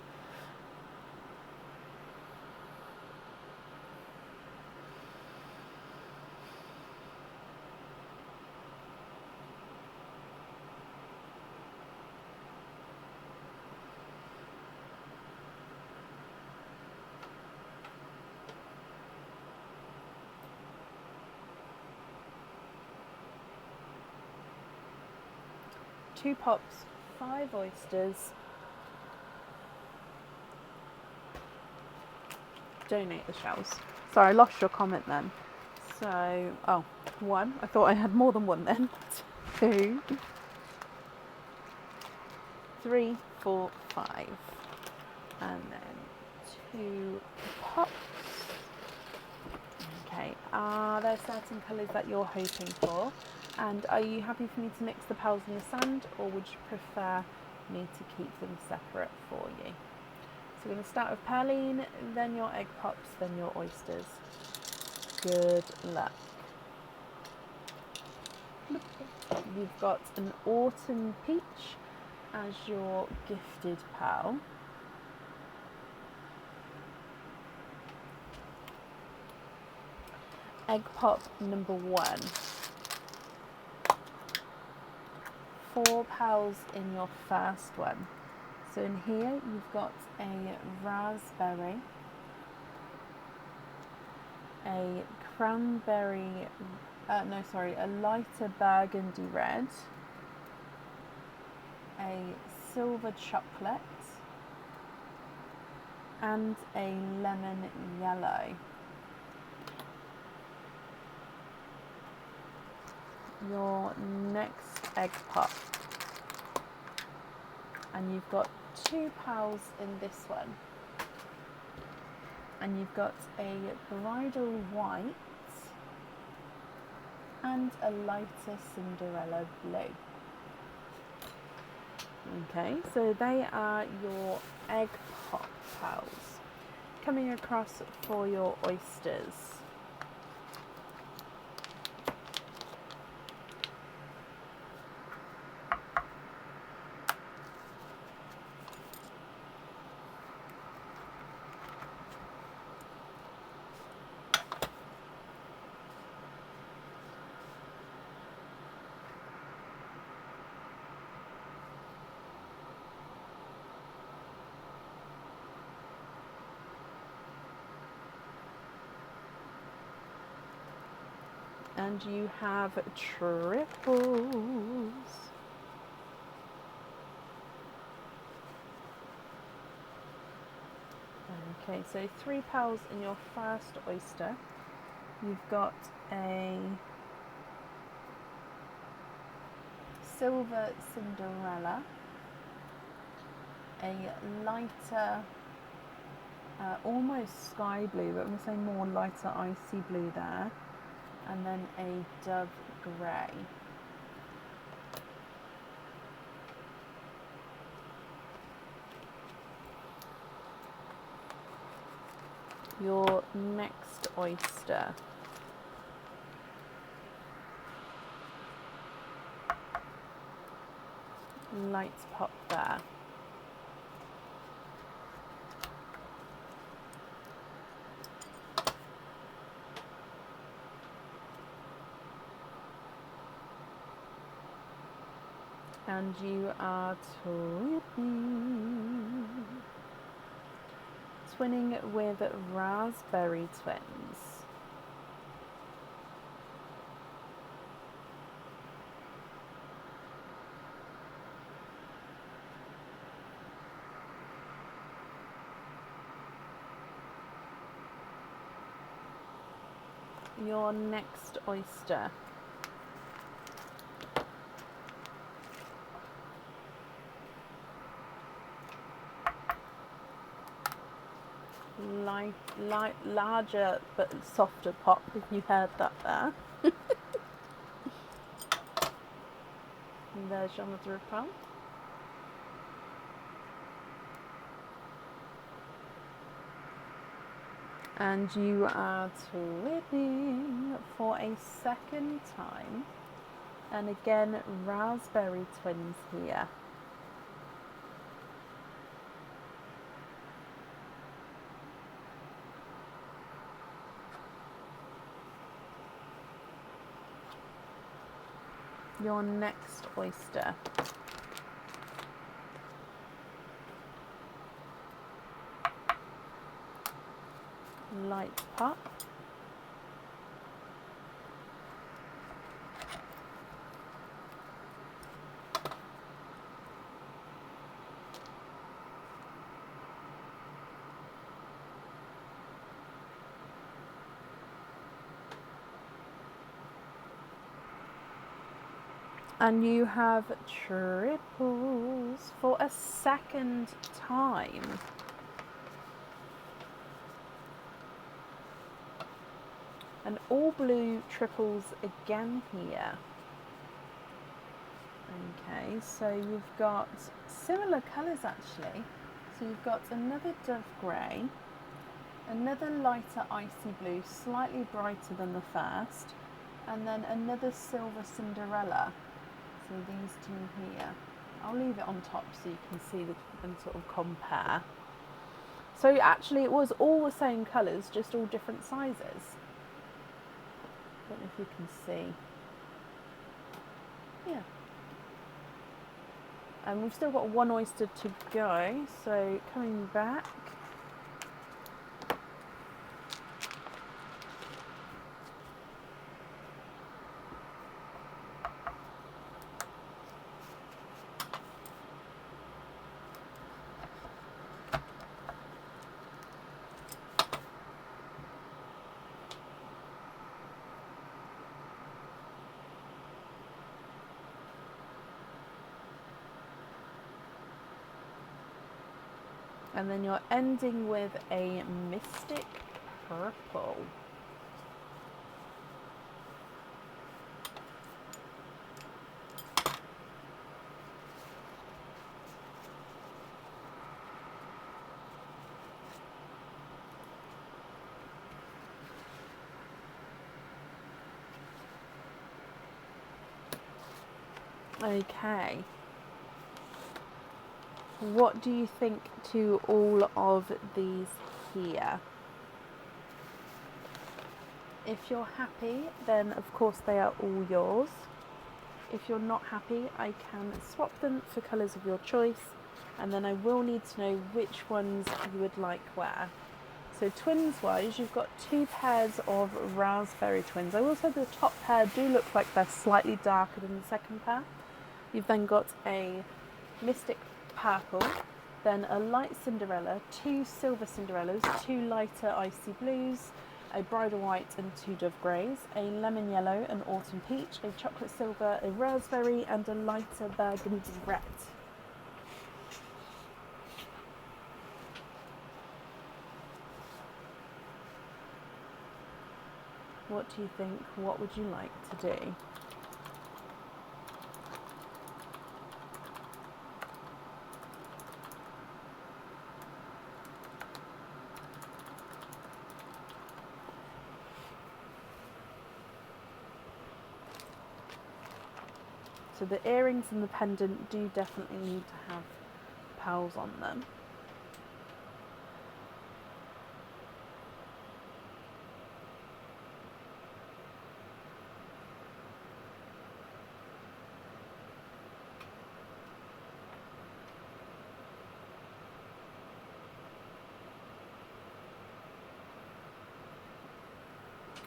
Two pops, 5 oysters. Donate the shells. Sorry, I lost your comment then. So, 1. I thought I had more than one then. 2, 3, 4, 5. And then 2 pops. Okay, are there certain colours that you're hoping for? And are you happy for me to mix the pearls and the sand, or would you prefer me to keep them separate for you? So we're going to start with perline, then your egg pops, then your oysters. Good luck. You've got an autumn peach as your gifted pearl. Egg pop number 1. 4 pearls in your first one. So in here you've got a raspberry, a cranberry, a lighter burgundy red, a silver chocolate, and a lemon yellow. Your next egg pop, and you've got 2 pearls in this one, and you've got a bridal white and a lighter Cinderella blue. Okay, so they are your egg pop pearls. Coming across for your oysters. And you have triples. Okay, so 3 pearls in your first oyster. You've got a silver Cinderella, a lighter, almost sky blue, but I'm going to say more lighter icy blue there, and then a dove grey. Your next oyster. light pop there. And you are twinning with raspberry twins. Your next oyster. Larger but softer pop, if you heard that there. And there's your mother of pearl. And you are twinning for a second time. And again, raspberry twins here. Your next oyster. Light pop. And you have triples for a second time. And all blue triples again here. Okay, so you've got similar colours actually. So you've got another dove grey, another lighter icy blue, slightly brighter than the first, and then another silver Cinderella. So these two here. I'll leave it on top so you can see them sort of compare. So actually it was all the same colours, just all different sizes. Don't know if you can see. Yeah. And we've still got one oyster to go, so coming back. And then you're ending with a mystic purple. Okay. What do you think to all of these here? If you're happy, then of course they are all yours. If you're not happy, I can swap them for colours of your choice, and then I will need to know which ones you would like where. So twins wise, you've got two pairs of raspberry twins. I will say the top pair do look like they're slightly darker than the second pair. You've then got a mystic purple, then a light Cinderella, two silver Cinderellas, two lighter icy blues, a bridal white and two dove greys, a lemon yellow, an autumn peach, a chocolate silver, a raspberry and a lighter burgundy red. What do you think? What would you like to do? So the earrings and the pendant do definitely need to have pearls on them.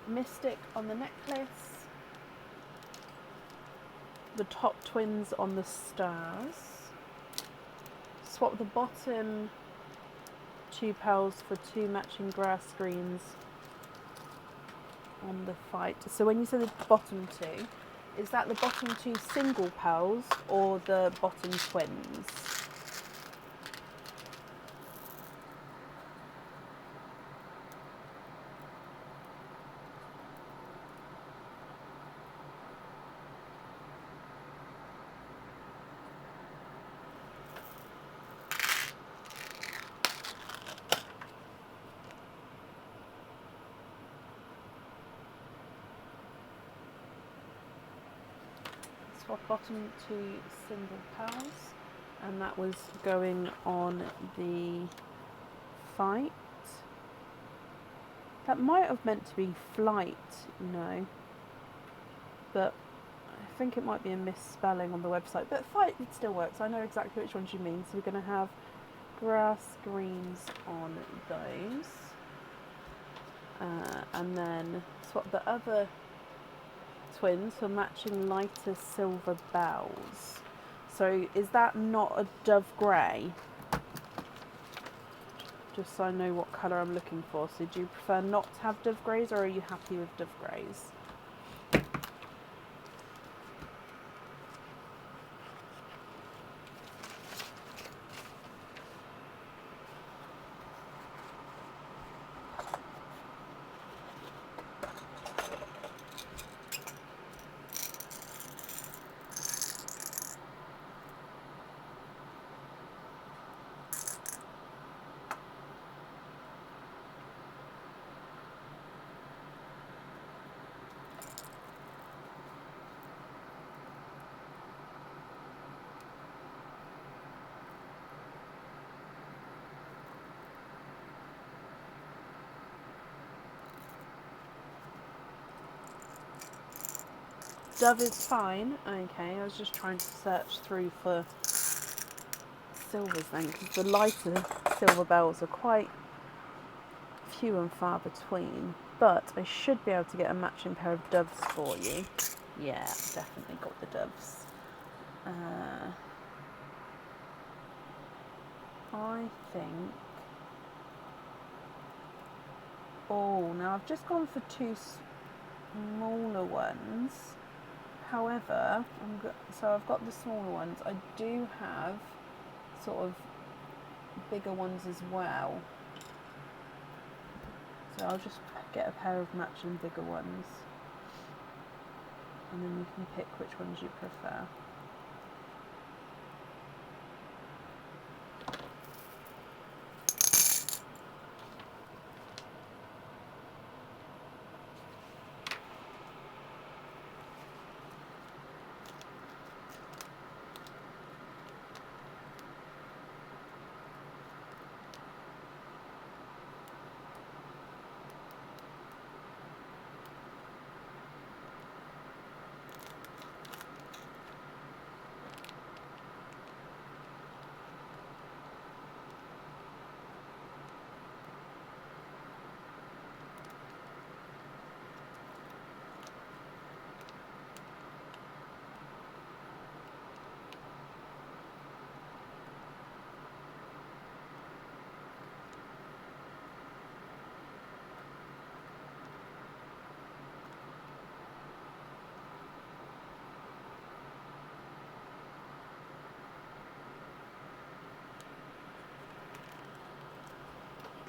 Mystic on the necklace, the top twins on the stars. Swap the bottom 2 pearls for 2 matching grass greens on the fight. So when you say the bottom 2, is that the bottom 2 single pearls or the bottom twins? Swap bottom 2 single pearls, and that was going on the fight. That might have meant to be flight, but I think it might be a misspelling on the website. But fight, it still works. I know exactly which ones you mean. So we're going to have grass greens on those, and then swap the other twins for matching lighter silver bells. So is that not a dove grey? Just so I know what colour I'm looking for. So do you prefer not to have dove greys, or are you happy with dove greys? Dove is fine. Okay, I was just trying to search through for silvers then, because the lighter silver bells are quite few and far between. But I should be able to get a matching pair of doves for you. Yeah, definitely got the doves. I think... Oh, now I've just gone for 2 smaller ones. However, so I've got the smaller ones. I do have sort of bigger ones as well. So I'll just get a pair of matching bigger ones, and then you can pick which ones you prefer.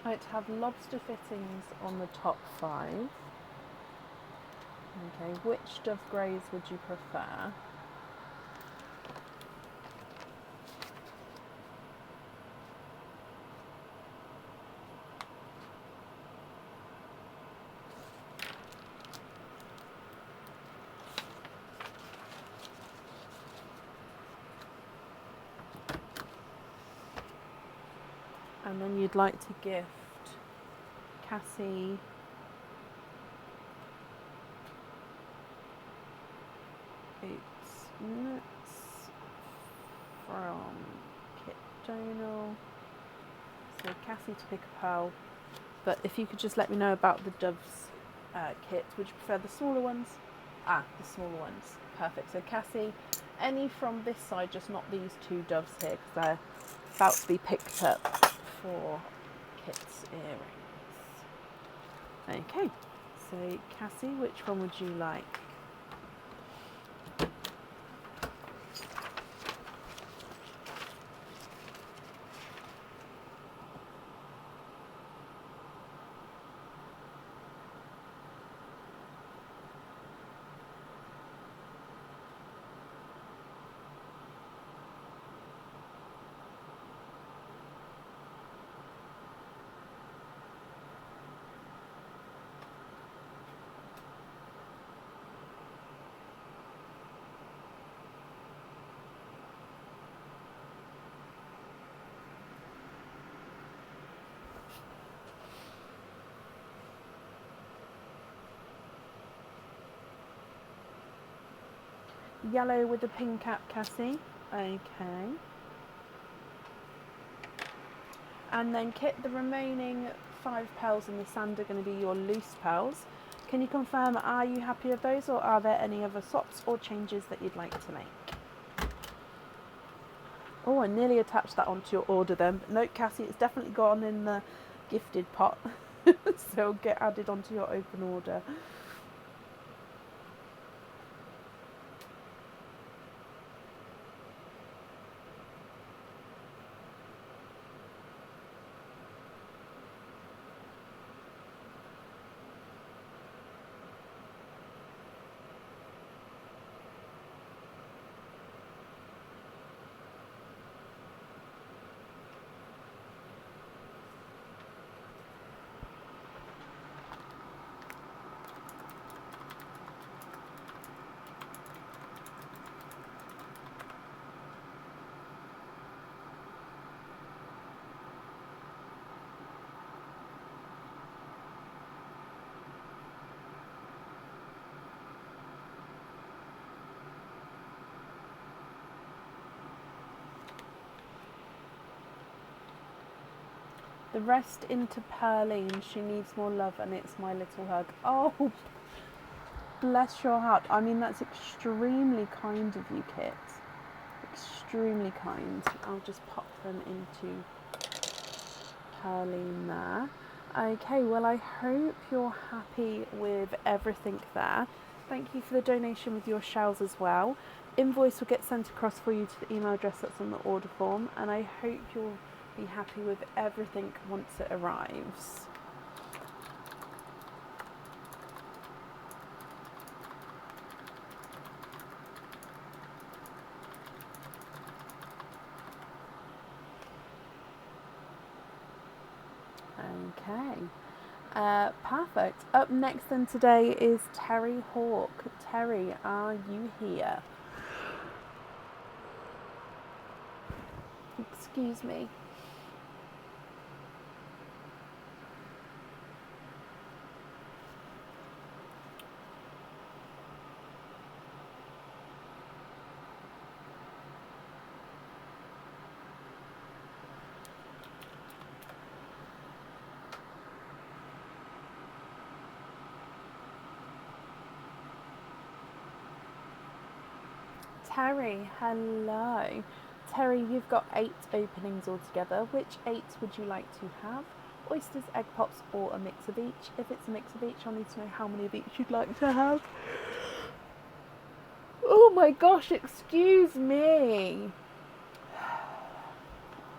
I like to have lobster fittings on the top 5. Okay, which dove greys would you prefer? And then you'd like to gift Cassie Oats Nuts from Kit Donal. So Cassie to pick a pearl. But if you could just let me know about the Doves kit. Would you prefer the smaller ones? Ah, the smaller ones. Perfect. So Cassie, any from this side, just not these two doves here, because they're about to be picked up for Kit's earrings. Okay. So Cassie, which one would you like? Yellow with a pink cap, Cassie. Okay. And then Kit, the remaining 5 pearls in the sand are going to be your loose pearls. Can you confirm, are you happy with those, or are there any other swaps or changes that you'd like to make? Oh, I nearly attached that onto your order then. But no, Cassie, it's definitely gone in the gifted pot. So it'll get added onto your open order. The rest into Pearline. She needs more love and it's my little hug. Oh, bless your heart. I mean, that's extremely kind of you, Kit. Extremely kind. I'll just pop them into Pearline there. Okay, well, I hope you're happy with everything there. Thank you for the donation with your shells as well. Invoice will get sent across for you to the email address that's on the order form, and I hope you'll be happy with everything once it arrives. Okay, perfect. Up next then today is Terry Hawk. Terry, are you here? Excuse me. Terry, hello. Terry, you've got 8 openings altogether. Which 8 would you like to have? Oysters, egg pops, or a mix of each? If it's a mix of each, I'll need to know how many of each you'd like to have. Oh my gosh, excuse me.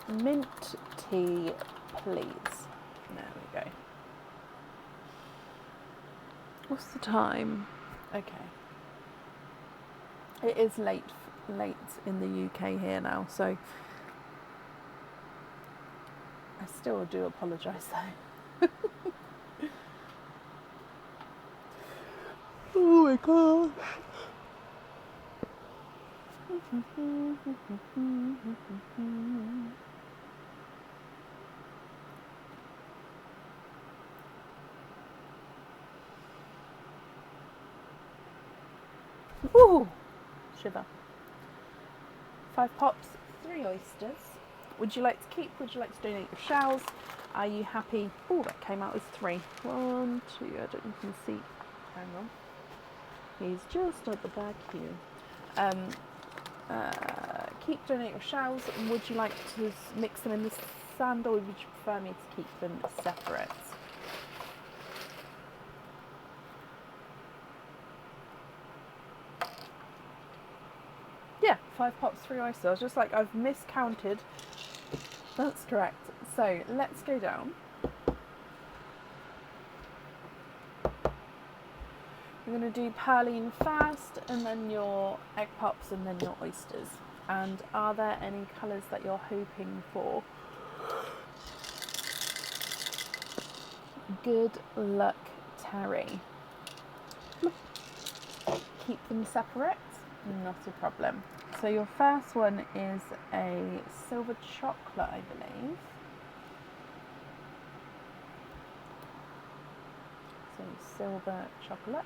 Mint tea, please. There we go. What's the time? Okay. It is late in the UK here now, so I still do apologise though. Oh my gosh. Ooh, shiver. 5 pops, 3 oysters. Would you like to keep? Would you like to donate your shells? Are you happy? Oh, that came out as 3. 1, 2, I don't know if you can see. Hang on. He's just at the back here. Keep, donate your shells. Would you like to mix them in the sand, or would you prefer me to keep them separate? Yeah, 5 pops, 3 oysters. I was just like, I've miscounted. That's correct. So let's go down. We're going to do Perline first, and then your egg pops, and then your oysters. And are there any colours that you're hoping for? Good luck, Terry. Keep them separate, not a problem. So your first one is a silver chocolate, I believe. So silver chocolate.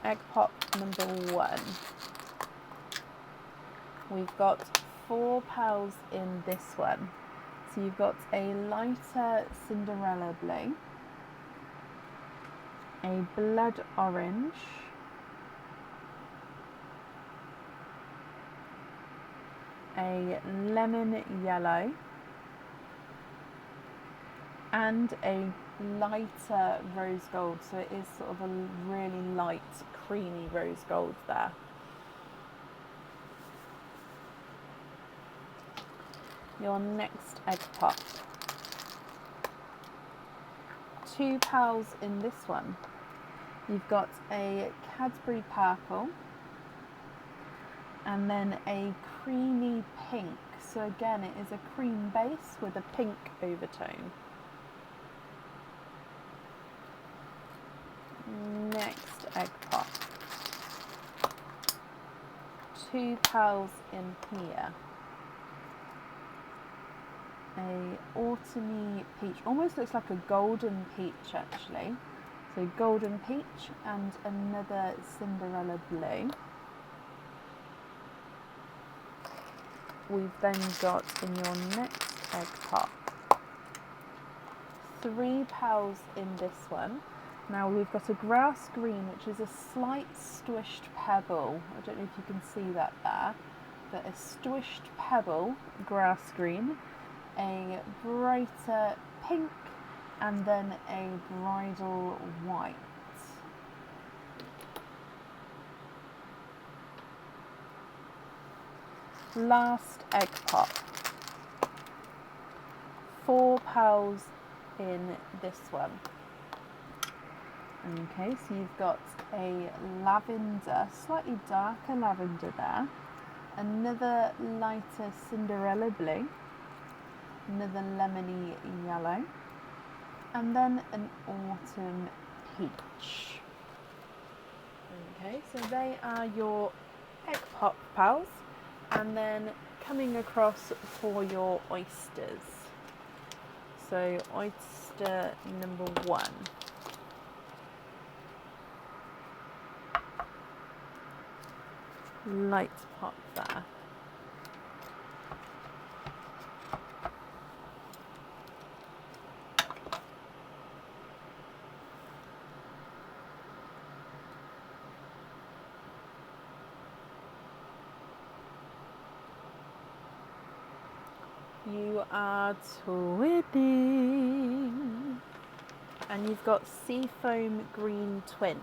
Egg pop number 1. We've got 4 pearls in this one. So you've got a lighter Cinderella blue, a blood orange, a lemon yellow, and a lighter rose gold. So it is sort of a really light, creamy rose gold there. Your next egg pop. 2 pearls in this one. You've got a Cadbury purple, and then a creamy pink. So again, it is a cream base with a pink overtone. Next egg pop. 2 pearls in here. A autumny peach, almost looks like a golden peach actually. So golden peach and another Cinderella blue. We've then got in your next egg pop 3 pearls in this one. Now we've got a grass green, which is a slight squished pebble. I don't know if you can see that there, but a squished pebble, grass green, a brighter pink, and then a bridal white. Last egg pop. 4 pearls in this one. Okay, so you've got a lavender, slightly darker lavender there, another lighter Cinderella blue, another lemony yellow, and then an autumn peach. Okay, so they are your egg pop pals, and then coming across for your oysters. So oyster number 1. Light pop there. You are twinning. And you've got Seafoam Green Twins.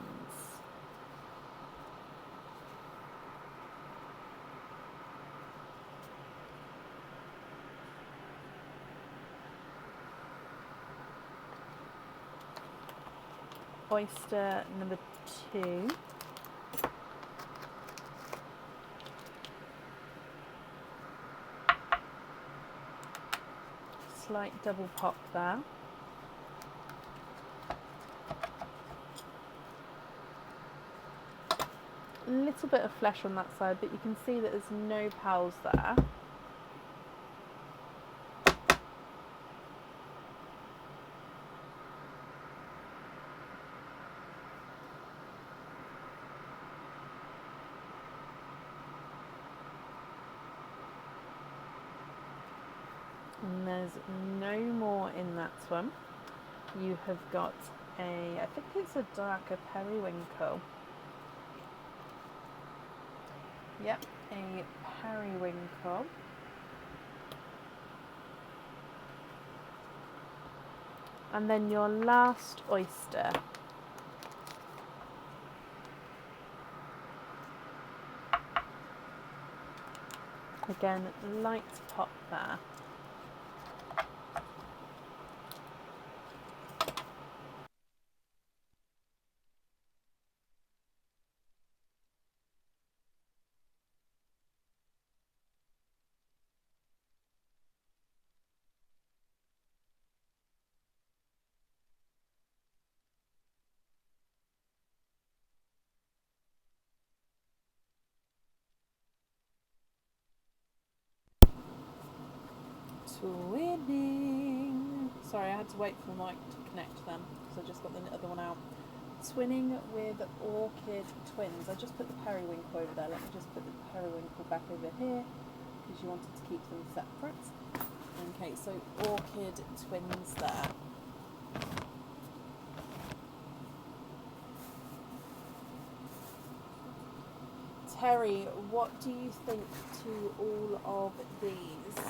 Oyster number 2. Slight double pop there. A little bit of flesh on that side, but you can see that there's no pearls there. And there's no more in that one. You have got I think it's a darker periwinkle. Yep, a periwinkle. And then your last oyster. Again, light pop there. Twinning. Sorry, I had to wait for the mic to connect then, because I just got the other one out. Twinning with orchid twins. I just put the periwinkle over there. Let me just put the periwinkle back over here, because you wanted to keep them separate. Okay, so orchid twins there. Terry, what do you think to all of these?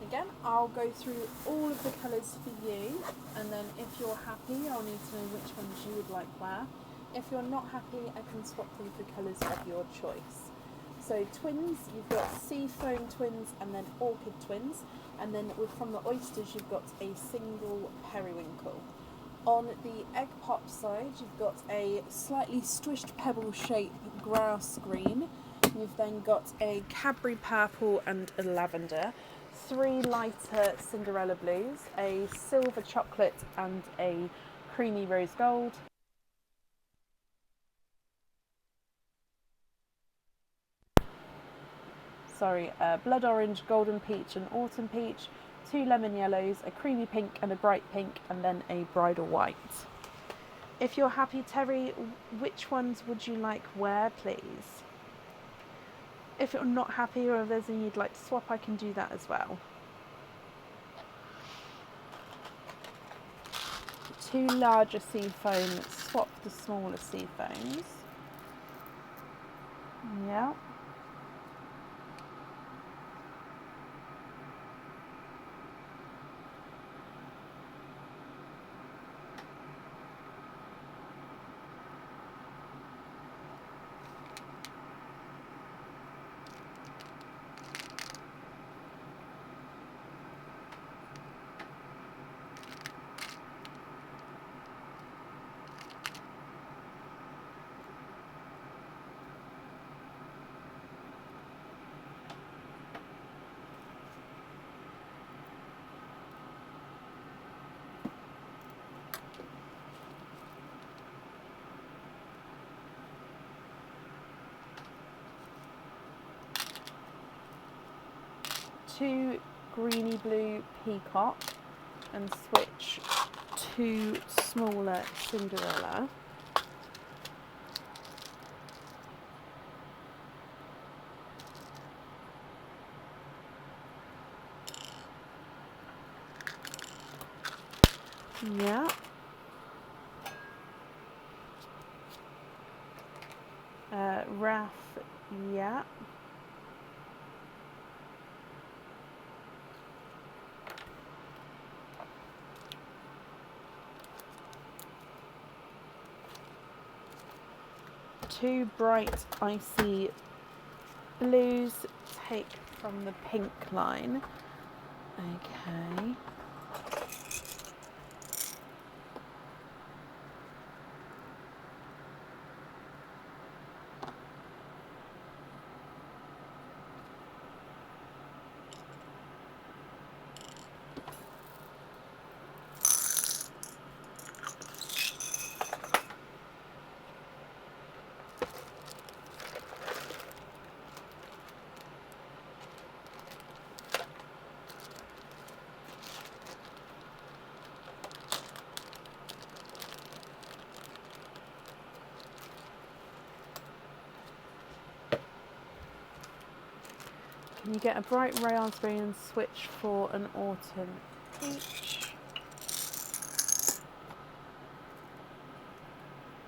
Again, I'll go through all of the colours for you, and then if you're happy, I'll need to know which ones you would like where. If you're not happy, I can swap them for colours of your choice. So twins, you've got sea foam twins and then orchid twins, and then from the oysters you've got a single periwinkle. On the egg pop side, you've got a slightly swished pebble shape grass green. You've then got a Cadbury purple and a lavender. 3 lighter Cinderella blues, a silver chocolate and a creamy rose gold. Blood orange, golden peach and autumn peach. 2 lemon yellows, a creamy pink and a bright pink, and then a bridal white. If you're happy, Terry, which ones would you like where, please? If you're not happy, or if there's any you'd like to swap, I can do that as well. 2 larger sea foam, swap the smaller sea foams. Yeah. Two greeny blue peacock and switch 2 smaller Cinderella. Yeah. Raf, yeah. Two bright icy blues, take from the pink line. Okay. Can you get a bright raspberry and switch for an autumn peach?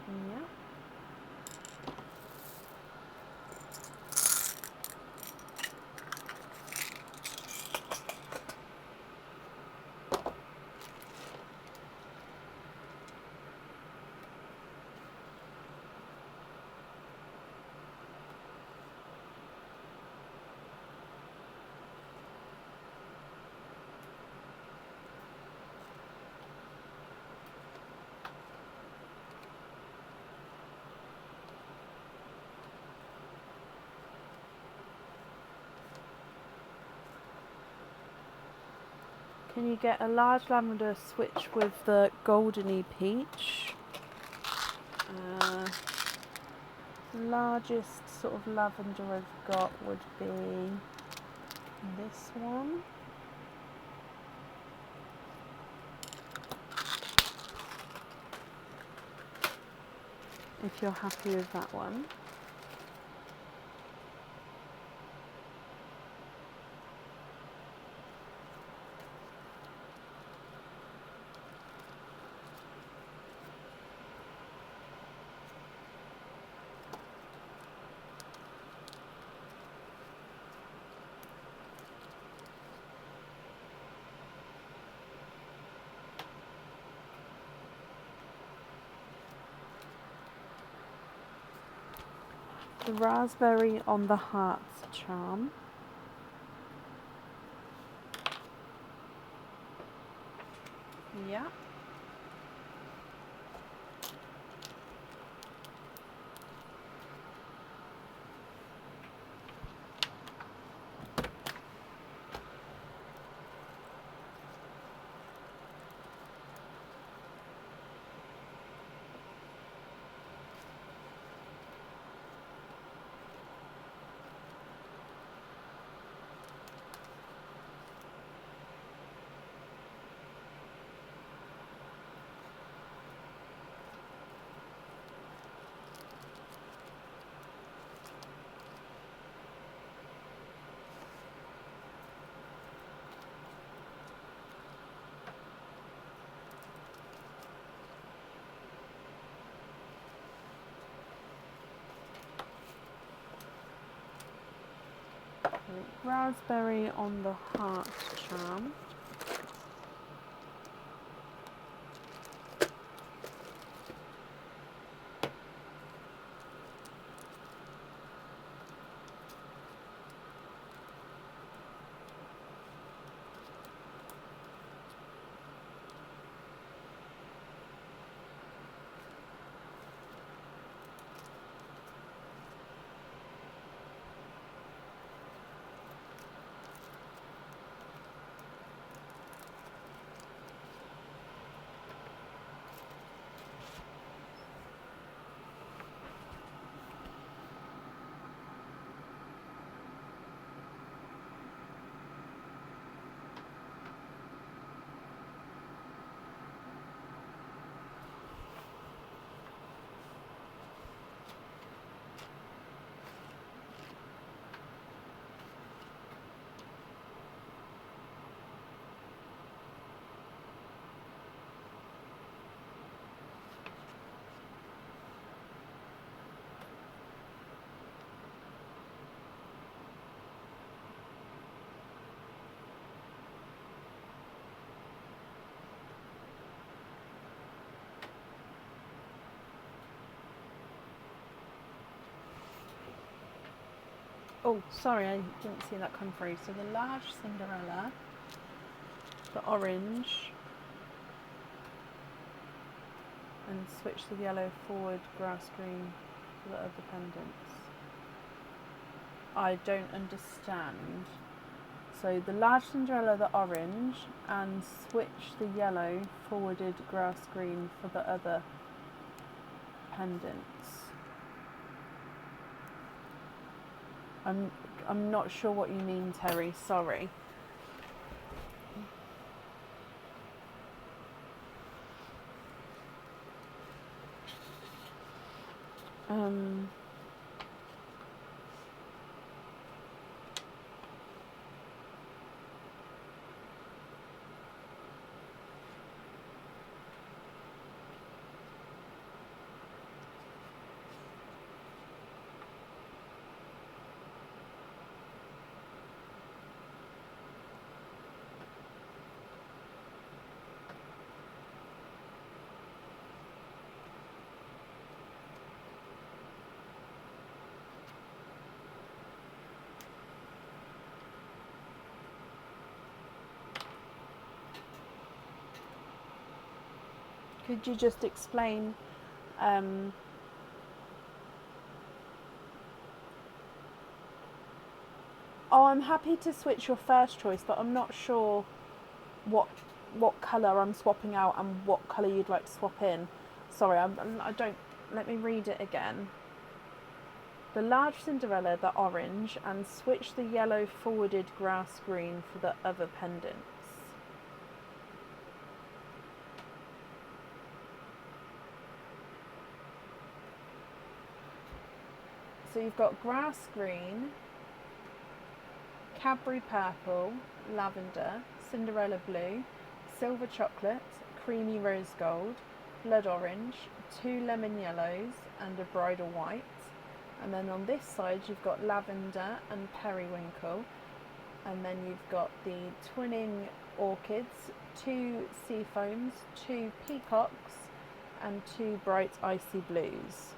Yeah. Can you get a large lavender switch with the goldeny peach? Largest sort of lavender I've got would be this one. If you're happy with that one. The raspberry on the hearts charm. Yeah. Raspberry on the heart charm. Oh, sorry, I didn't see that come through. So the large Cinderella, the orange, and switch the yellow forward, grass green for the other pendants. I don't understand. So the large Cinderella, the orange, and switch the yellow forwarded grass green for the other pendants. I'm not sure what you mean, Terry. Sorry. Could you just explain? Oh, I'm happy to switch your first choice, but I'm not sure what what colour I'm swapping out and what colour you'd like to swap in. Sorry, I don't. Let me read it again. The large Cinderella, the orange, and switch the yellow forwarded grass green for the other pendants. So you've got grass green, Cadbury purple, lavender, Cinderella blue, silver chocolate, creamy rose gold, blood orange, 2 lemon yellows, and a bridal white. And then on this side you've got lavender and periwinkle, and then you've got the twinning orchids, 2 sea foams, 2 peacocks, and 2 bright icy blues.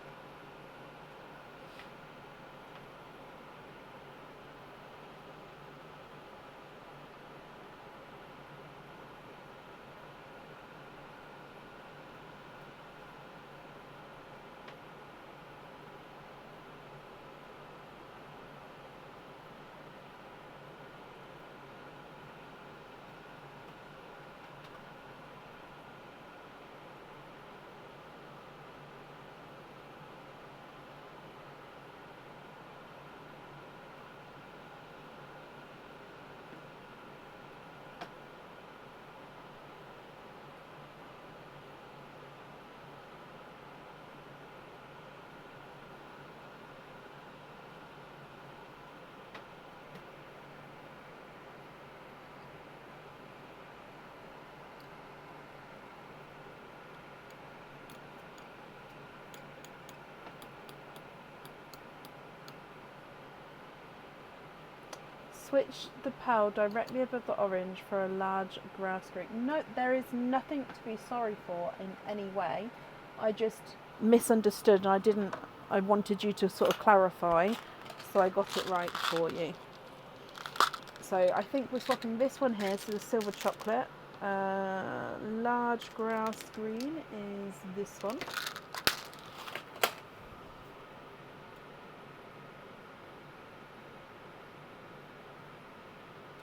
Switch the pearl directly above the orange for a large grass green. No, there is nothing to be sorry for in any way. I just misunderstood and I wanted you to sort of clarify, so I got it right for you. So I think we're swapping this one here, so the silver chocolate. Large grass green is this one.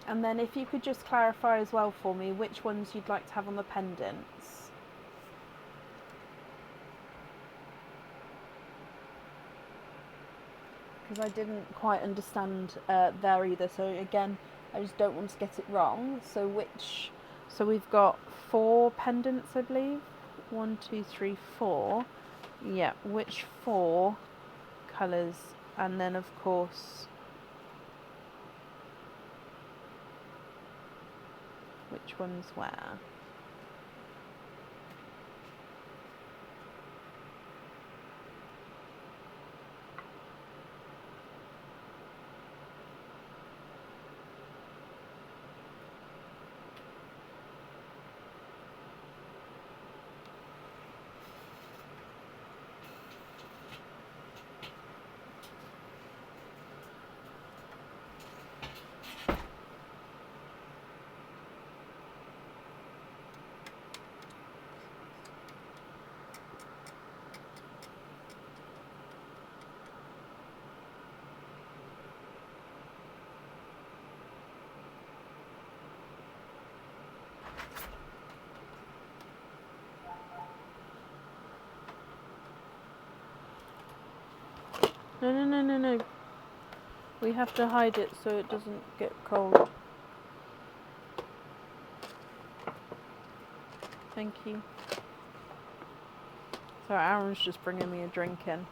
And then if you could just clarify as well for me which ones you'd like to have on the pendants. Because I didn't quite understand there either. So again, I just don't want to get it wrong. So we've got 4 pendants, I believe. 1, 2, 3, 4. Yeah, which 4 colours? And then of course, which one's where? No. We have to hide it so it doesn't get cold. Thank you. So Aaron's just bringing me a drink in.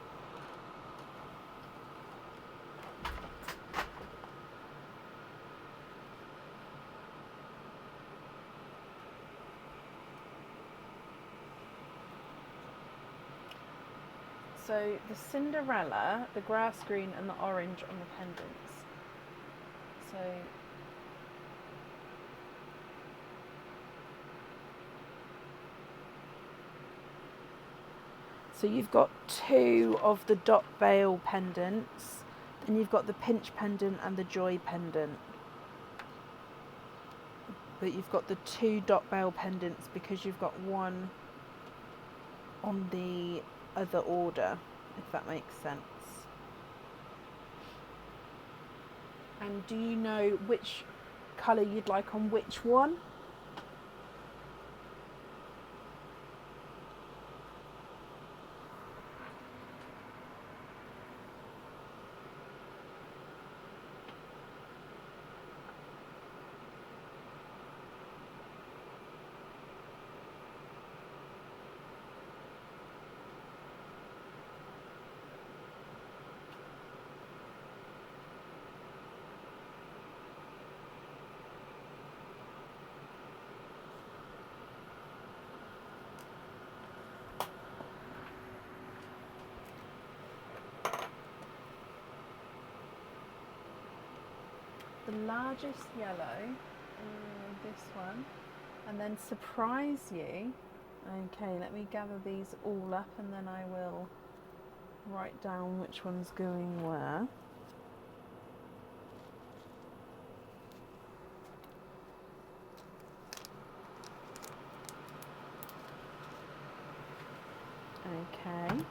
So the Cinderella, the grass green and the orange on the pendants. So you've got 2 of the dot veil pendants, and you've got the pinch pendant and the joy pendant. But you've got the 2 dot veil pendants because you've got 1 on the other order, if that makes sense. And do you know which colour you'd like on which one? The largest yellow, this one, and then surprise you. Okay, let me gather these all up and then I will write down which one's going where. Okay.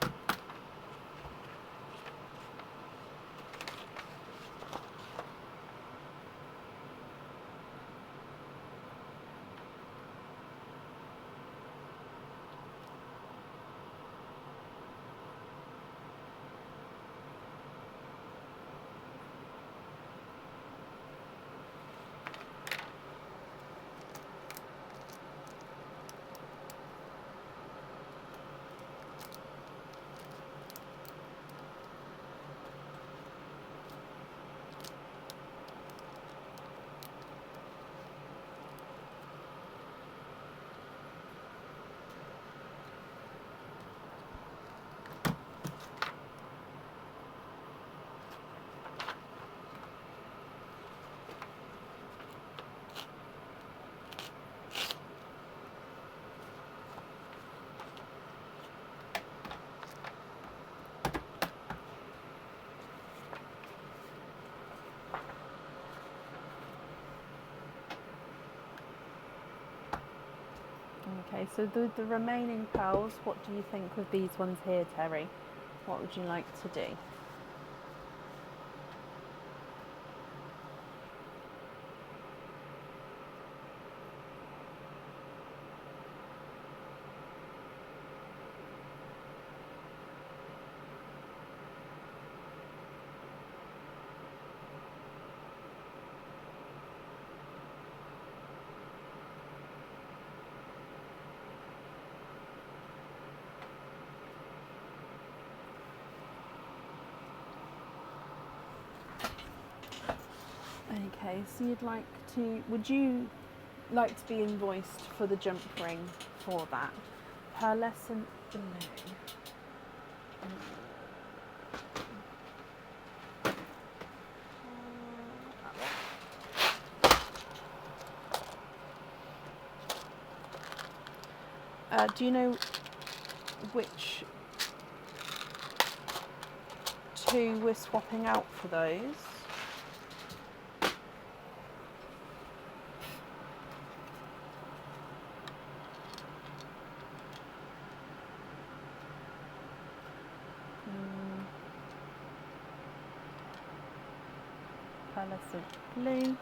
Okay, so the remaining pearls, what do you think of these ones here, Terry? What would you like to do? Okay, so would you like to be invoiced for the jump ring for that? Pearlescent blue. Do you know which two we're swapping out for those? Pearlescent blue.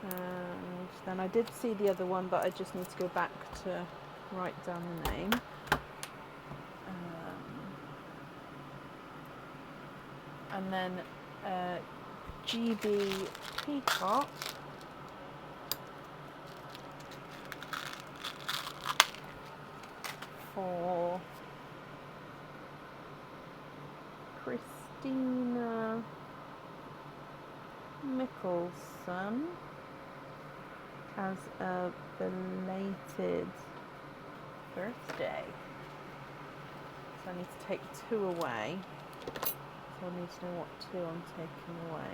And then I did see the other one, but I just need to go back to write down the name. And then GB Peacock. For Christina Mickelson as a belated birthday. So I need to take 2 away. So I need to know what 2 I'm taking away.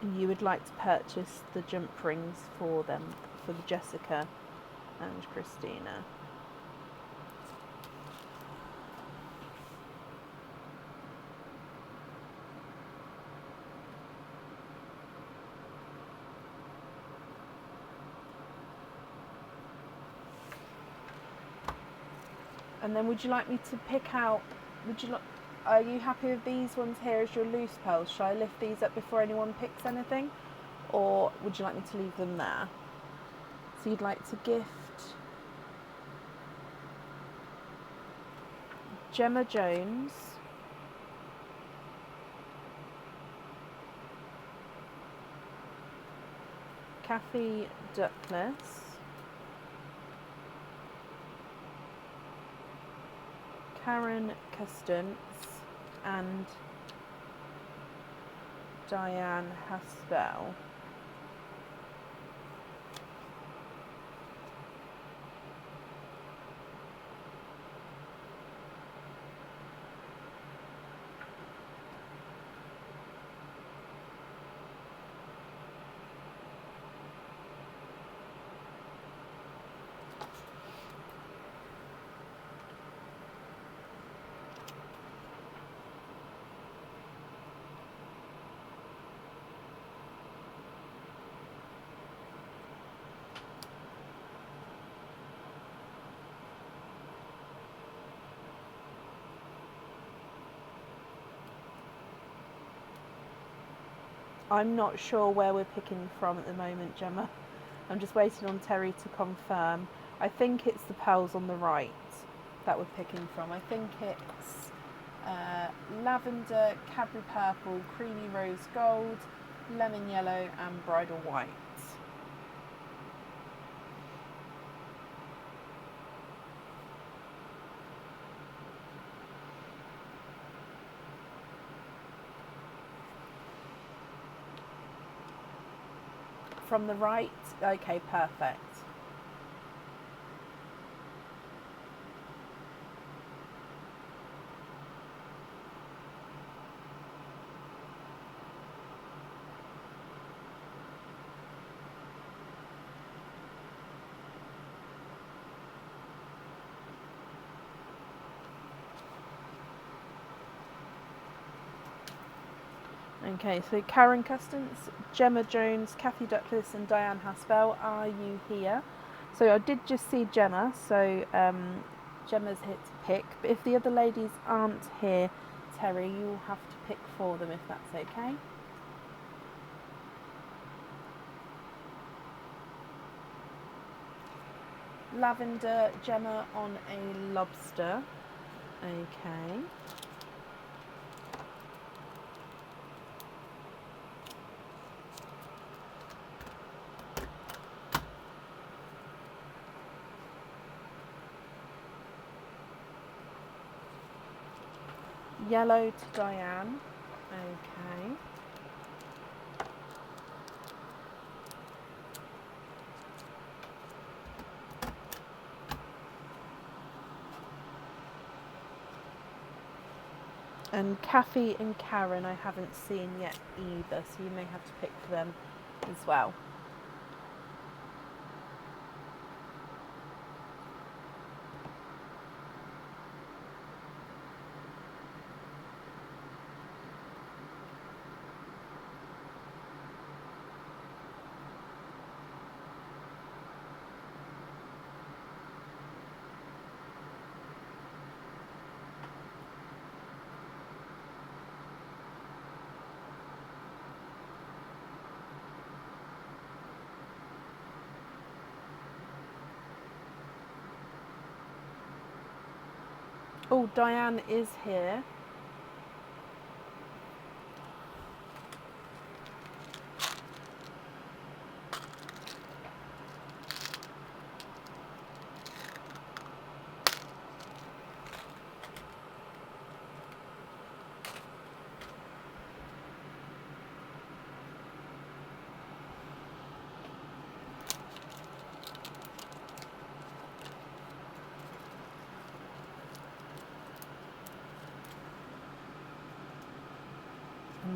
And you would like to purchase the jump rings for them, for the Jessica and Christina. And then would you like me to pick out, are you happy with these ones here as your loose pearls? Shall I lift these up before anyone picks anything? Or would you like me to leave them there? So you'd like to gift Gemma Jones, Kathy Duckless, Karen Custance and Diane Haspel. I'm not sure where we're picking from at the moment, Gemma. I'm just waiting on Terry to confirm. I think it's the pearls on the right that we're picking from. I think it's lavender, Cadbury purple, creamy rose gold, lemon yellow and bridal white. From the right? Okay, perfect. Okay, so Karen Custance, Gemma Jones, Kathy Duckless and Diane Haspel, are you here? So I did just see Gemma, so Gemma's here to pick, but if the other ladies aren't here, Terry, you'll have to pick for them if that's okay. Lavender, Gemma on a lobster. Okay. Yellow to Diane. Okay. And Kathy and Karen I haven't seen yet either, so you may have to pick for them as well. Oh, Diane is here.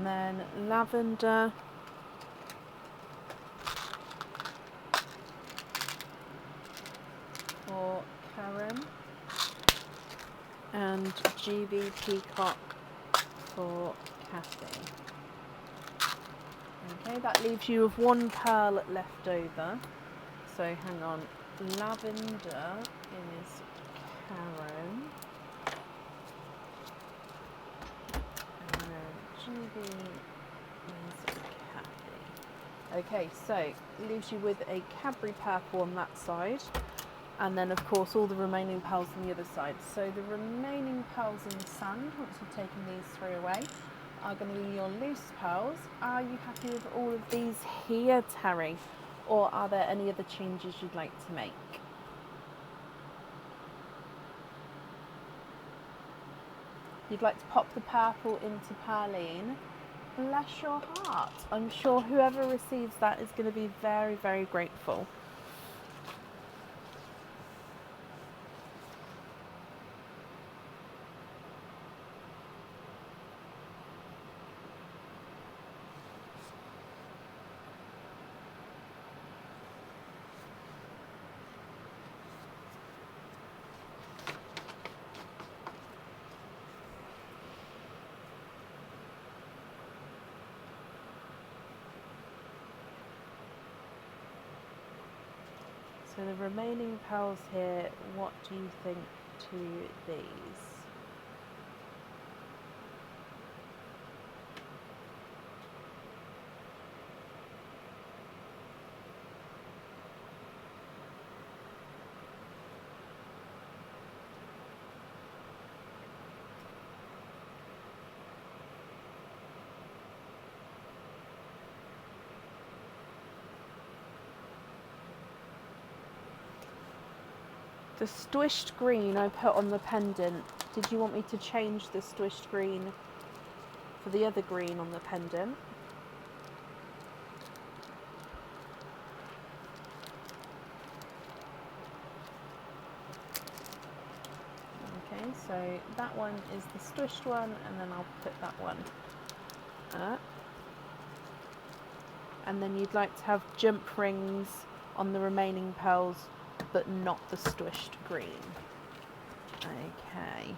And then lavender. For Karen. And GB Peacock for Kathy. Okay, that leaves you with one pearl left over. So hang on, lavender is Karen. And then GB is Kathy. Okay, so leaves you with a Cadbury purple on that side. And then of course all the remaining pearls on the other side. So the remaining pearls in the sand, once you've taken these three away, are going to be your loose pearls. Are you happy with all of these here, Terry? Or are there any other changes you'd like to make? You'd like to pop the purple into Perline. Bless your heart. I'm sure whoever receives that is going to be very, very grateful. So the remaining pearls here, what do you think to these? The squished green I put on the pendant. Did you want me to change the squished green for the other green on the pendant? Okay, so that one is the squished one, and then I'll put that one up. And then you'd like to have jump rings on the remaining pearls, but not the squished green. Okay.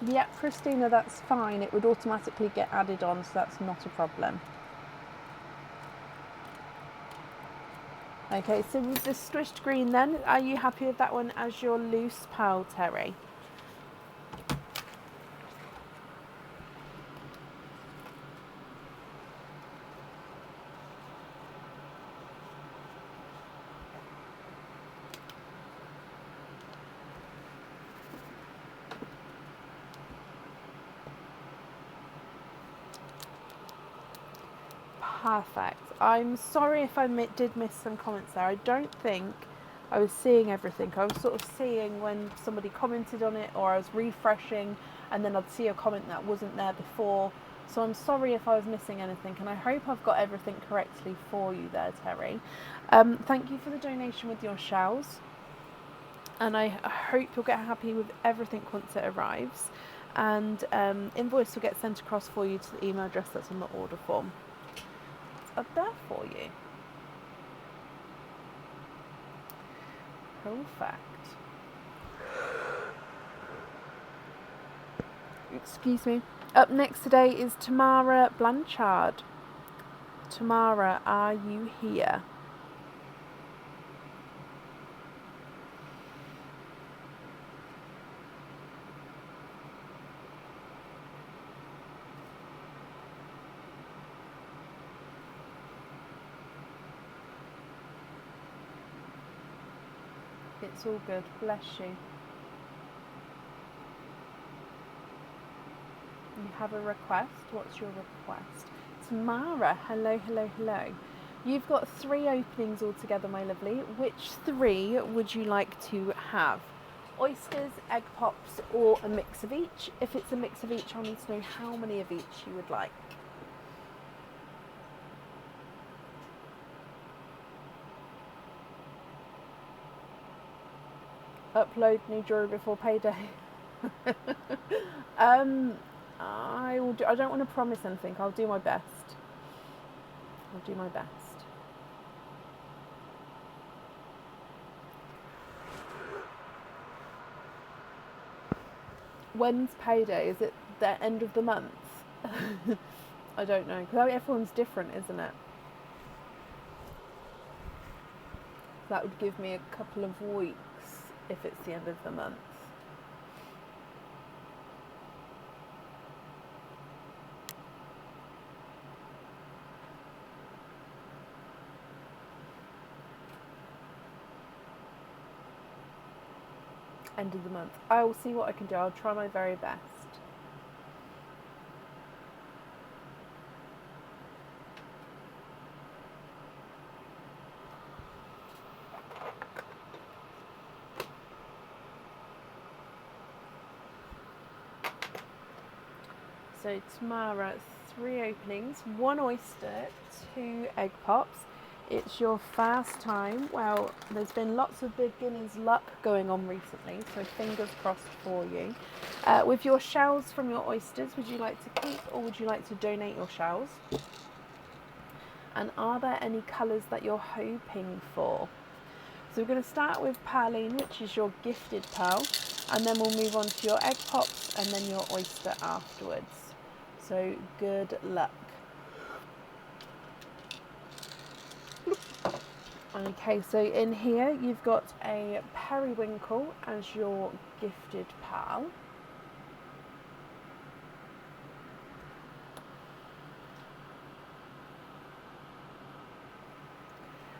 Yeah, Christina, that's fine. It would automatically get added on, so that's not a problem. Okay, so with the squished green then, are you happy with that one as your loose pearl, Terry? Perfect. I'm sorry if I did miss some comments there. I don't think I was seeing everything. I was sort of seeing when somebody commented on it, or I was refreshing and then I'd see a comment that wasn't there before. So I'm sorry if I was missing anything, and I hope I've got everything correctly for you there, Terry. Thank you for the donation with your shells, and I hope you'll get happy with everything once it arrives. And invoice will get sent across for you to the email address that's on the order form. Up there for you. Perfect. Excuse me. Up next today is Tamara Blanchard. Tamara, are you here? It's all good, bless you. You have a request? What's your request? Tamara, hello, hello, hello. You've got 3 openings altogether, my lovely. Which 3 would you like to have? oysters, egg pops, or a mix of each. If it's a mix of each, I'll need to know how many of each you would like. Upload new jewellery before payday. I will do, I don't want to promise anything. I'll do my best. I'll do my best. When's payday? Is it the end of the month? I don't know, because everyone's different, isn't it? That would give me a couple of weeks if it's the end of the month. End of the month. I will see what I can do. I'll try my very best. So tomorrow, 3 openings, 1 oyster, 2 egg pops. It's your first time. Well, there's been lots of beginner's luck going on recently, so fingers crossed for you. With your shells from your oysters, would you like to keep or would you like to donate your shells? And are there any colours that you're hoping for? So we're going to start with Pearline, which is your gifted pearl, and then we'll move on to your egg pops and then your oyster afterwards. So good luck. Okay, so in here you've got a periwinkle as your gifted pearl.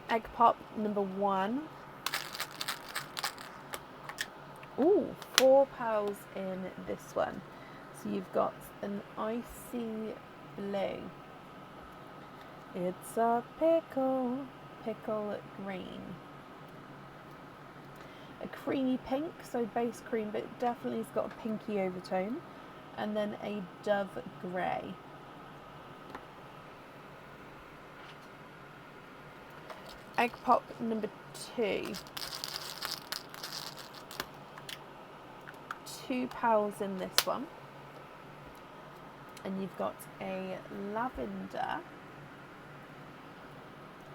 Egg pop number 1. Ooh, 4 pearls in this one. So you've got an icy blue. It's a pickle green. A creamy pink, so base cream, but definitely has got a pinky overtone. And then a dove grey. Egg pop number 2. 2 pearls in this one. And you've got a lavender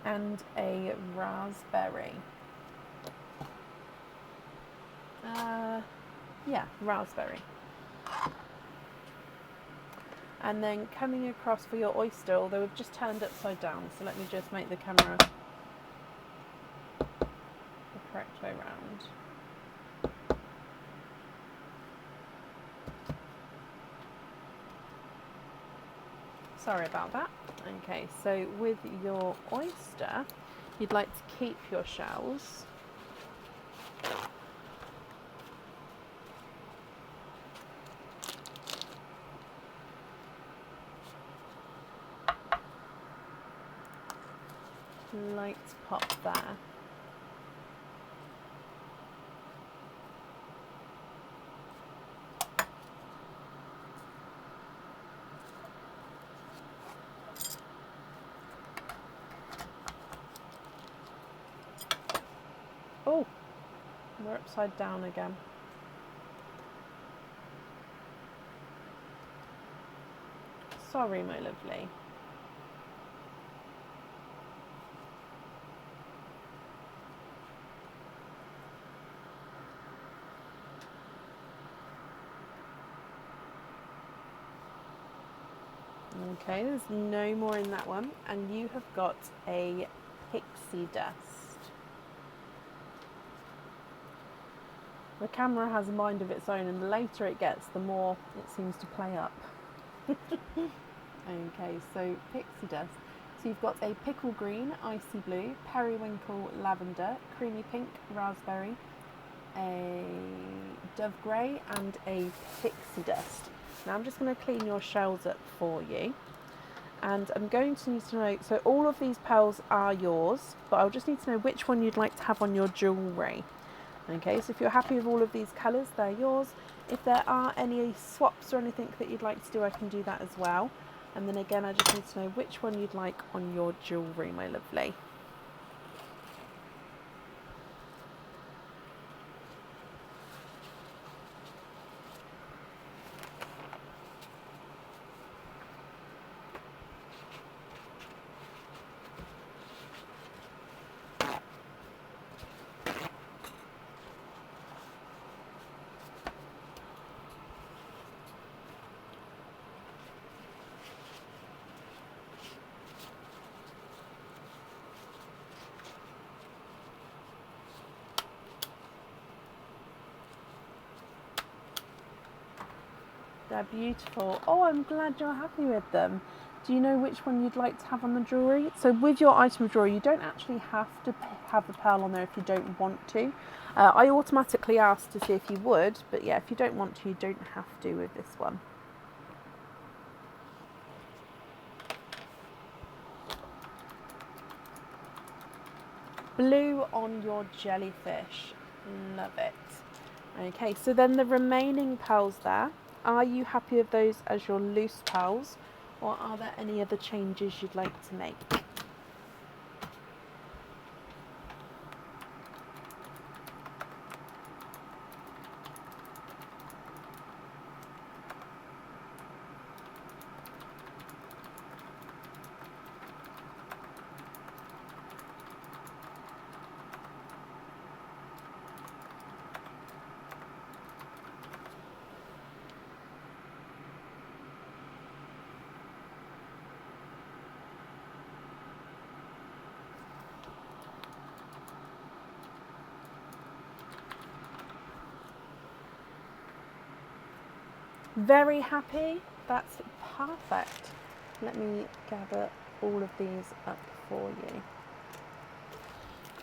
and a raspberry. Yeah, raspberry. And then coming across for your oyster, although we've just turned upside down, so let me just make the camera the correct way round. Sorry about that. Okay, so with your oyster, you'd like to keep your shells. Light pop there. Oh, we're upside down again. Sorry, my lovely. Okay, there's no more in that one, and you have got a pixie dust. The camera has a mind of its own, and the later it gets, the more it seems to play up. Okay, so pixie dust. So you've got a pickle green, icy blue, periwinkle lavender, creamy pink, raspberry, a dove grey, and a pixie dust. Now I'm just going to clean your shells up for you, and I'm going to need to know, so all of these pearls are yours, but I'll just need to know which one you'd like to have on your jewellery. Okay, so if you're happy with all of these colours, they're yours. If there are any swaps or anything that you'd like to do, I can do that as well. And then again, I just need to know which one you'd like on your jewellery, my lovely. They're beautiful. Oh, I'm glad you're happy with them. Do you know which one you'd like to have on the jewellery? So with your item of jewellery, you don't actually have to have the pearl on there if you don't want to. I automatically asked to see if you would, but yeah, if you don't want to, you don't have to with this one. Blue on your jellyfish. Love it. Okay, so then the remaining pearls there, are you happy with those as your loose pearls, or are there any other changes you'd like to make? Very happy? That's perfect. Let me gather all of these up for you.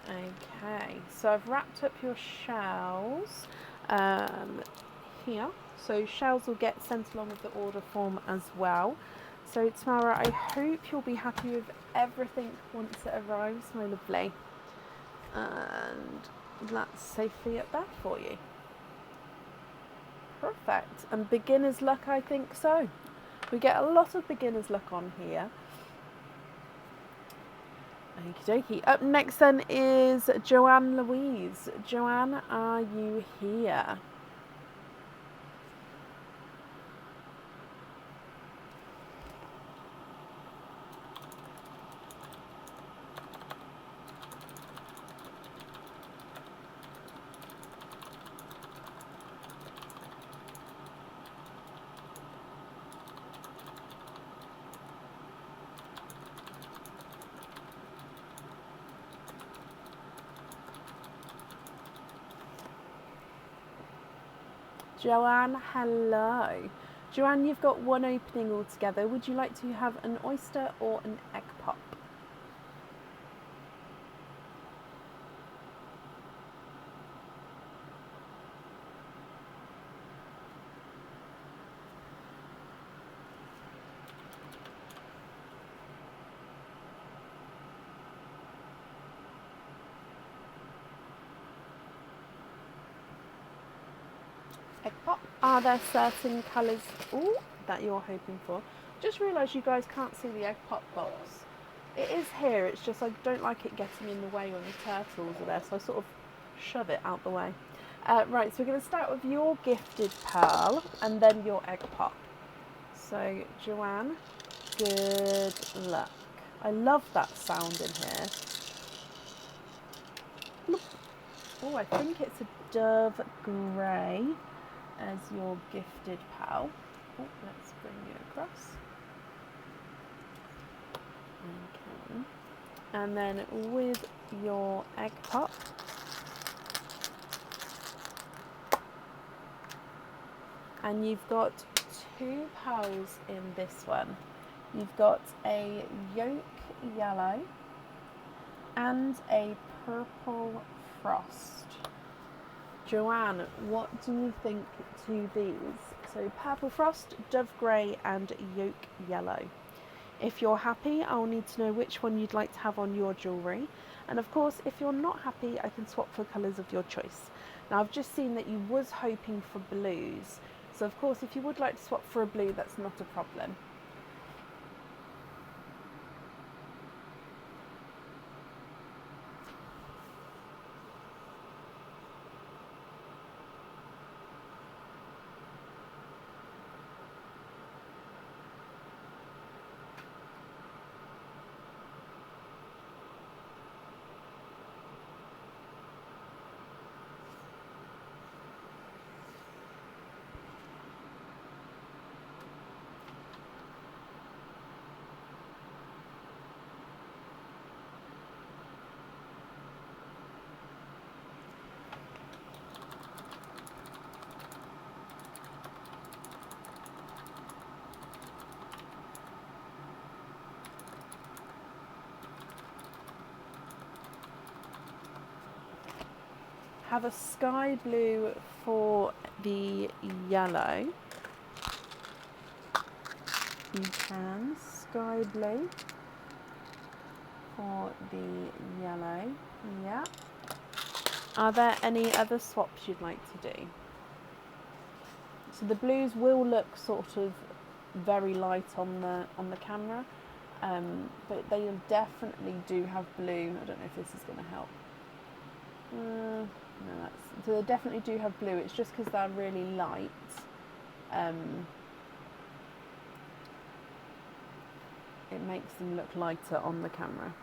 Okay, so I've wrapped up your shells here. So shells will get sent along with the order form as well. So Tamara, I hope you'll be happy with everything once it arrives, my lovely. And that's safely up there for you. Perfect. And beginner's luck, I think so. We get a lot of beginner's luck on here. Okie dokie. Up next then is Joanne Louise. Joanne, are you here? Joanne, hello. Joanne, you've got one opening altogether. Would you like to have an oyster or an egg pop? Egg pop. Are there certain colours that you're hoping for? Just realised you guys can't see the egg pop box. It is here, it's just I don't like it getting in the way when the turtles are there, so I sort of shove it out the way. Right, so we're going to start with your gifted pearl and then your egg pop. So, Joanne, good luck. I love that sound in here. Oh, I think it's a dove grey as your gifted pearl. Oh, let's bring you across. Okay. And then with your egg pop, and you've got two pearls in this one. You've got a yolk yellow and a purple frost. Joanne, what do you think to these? So purple frost, dove grey and yolk yellow. If you're happy, I'll need to know which one you'd like to have on your jewellery. And of course, if you're not happy, I can swap for colours of your choice. Now, I've just seen that you was hoping for blues. So of course, if you would like to swap for a blue, that's not a problem. Have a sky blue for the yellow. You can sky blue for the yellow. Yeah. Are there any other swaps you'd like to do? So the blues will look sort of very light on the camera, but they definitely do have blue. I don't know if this is going to help. No, so they definitely do have blue. It's just because they're really light. It makes them look lighter on the camera.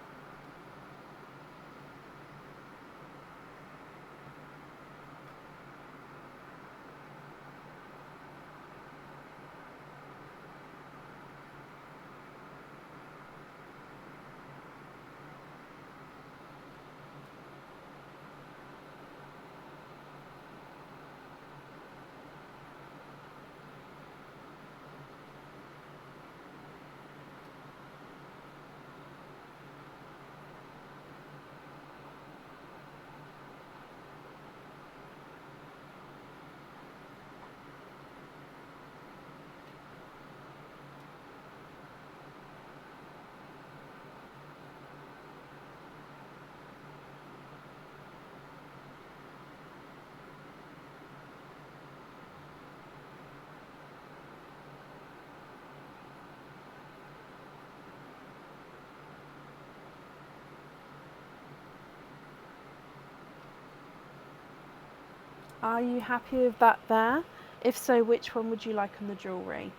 Are you happy with that there? If so, which one would you like on the jewellery?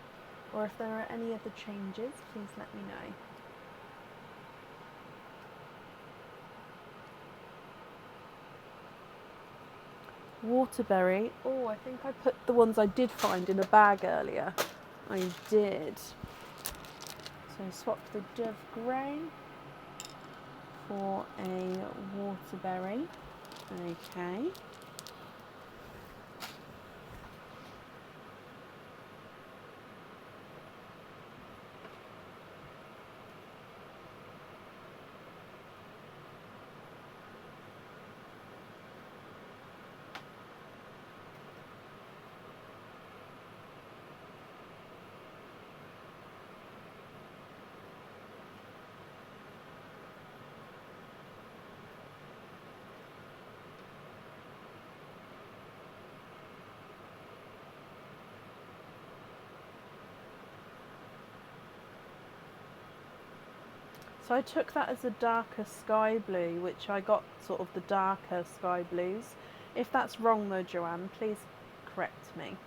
Or if there are any other changes, please let me know. Waterberry. Oh, I think I put the ones I did find in a bag earlier. I did. So swap the Dove Grey for a Waterberry. Okay. So I took that as a darker sky blue, which I got sort of the darker sky blues. If that's wrong though, Joanne, please correct me.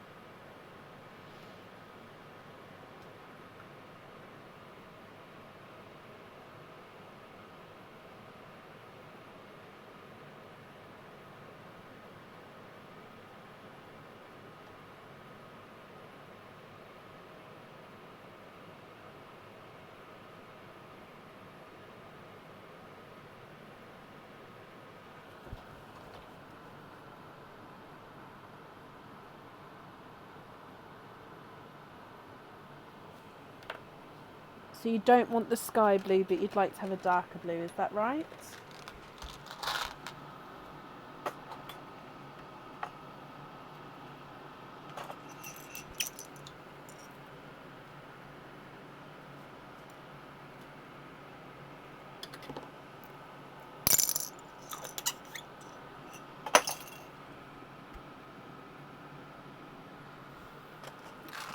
So you don't want the sky blue, but you'd like to have a darker blue, is that right?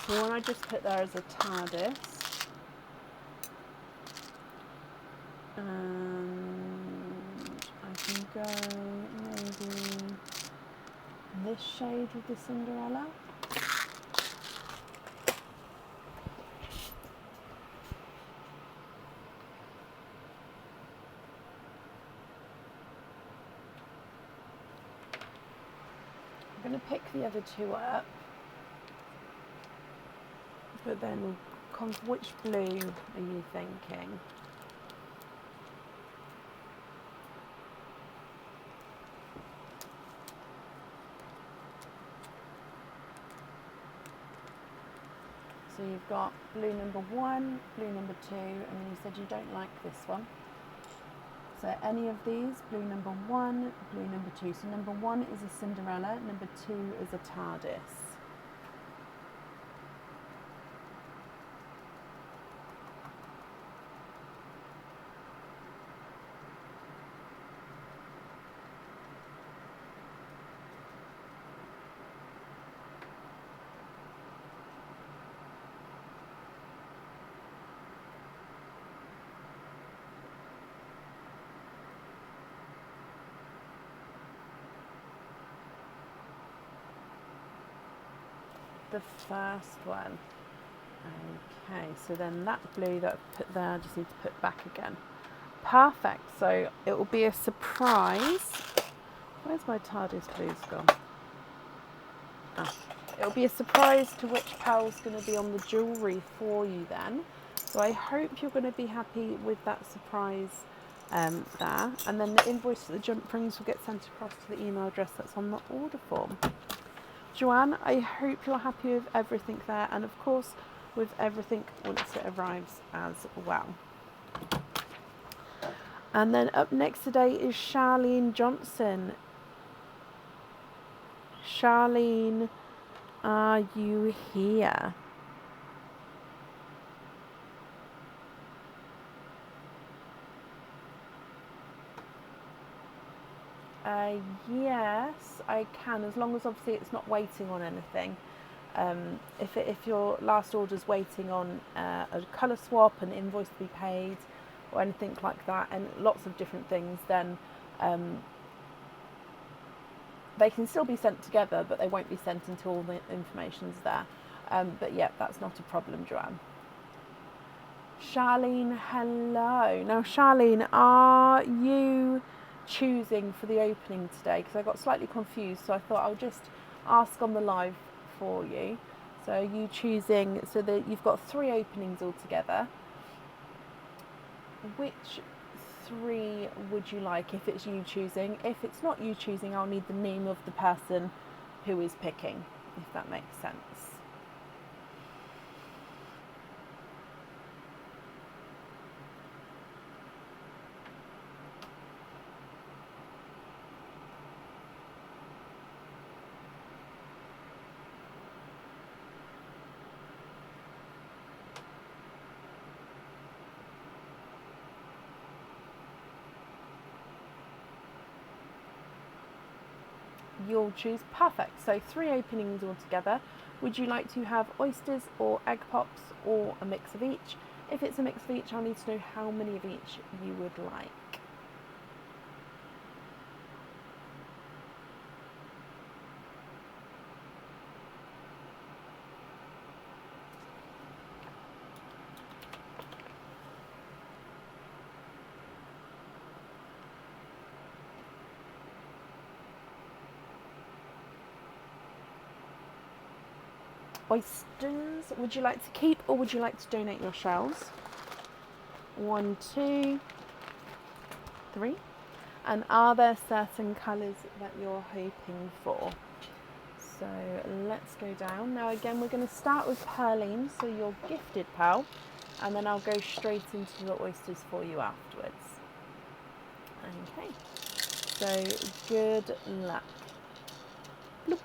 The one I just put there is a TARDIS. And I can go maybe this shade with the Cinderella. I'm going to pick the other two up, but then which blue are you thinking? So you've got blue number 1, blue number 2, and then you said you don't like this one. So any of these, blue number 1, blue number 2. So number 1 is a Cinderella, number 2 is a TARDIS. The first one. Okay, so then that blue that I put there, I just need to put back again. Perfect, so it will be a surprise. Where's my TARDIS blues gone? It'll be a surprise to which pearl's going to be on the jewellery for you then. So I hope you're going to be happy with that surprise there. And then the invoice for the jump rings will get sent across to the email address that's on the order form. Joanne, I hope you're happy with everything there, and of course with everything once it arrives as well. And then up next today is Charlene Johnson. Charlene, are you here? Yes, I can, as long as obviously it's not waiting on anything. If your last order's waiting on a colour swap, an invoice to be paid, or anything like that, and lots of different things, then they can still be sent together, but they won't be sent until all the information's there. But yeah, that's not a problem, Joanne. Charlene, hello. Now, Charlene, are you choosing for the opening today? Because I got slightly confused, so I thought I'll just ask on the live for you. So are you choosing, so that you've got 3 openings altogether. Which 3 would you like if it's you choosing? If it's not you choosing, I'll need the name of the person who is picking, if that makes sense. You'll choose, perfect. So 3 openings altogether. Would you like to have oysters or egg pops or a mix of each? If it's a mix of each, I'll need to know how many of each you would like. Oysters, would you like to keep or would you like to donate your shells? 1, 2, 3. And are there certain colours that you're hoping for? So let's go down. Now again, we're going to start with Pearline, so your gifted pearl, and then I'll go straight into the oysters for you afterwards. Okay, so good luck. Bloop.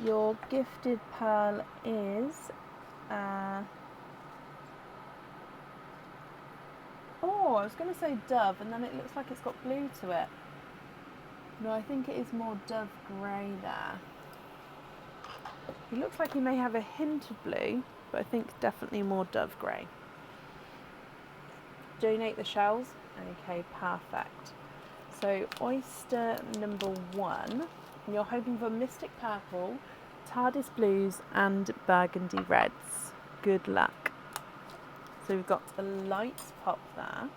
Your gifted pearl is oh, I was going to say dove, and then it looks like it's got blue to it. No, I think it is more dove grey there. He looks like he may have a hint of blue, but I think definitely more dove grey. Donate the shells. Okay, perfect. So oyster number 1, and you're hoping for Mystic Purple, TARDIS Blues and Burgundy Reds. Good luck. So we've got a light pop there.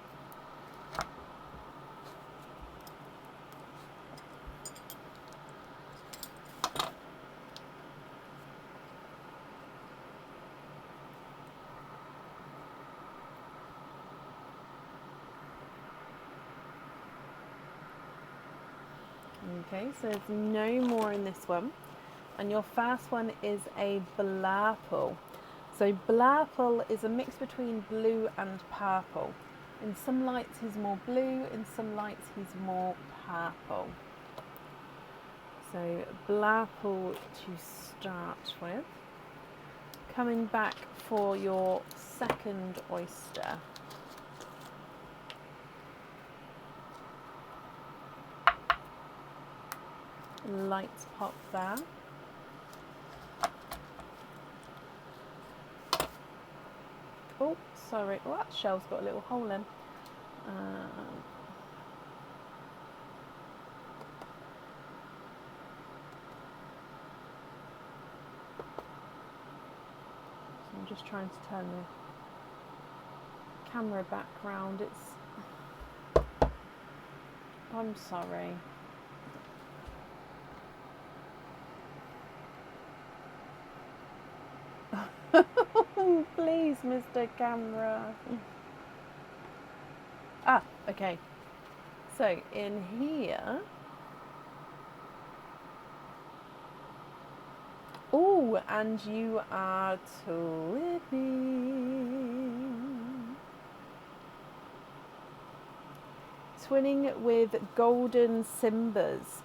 Okay, so there's no more in this one. And your first one is a Blurple. So Blurple is a mix between blue and purple. In some lights he's more blue, in some lights he's more purple. So Blurple to start with. Coming back for your second oyster. Lights pop there. Oh, sorry. Oh, that shell's got a little hole in. So I'm just trying to turn the camera back round. I'm sorry. Please, Mr. Camera. Ah, okay. So in here. Oh, and you are twinning. Twinning with golden Simbas.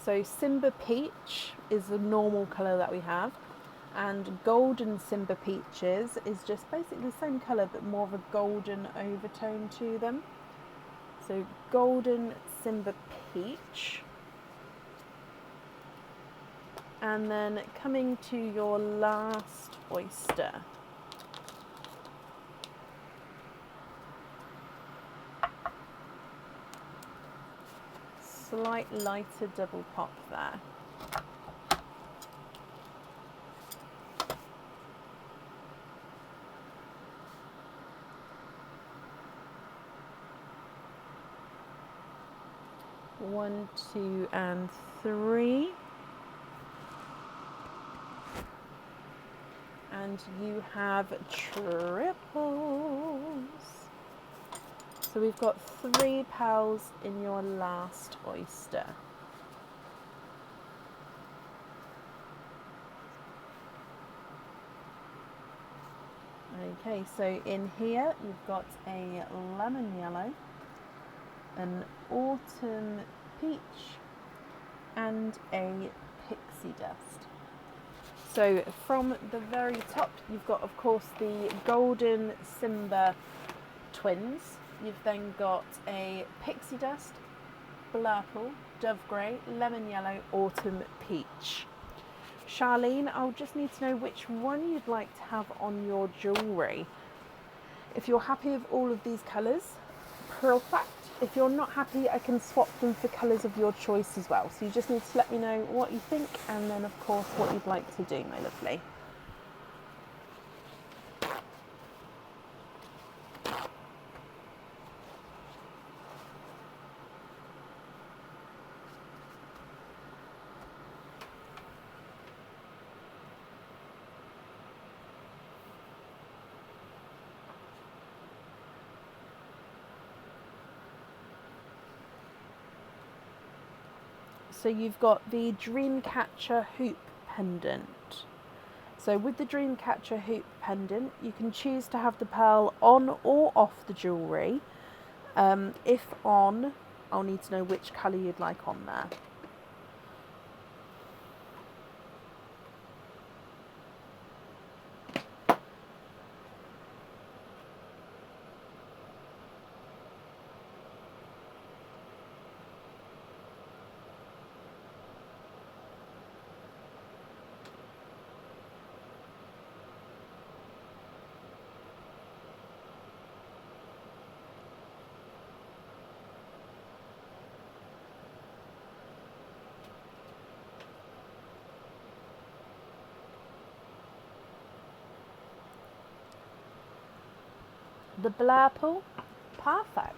So Simba Peach is the normal colour that we have. And golden Simba Peaches is just basically the same colour but more of a golden overtone to them. So golden Simba Peach. And then coming to your last oyster. Slight lighter double pop there. One, 2, and 3. And you have triples. So we've got 3 pearls in your last oyster. Okay, so in here you've got a lemon yellow, an autumn peach, and a pixie dust. So from the very top you've got, of course, the golden Simba twins. You've then got a pixie dust, blurple, dove grey, lemon yellow, autumn peach. Charlene, I'll just need to know which one you'd like to have on your jewellery. If you're happy with all of these colours, perfect. If you're not happy, I can swap them for colours of your choice as well. So you just need to let me know what you think and then, of course, what you'd like to do, my lovely. So you've got the Dreamcatcher hoop pendant. So with the Dreamcatcher hoop pendant, you can choose to have the pearl on or off the jewellery. If on, I'll need to know which colour you'd like on there. The Blairpool? Perfect.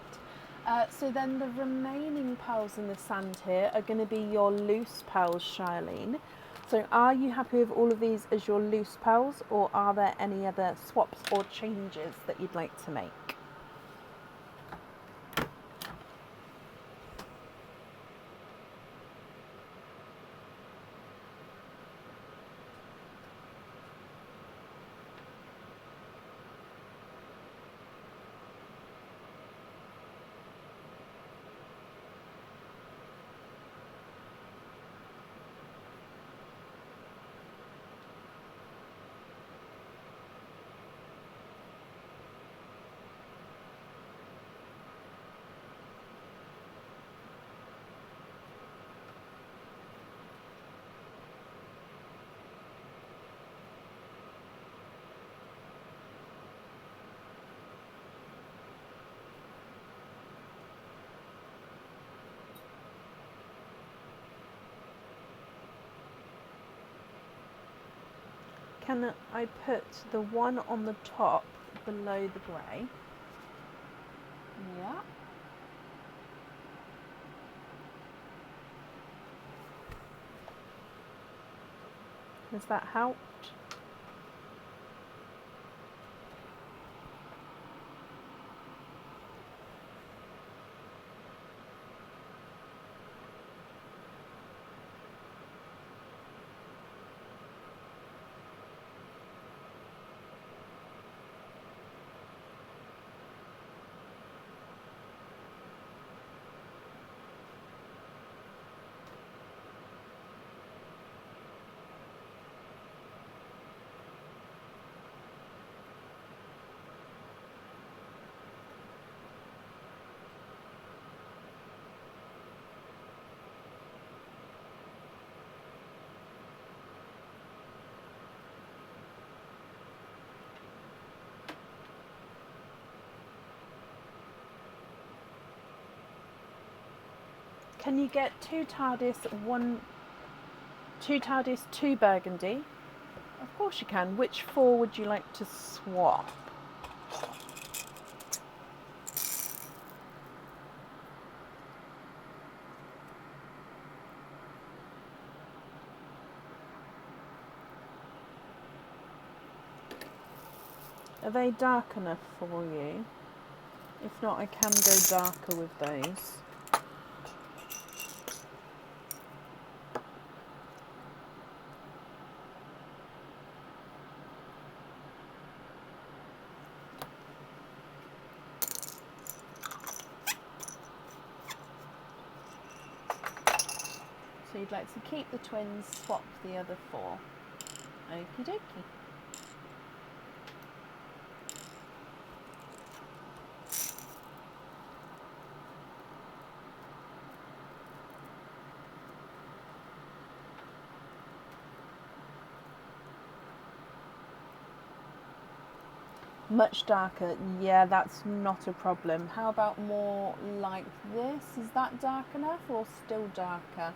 So then the remaining pearls in the sand here are going to be your loose pearls, Charlene. So are you happy with all of these as your loose pearls, or are there any other swaps or changes that you'd like to make? Can I put the one on the top below the grey? Yeah. Has that helped? Can you get two TARDIS, two burgundy? Of course you can. Which four would you like to swap? Are they dark enough for you? If not, I can go darker with those. So you'd like to keep the twins, swap the other four. Okie dokie. Much darker, yeah, that's not a problem. How about more like this? Is that dark enough or still darker?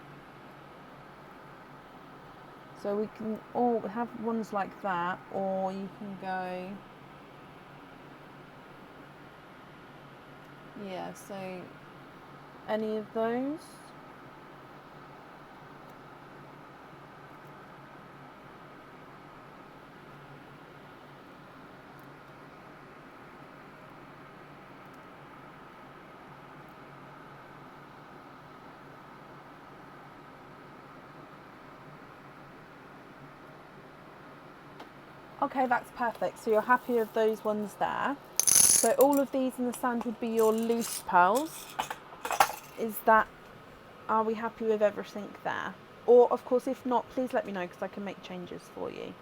So we can all have ones like that, or you can go, yeah, so any of those. Okay, that's perfect. So you're happy with those ones there. So all of these in the sand would be your loose pearls. Are we happy with everything there? Or of course, if not, please let me know because I can make changes for you.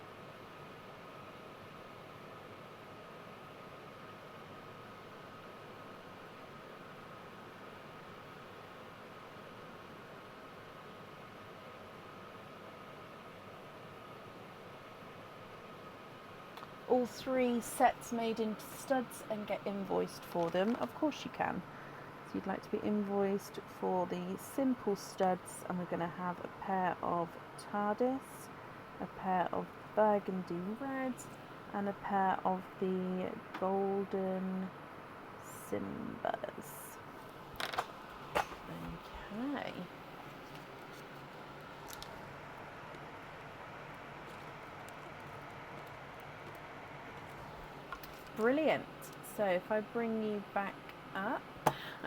All three sets made into studs and get invoiced for them. Of course you can. So you'd like to be invoiced for the simple studs, and we're going to have a pair of TARDIS, a pair of burgundy red, and a pair of the golden Simbas. Okay. Brilliant. So if I bring you back up.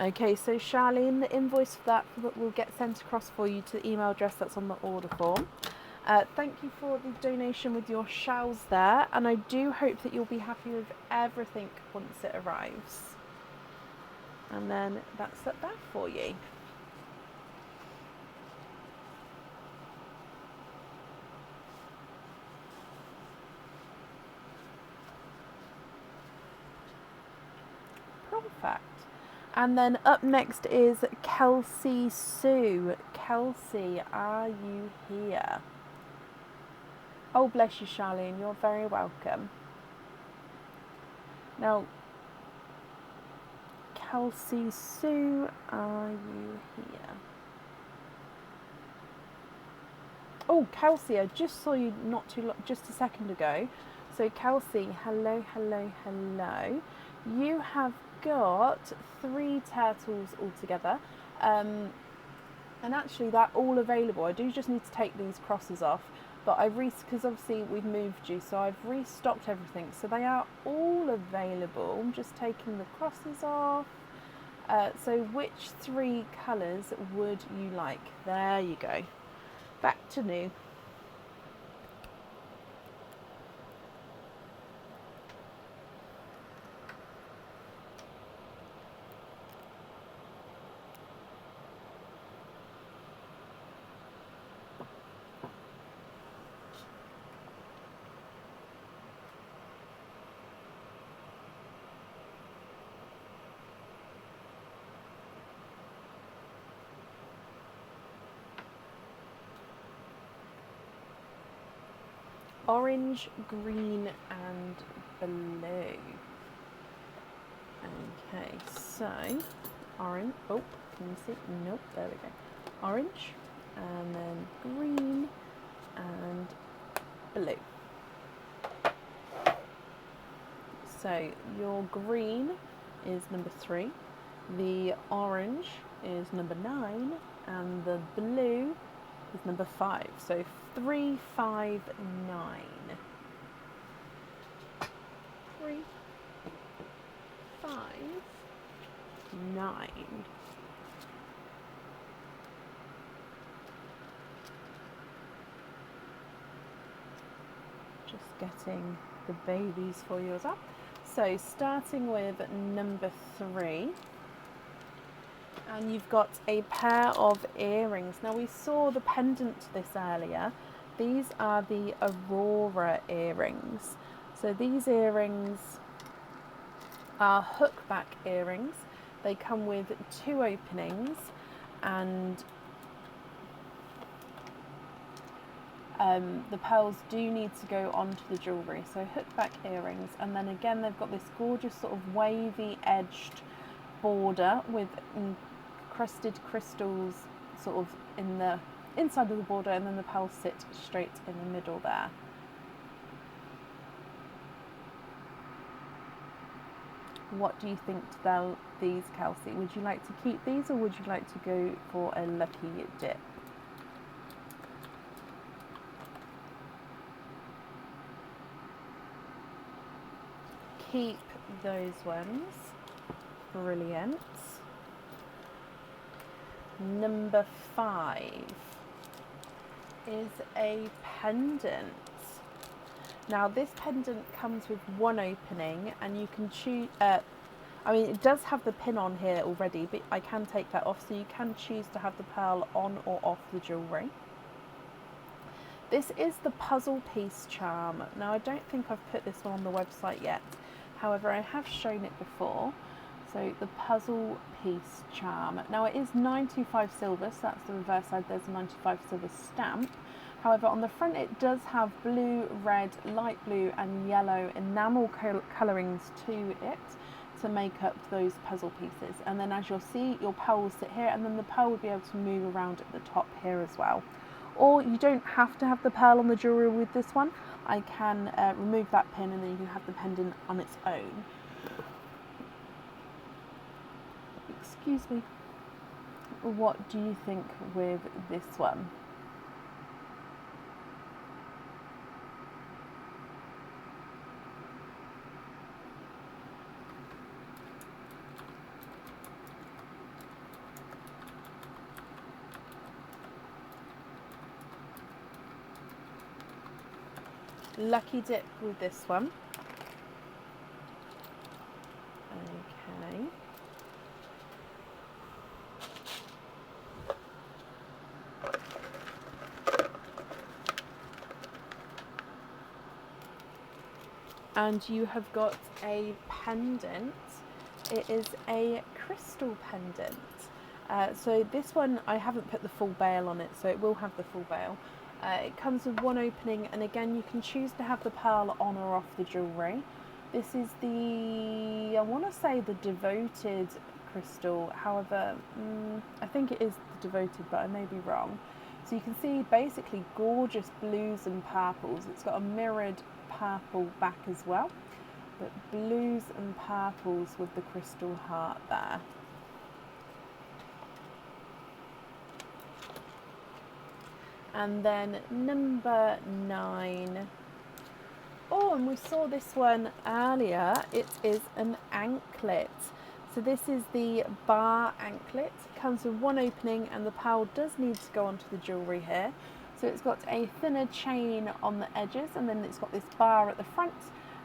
Okay, so Charlene, the invoice for that will get sent across for you to the email address that's on the order form. Thank you for the donation with your shells there, and I do hope that you'll be happy with everything once it arrives. And then that's that for you. Perfect. And then up next is Kelsey Sue. Kelsey, are you here? Oh, bless you, Charlene. You're very welcome. Now, Kelsey Sue, are you here? Oh, Kelsey, I just saw you just a second ago. So, Kelsey, hello, hello, hello. You have got 3 turtles altogether. And actually, they're all available. I do just need to take these crosses off. But because obviously we've moved you, so I've restocked everything. So they are all available. I'm just taking the crosses off. So which 3 colours would you like? There you go. Back to new. Orange, green and blue. Okay, so orange. Oh, can you see? Nope, there we go. Orange, and then green and blue. So your green is number 3, the orange is number 9, and the blue is number 5. So 3, 5, 9. 3, 5, 9. Just getting the babies for you as well. So starting with number 3, and you've got a pair of earrings. Now we saw the pendant to this earlier. These are the Aurora earrings. So these earrings are hookback earrings. They come with 2 openings, and the pearls do need to go onto the jewellery. So hookback earrings, and then again they've got this gorgeous sort of wavy edged border with crusted crystals sort of in the inside of the border, and then the pearls sit straight in the middle there. What do you think to these, Kelsey? Would you like to keep these, or would you like to go for a lucky dip? Keep those ones. Brilliant. Number 5 is a pendant. Now this pendant comes with 1 opening, and you can choose, I mean it does have the pin on here already, but I can take that off, so you can choose to have the pearl on or off the jewellery. This is the puzzle piece charm. Now I don't think I've put this one on the website yet, however I have shown it before. So the puzzle piece charm. Now it is 925 silver, so that's the reverse side. There's a 95 silver stamp. However, on the front it does have blue, red, light blue and yellow enamel colourings to it to make up those puzzle pieces. And then as you'll see, your pearl will sit here, and then the pearl will be able to move around at the top here as well. Or you don't have to have the pearl on the jewellery with this one. I can remove that pin, and then you can have the pendant on its own. Excuse me. What do you think with this one? Lucky dip with this one. Okay. And you have got a pendant. It is a crystal pendant. So this one, I haven't put the full bail on it, so it will have the full bail. It comes with one opening, and again you can choose to have the pearl on or off the jewellery. This is the, I want to say the devoted crystal, however, I think it is the devoted, but I may be wrong. So you can see basically gorgeous blues and purples. It's got a mirrored purple back as well, but blues and purples with the crystal heart there. And then number 9. Oh, and we saw this one earlier. It is an anklet. So this is the bar anklet. It comes with one opening, and the pearl does need to go onto the jewellery here. So it's got a thinner chain on the edges, and then it's got this bar at the front,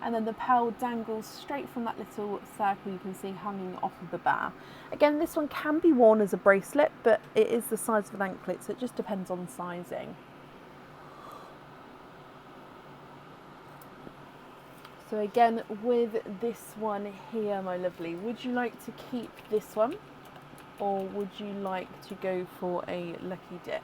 and then the pearl dangles straight from that little circle you can see hanging off of the bar. Again, this one can be worn as a bracelet, but it is the size of an anklet, so it just depends on sizing. So again, with this one here, my lovely, would you like to keep this one, or would you like to go for a lucky dip?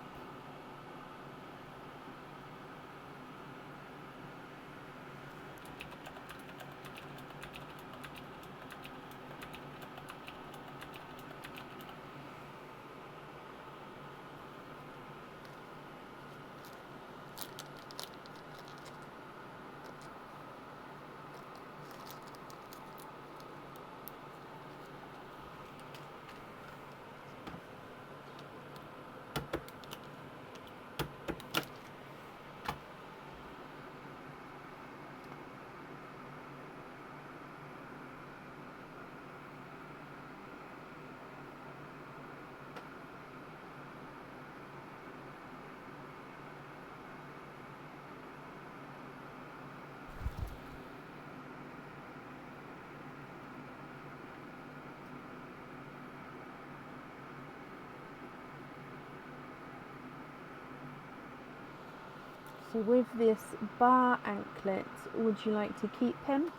So with this bar anklet, would you like to keep him?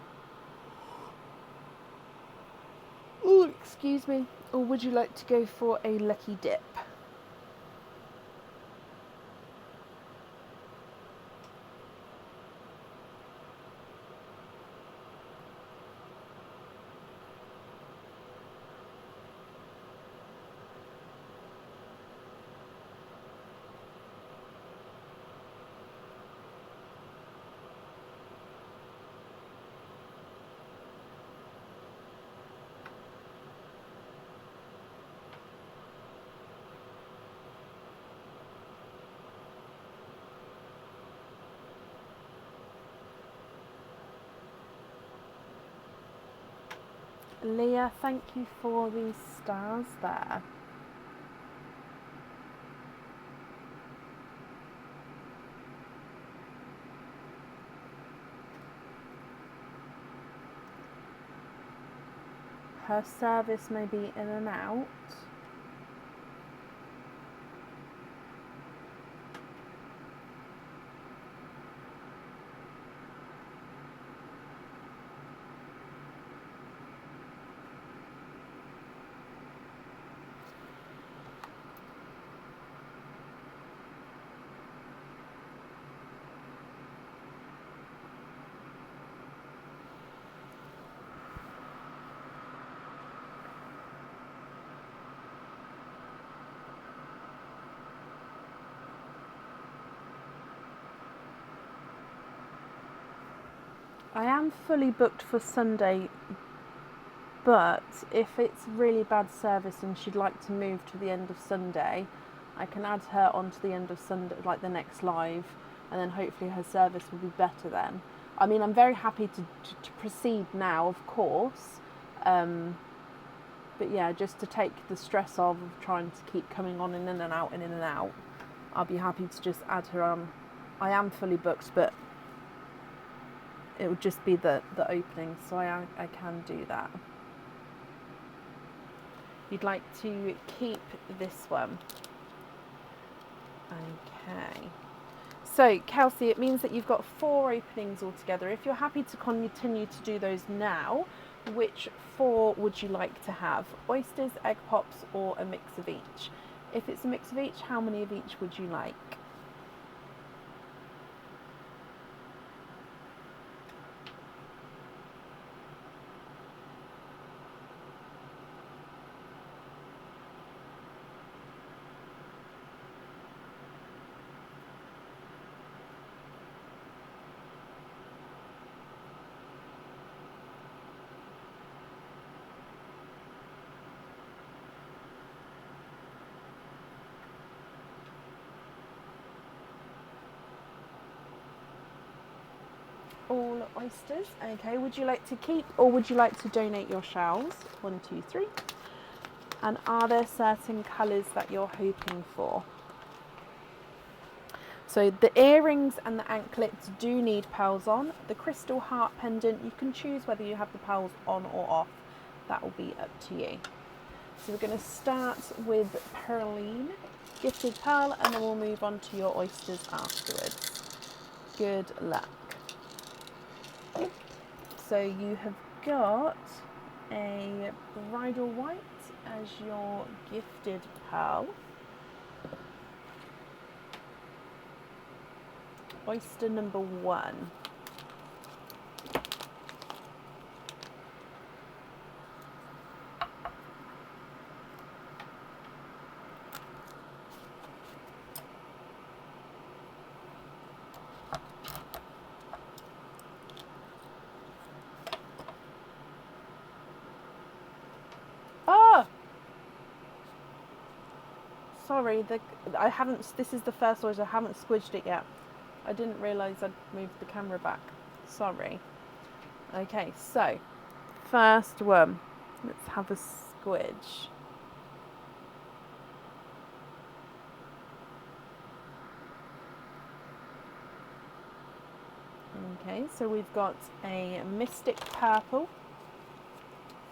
Oh, excuse me. Or would you like to go for a lucky dip? Leah, thank you for these stars there. Her service may be in and out. I am fully booked for Sunday, but if it's really bad service and she'd like to move to the end of Sunday, I can add her on to the end of Sunday, like the next live, and then hopefully her service will be better then. I mean, I'm very happy to proceed now, of course, but yeah, just to take the stress of trying to keep coming on in and out and in and out, I'll be happy to just add her on. I am fully booked, but it would just be the opening, so I can do that. You'd like to keep this one. Okay. So, Kelsey, it means that you've got 4 openings altogether. If you're happy to continue to do those now, which 4 would you like to have? Oysters, egg pops, or a mix of each? If it's a mix of each, how many of each would you like? All oysters. Okay, would you like to keep or would you like to donate your shells? 1, 2, 3. And are there certain colours that you're hoping for? So the earrings and the anklets do need pearls on. The crystal heart pendant, you can choose whether you have the pearls on or off. That will be up to you. So we're going to start with Pearline, Gifted Pearl, and then we'll move on to your oysters afterwards. Good luck. So you have got a bridal white as your gifted pearl. Oyster number 1. Oh! Sorry, I haven't. This is the first oyster. I haven't squidged it yet. I didn't realise I'd moved the camera back. Sorry. Okay, so first one. Let's have a squidge. Okay, so we've got a mystic purple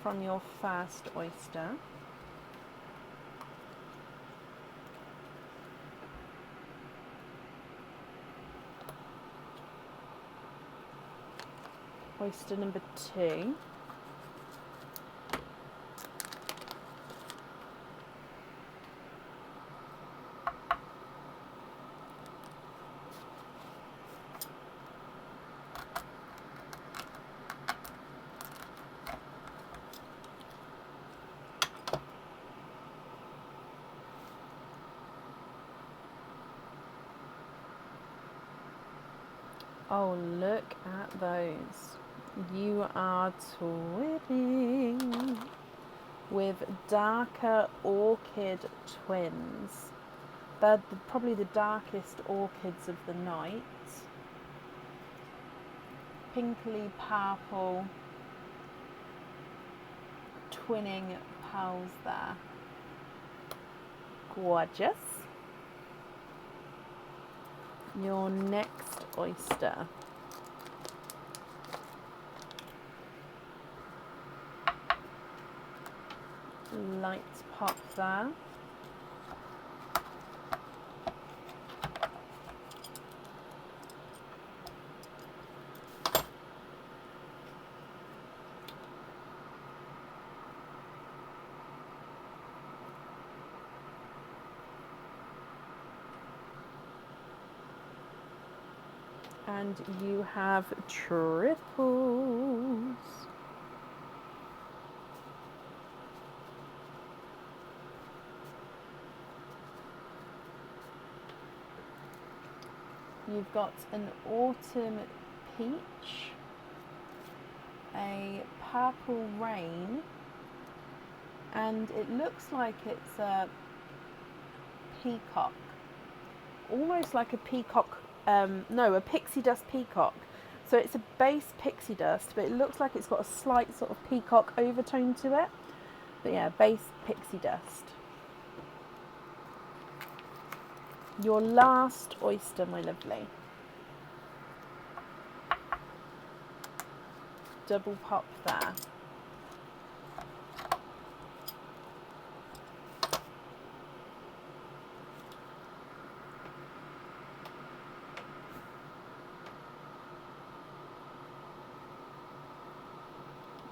from your first oyster. Oyster number 2. Oh, look at those. You are twinning with darker orchid twins. They're probably the darkest orchids of the night. Pinkly purple twinning pearls there. Gorgeous. Your next oyster. Light pop there. And you have triples. You've got an autumn peach a purple rain, and it looks like it's a peacock, almost like a peacock, no, a pixie dust peacock. So it's a base pixie dust, but it looks like it's got a slight sort of peacock overtone to it. But yeah, base pixie dust. Your last oyster, my lovely. Double pop there.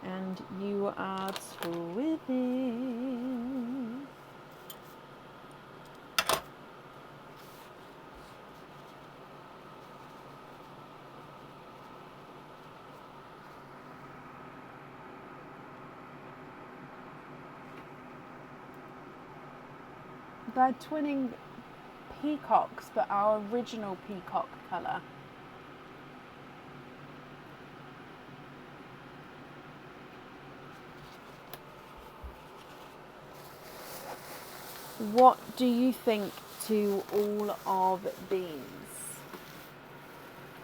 And you are swimming. They're twinning peacocks, but our original peacock colour. What do you think to all of these?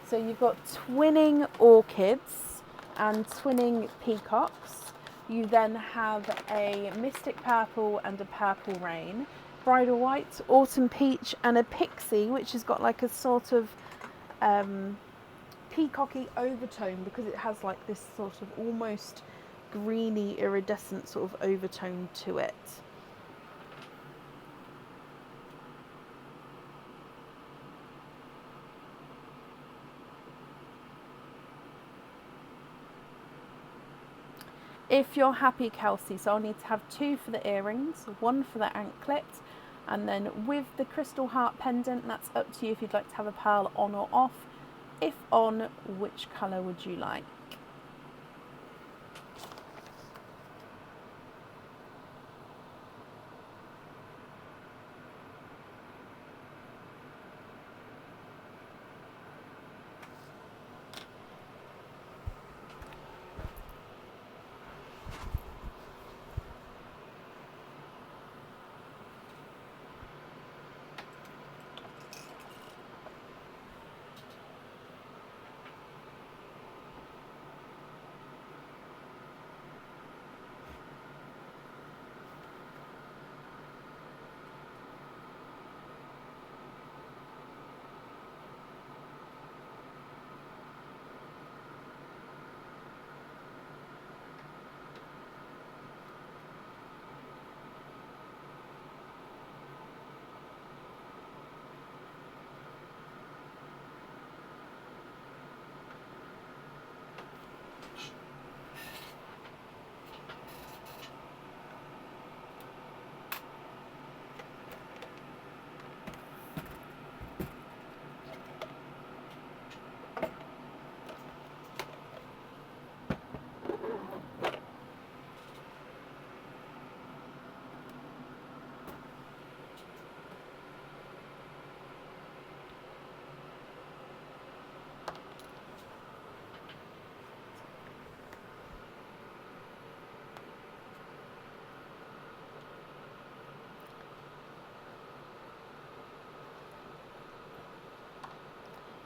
So you've got twinning orchids and twinning peacocks. You then have a mystic purple and a purple rain, bridal white, autumn peach, and a pixie, which has got like a sort of peacocky overtone because it has like this sort of almost greeny iridescent sort of overtone to it. If you're happy, Kelsey, so I'll need to have 2 for the earrings, 1 for the anklet, and then with the crystal heart pendant, that's up to you if you'd like to have a pearl on or off. If on, which colour would you like?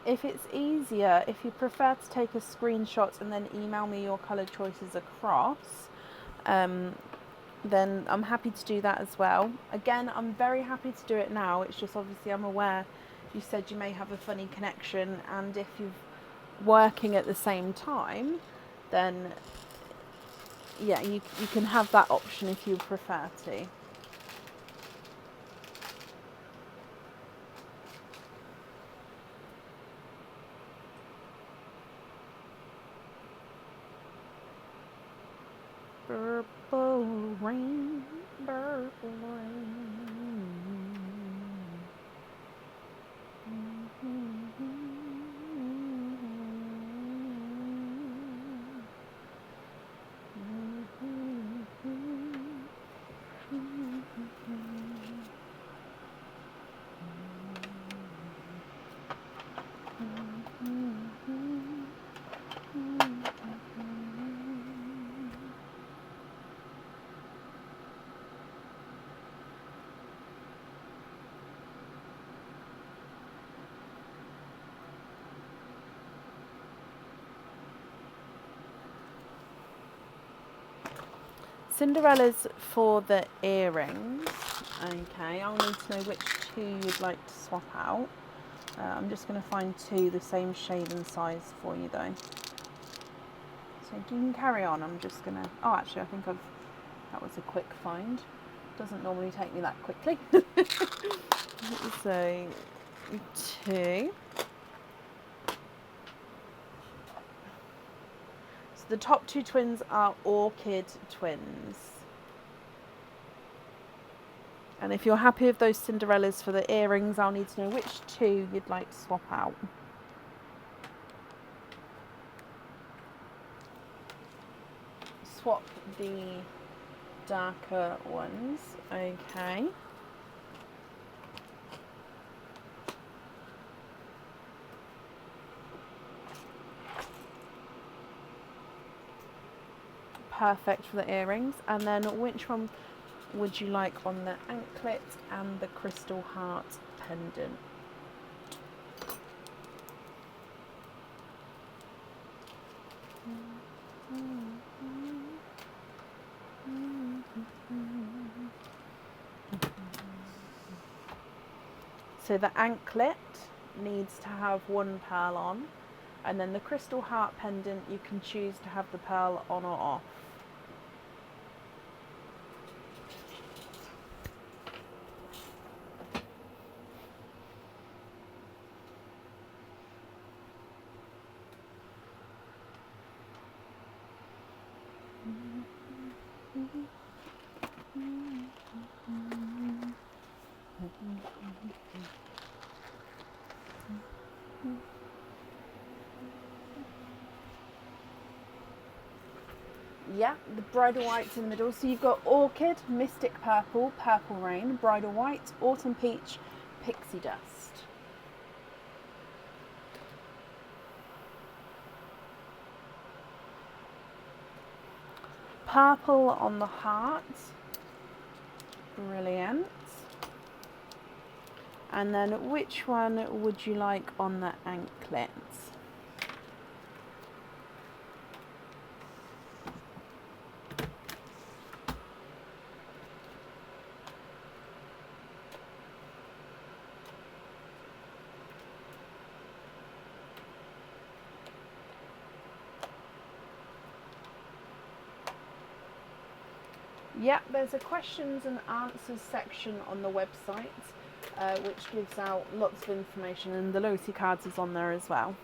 If it's easier, if you prefer to take a screenshot and then email me your colour choices across, then I'm happy to do that as well. Again, I'm very happy to do it now. It's just obviously I'm aware you said you may have a funny connection, and if you're working at the same time, then yeah, you can have that option if you prefer to. Purple rain, purple rain. Cinderella's for the earrings. Okay, I'll need to know which two you'd like to swap out. I'm just going to find two the same shade and size for you though. So you can carry on. I'm just going to... Oh, actually, I think that was a quick find. Doesn't normally take me that quickly. So, two. So the top two twins are orchid twins. And if you're happy with those Cinderellas for the earrings, I'll need to know which two you'd like to swap out. Swap the darker ones. Okay. Perfect for the earrings. And then which one would you like on the anklet and the crystal heart pendant? So the anklet needs to have one pearl on, and then the crystal heart pendant, you can choose to have the pearl on or off. Yeah, the bridal white's in the middle. So you've got orchid, mystic purple, purple rain, bridal white, autumn peach, pixie dust. Purple on the heart. Brilliant. And then which one would you like on the anklet? Yeah, there's a questions and answers section on the website, which gives out lots of information, and the loyalty cards is on there as well.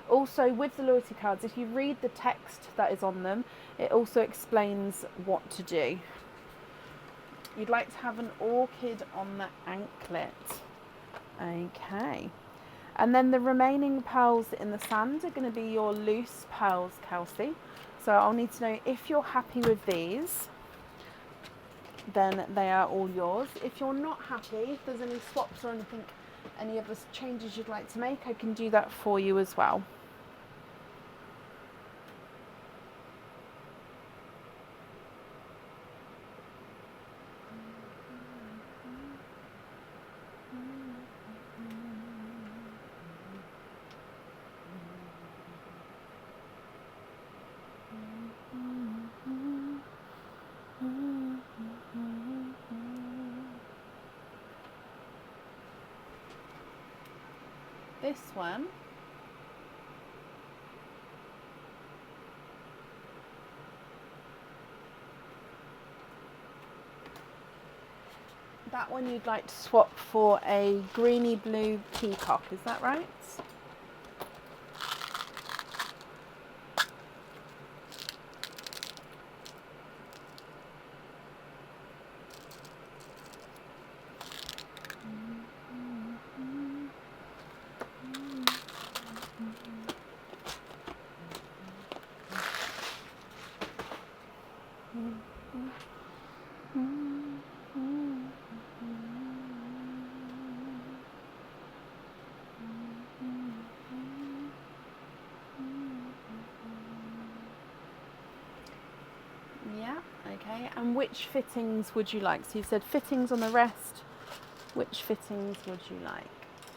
Also, with the loyalty cards, if you read the text that is on them, it also explains what to do. You'd like to have an orchid on the anklet. Okay. And then the remaining pearls in the sand are going to be your loose pearls, Kelsey. So I'll need to know if you're happy with these, then they are all yours. If you're not happy, if there's any swaps or anything, any other changes you'd like to make, I can do that for you as well. This one that one you'd like to swap for a greeny blue peacock, is that right? Yeah, okay. And which fittings would you like? So you said fittings on the rest. Which fittings would you like?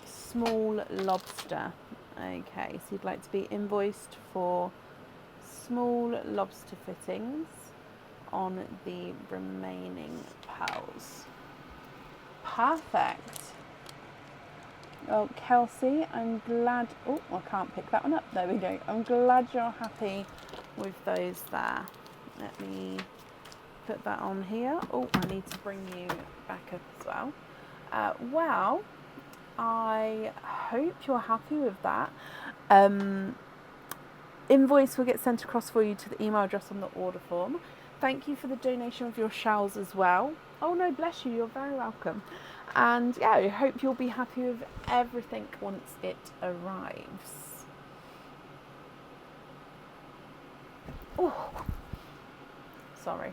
Small lobster. Okay, so you'd like to be invoiced for small lobster fittings. on the remaining pearls. Perfect. Well, Kelsey, I'm glad, oh, I can't pick that one up, there we go. I'm glad you're happy with those there. Let me put that on here. Oh, I need to bring you back up as well. Well, I hope you're happy with that. Invoice will get sent across for you to the email address on the order form. Thank you for the donation of your shells as well. Oh no, bless you, you're very welcome. And yeah, I hope you'll be happy with everything once it arrives. Oh, sorry.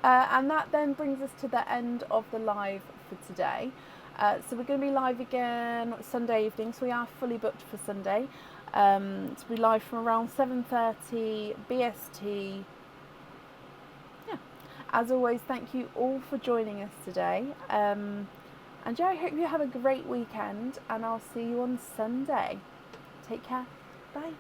And that then brings us to the end of the live for today. So we're going to be live again Sunday evening, so we are fully booked for Sunday. To be live from around 7:30 BST. Yeah. As always, thank you all for joining us today. And yeah, I hope you have a great weekend, and I'll see you on Sunday. Take care. Bye.